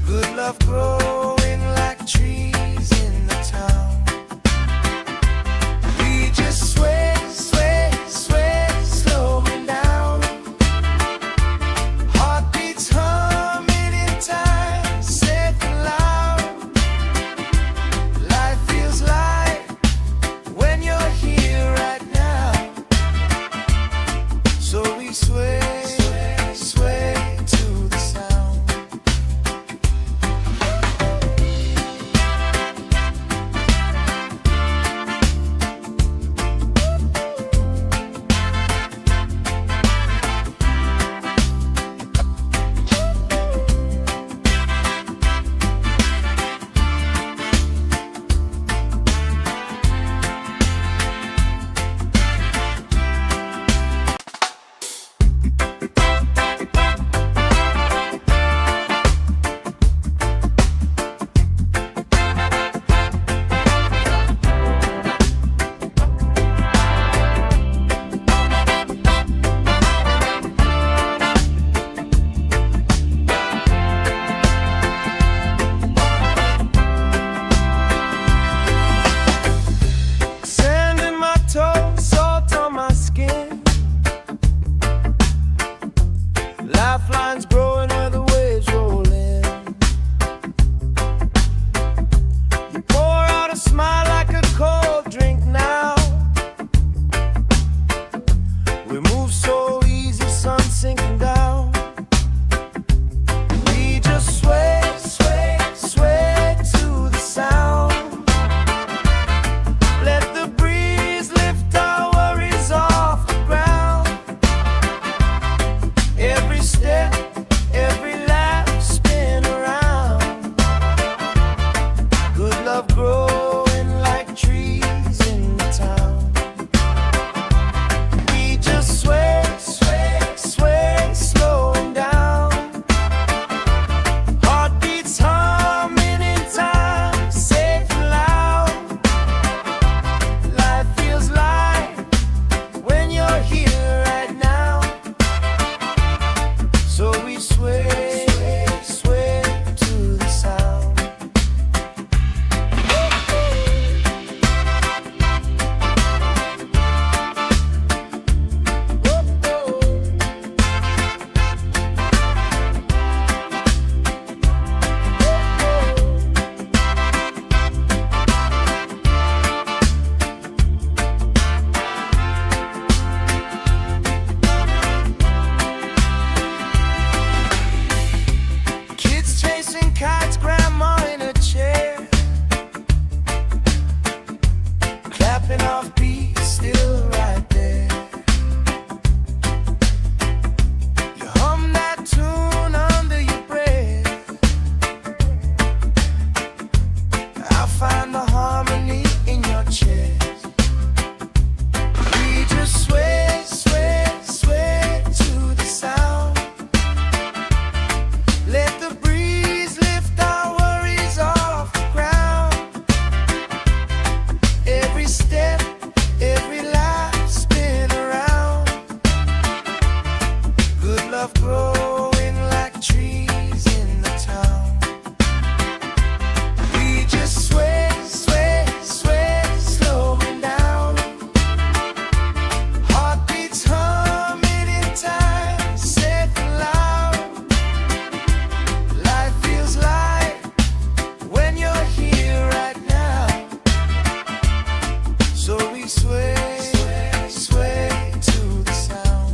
Good love growing like trees in the town. We just sway, sway, sway, slowing down. Heartbeats humming in time, safe and loud. Life feels light when you're here right now. So we sway, sway, sway to the sound. love growing like trees in the town. We just sway, sway, sway, slowing down. Heartbeats humming in time, safe and loud. Life feels light when you're here right now. So we sway, sway, sway to the sound.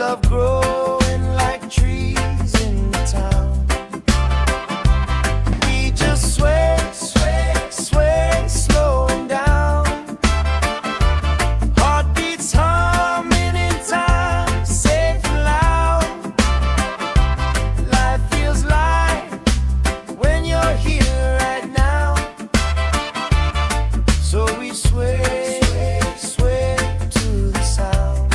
love growing like trees in the town. We just sway, sway, sway, slowing down. Heartbeats humming in time, safe and loud. Life feels light when you're here right now. So we sway, sway to the sound.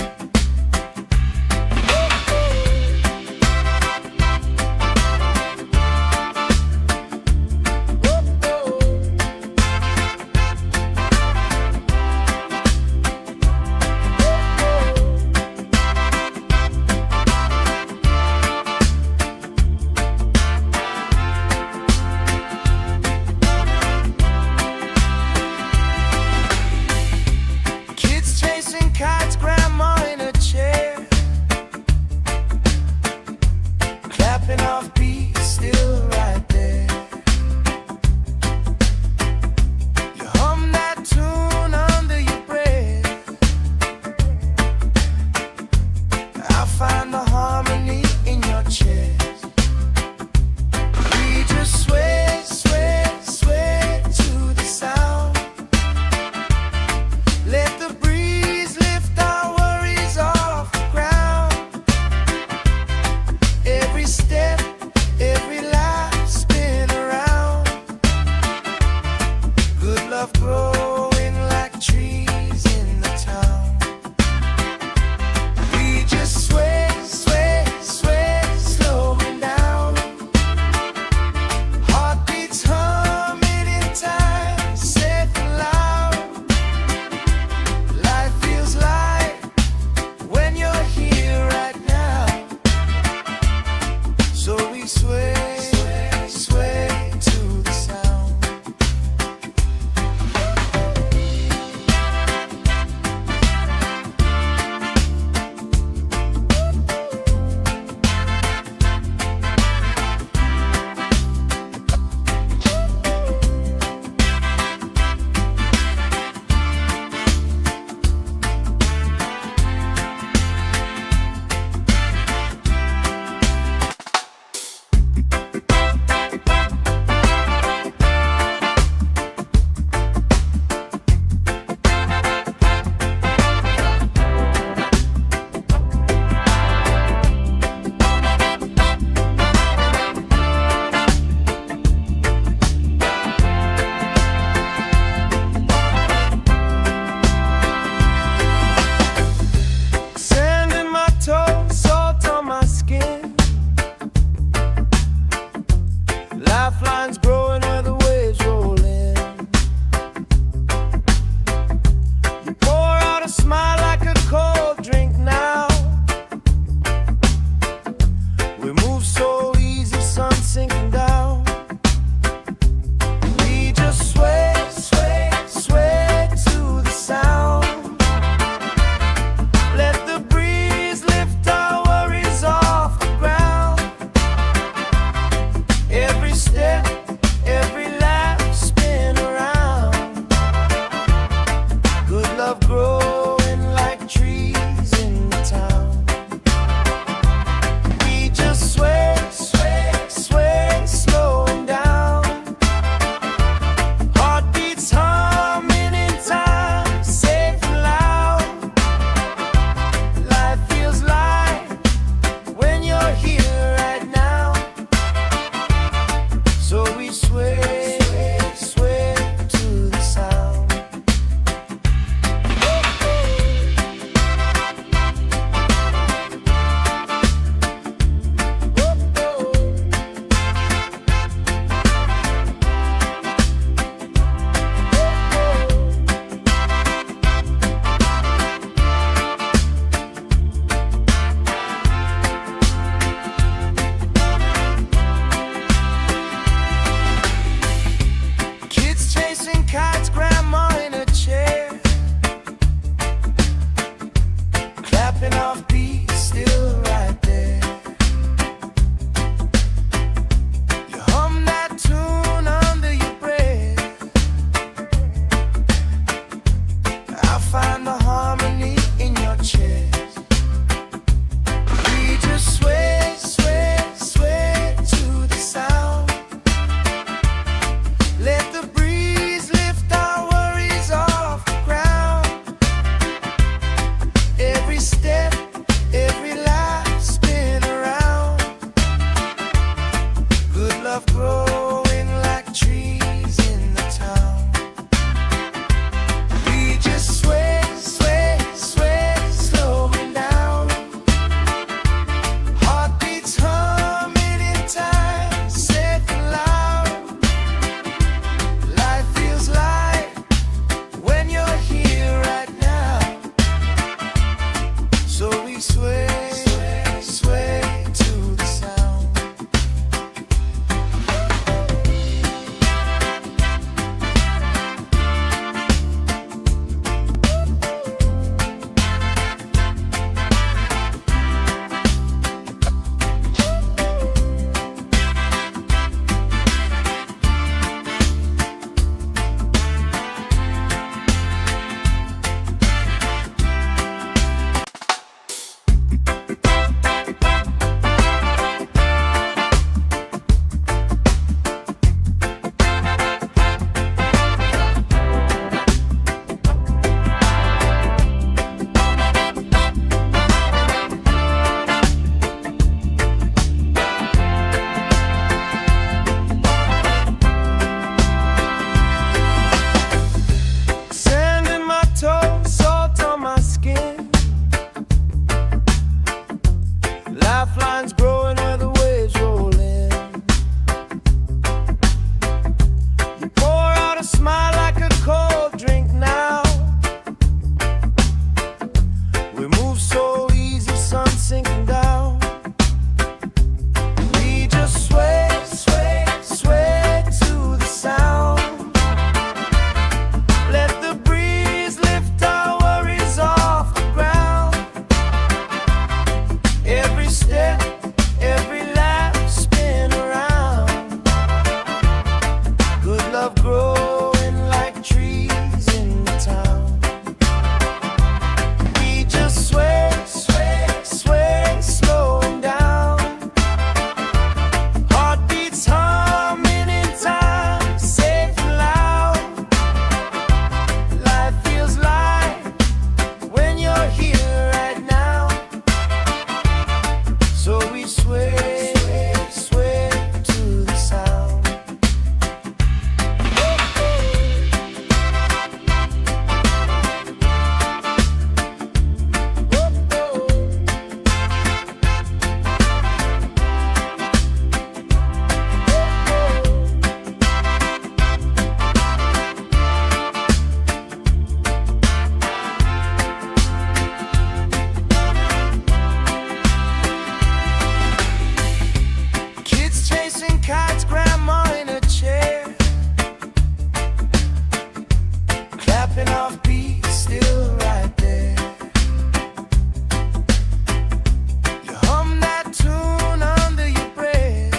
lifelines growing where the waves roll in. You pour out a smile like a cold drink now. We move so easy, sun sinking down. We just sway, sway, sway to the sound. Let the breeze lift our worries off the ground. Every step, every lap, spin around. Good love growing like trees in the town. We just sway, sway, sway, slowing down. Heartbeats humming in time, safe and loud. Life feels light when you're here right now. So we sway, sway to the sound. Kids chasing kites, grandma in a chair, clapping off beats, still right there. You hum that tune under your breath.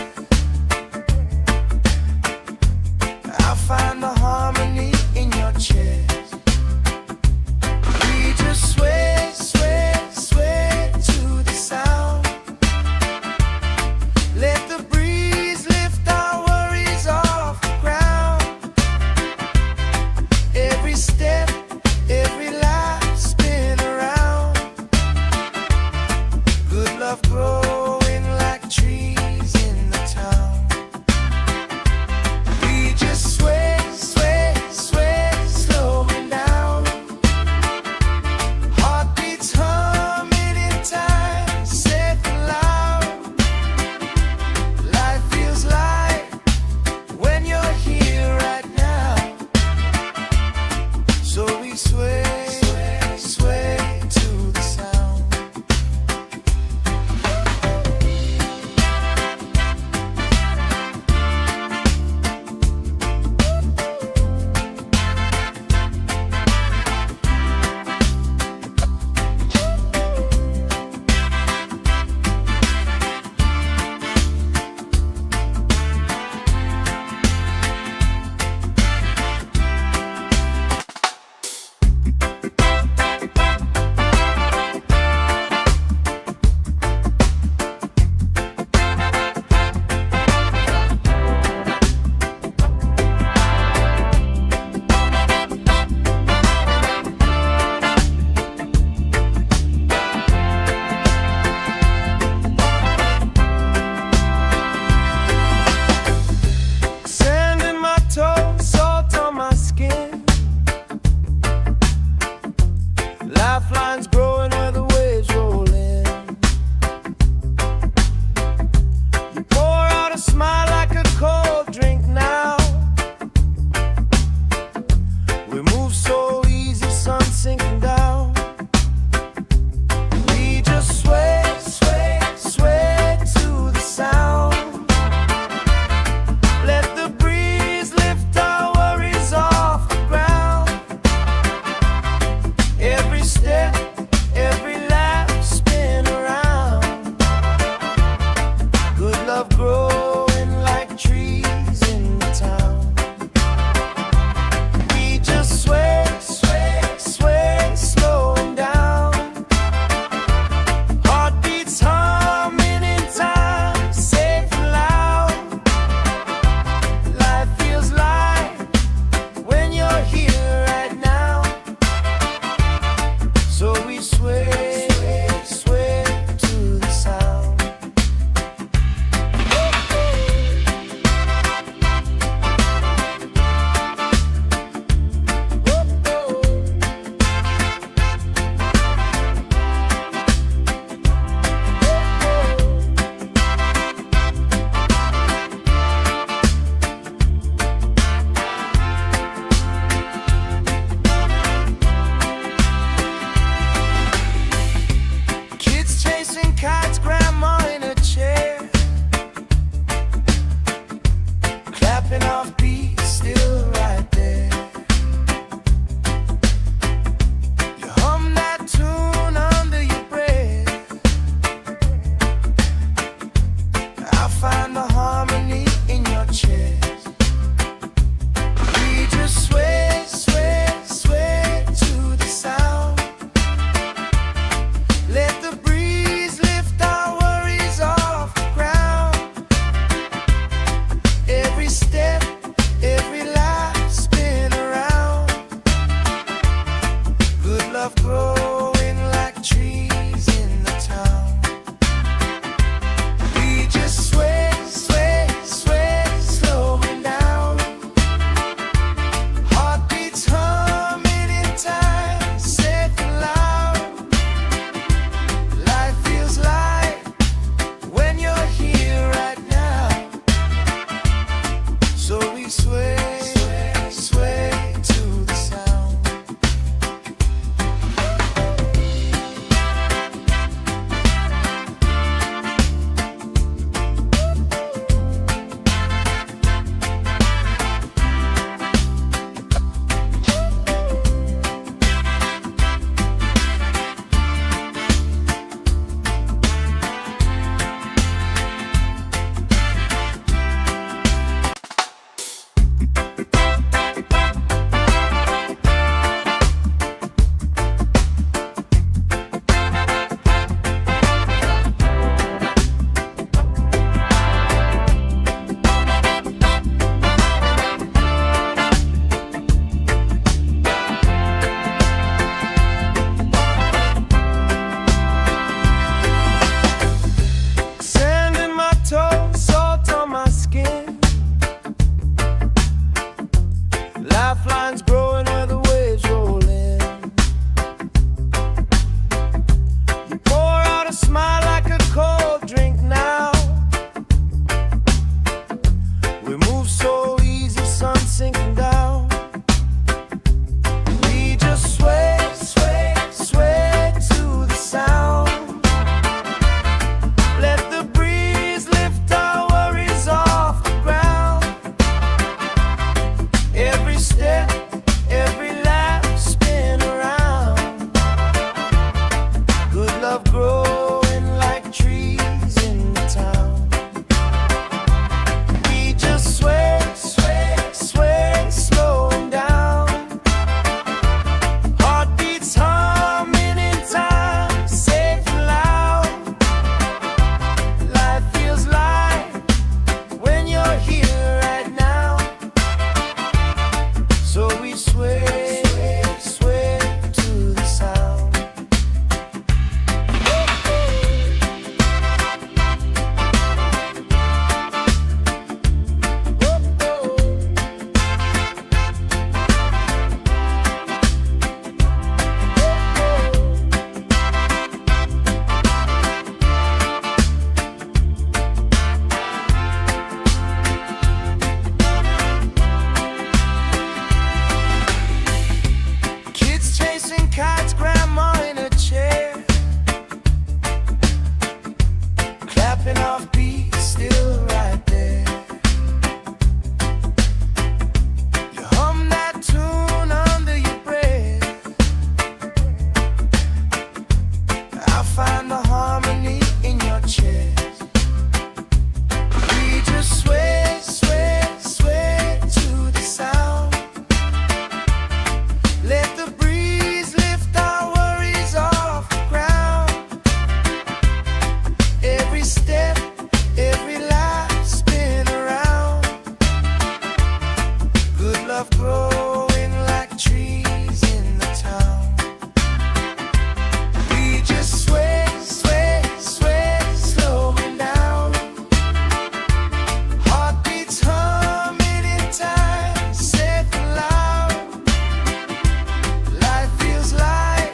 I find the harmony in your chest. We just sway, sway, sway to the sound. Let the breeze lift our worries off the ground. Every step, every life, spin around. Good love grows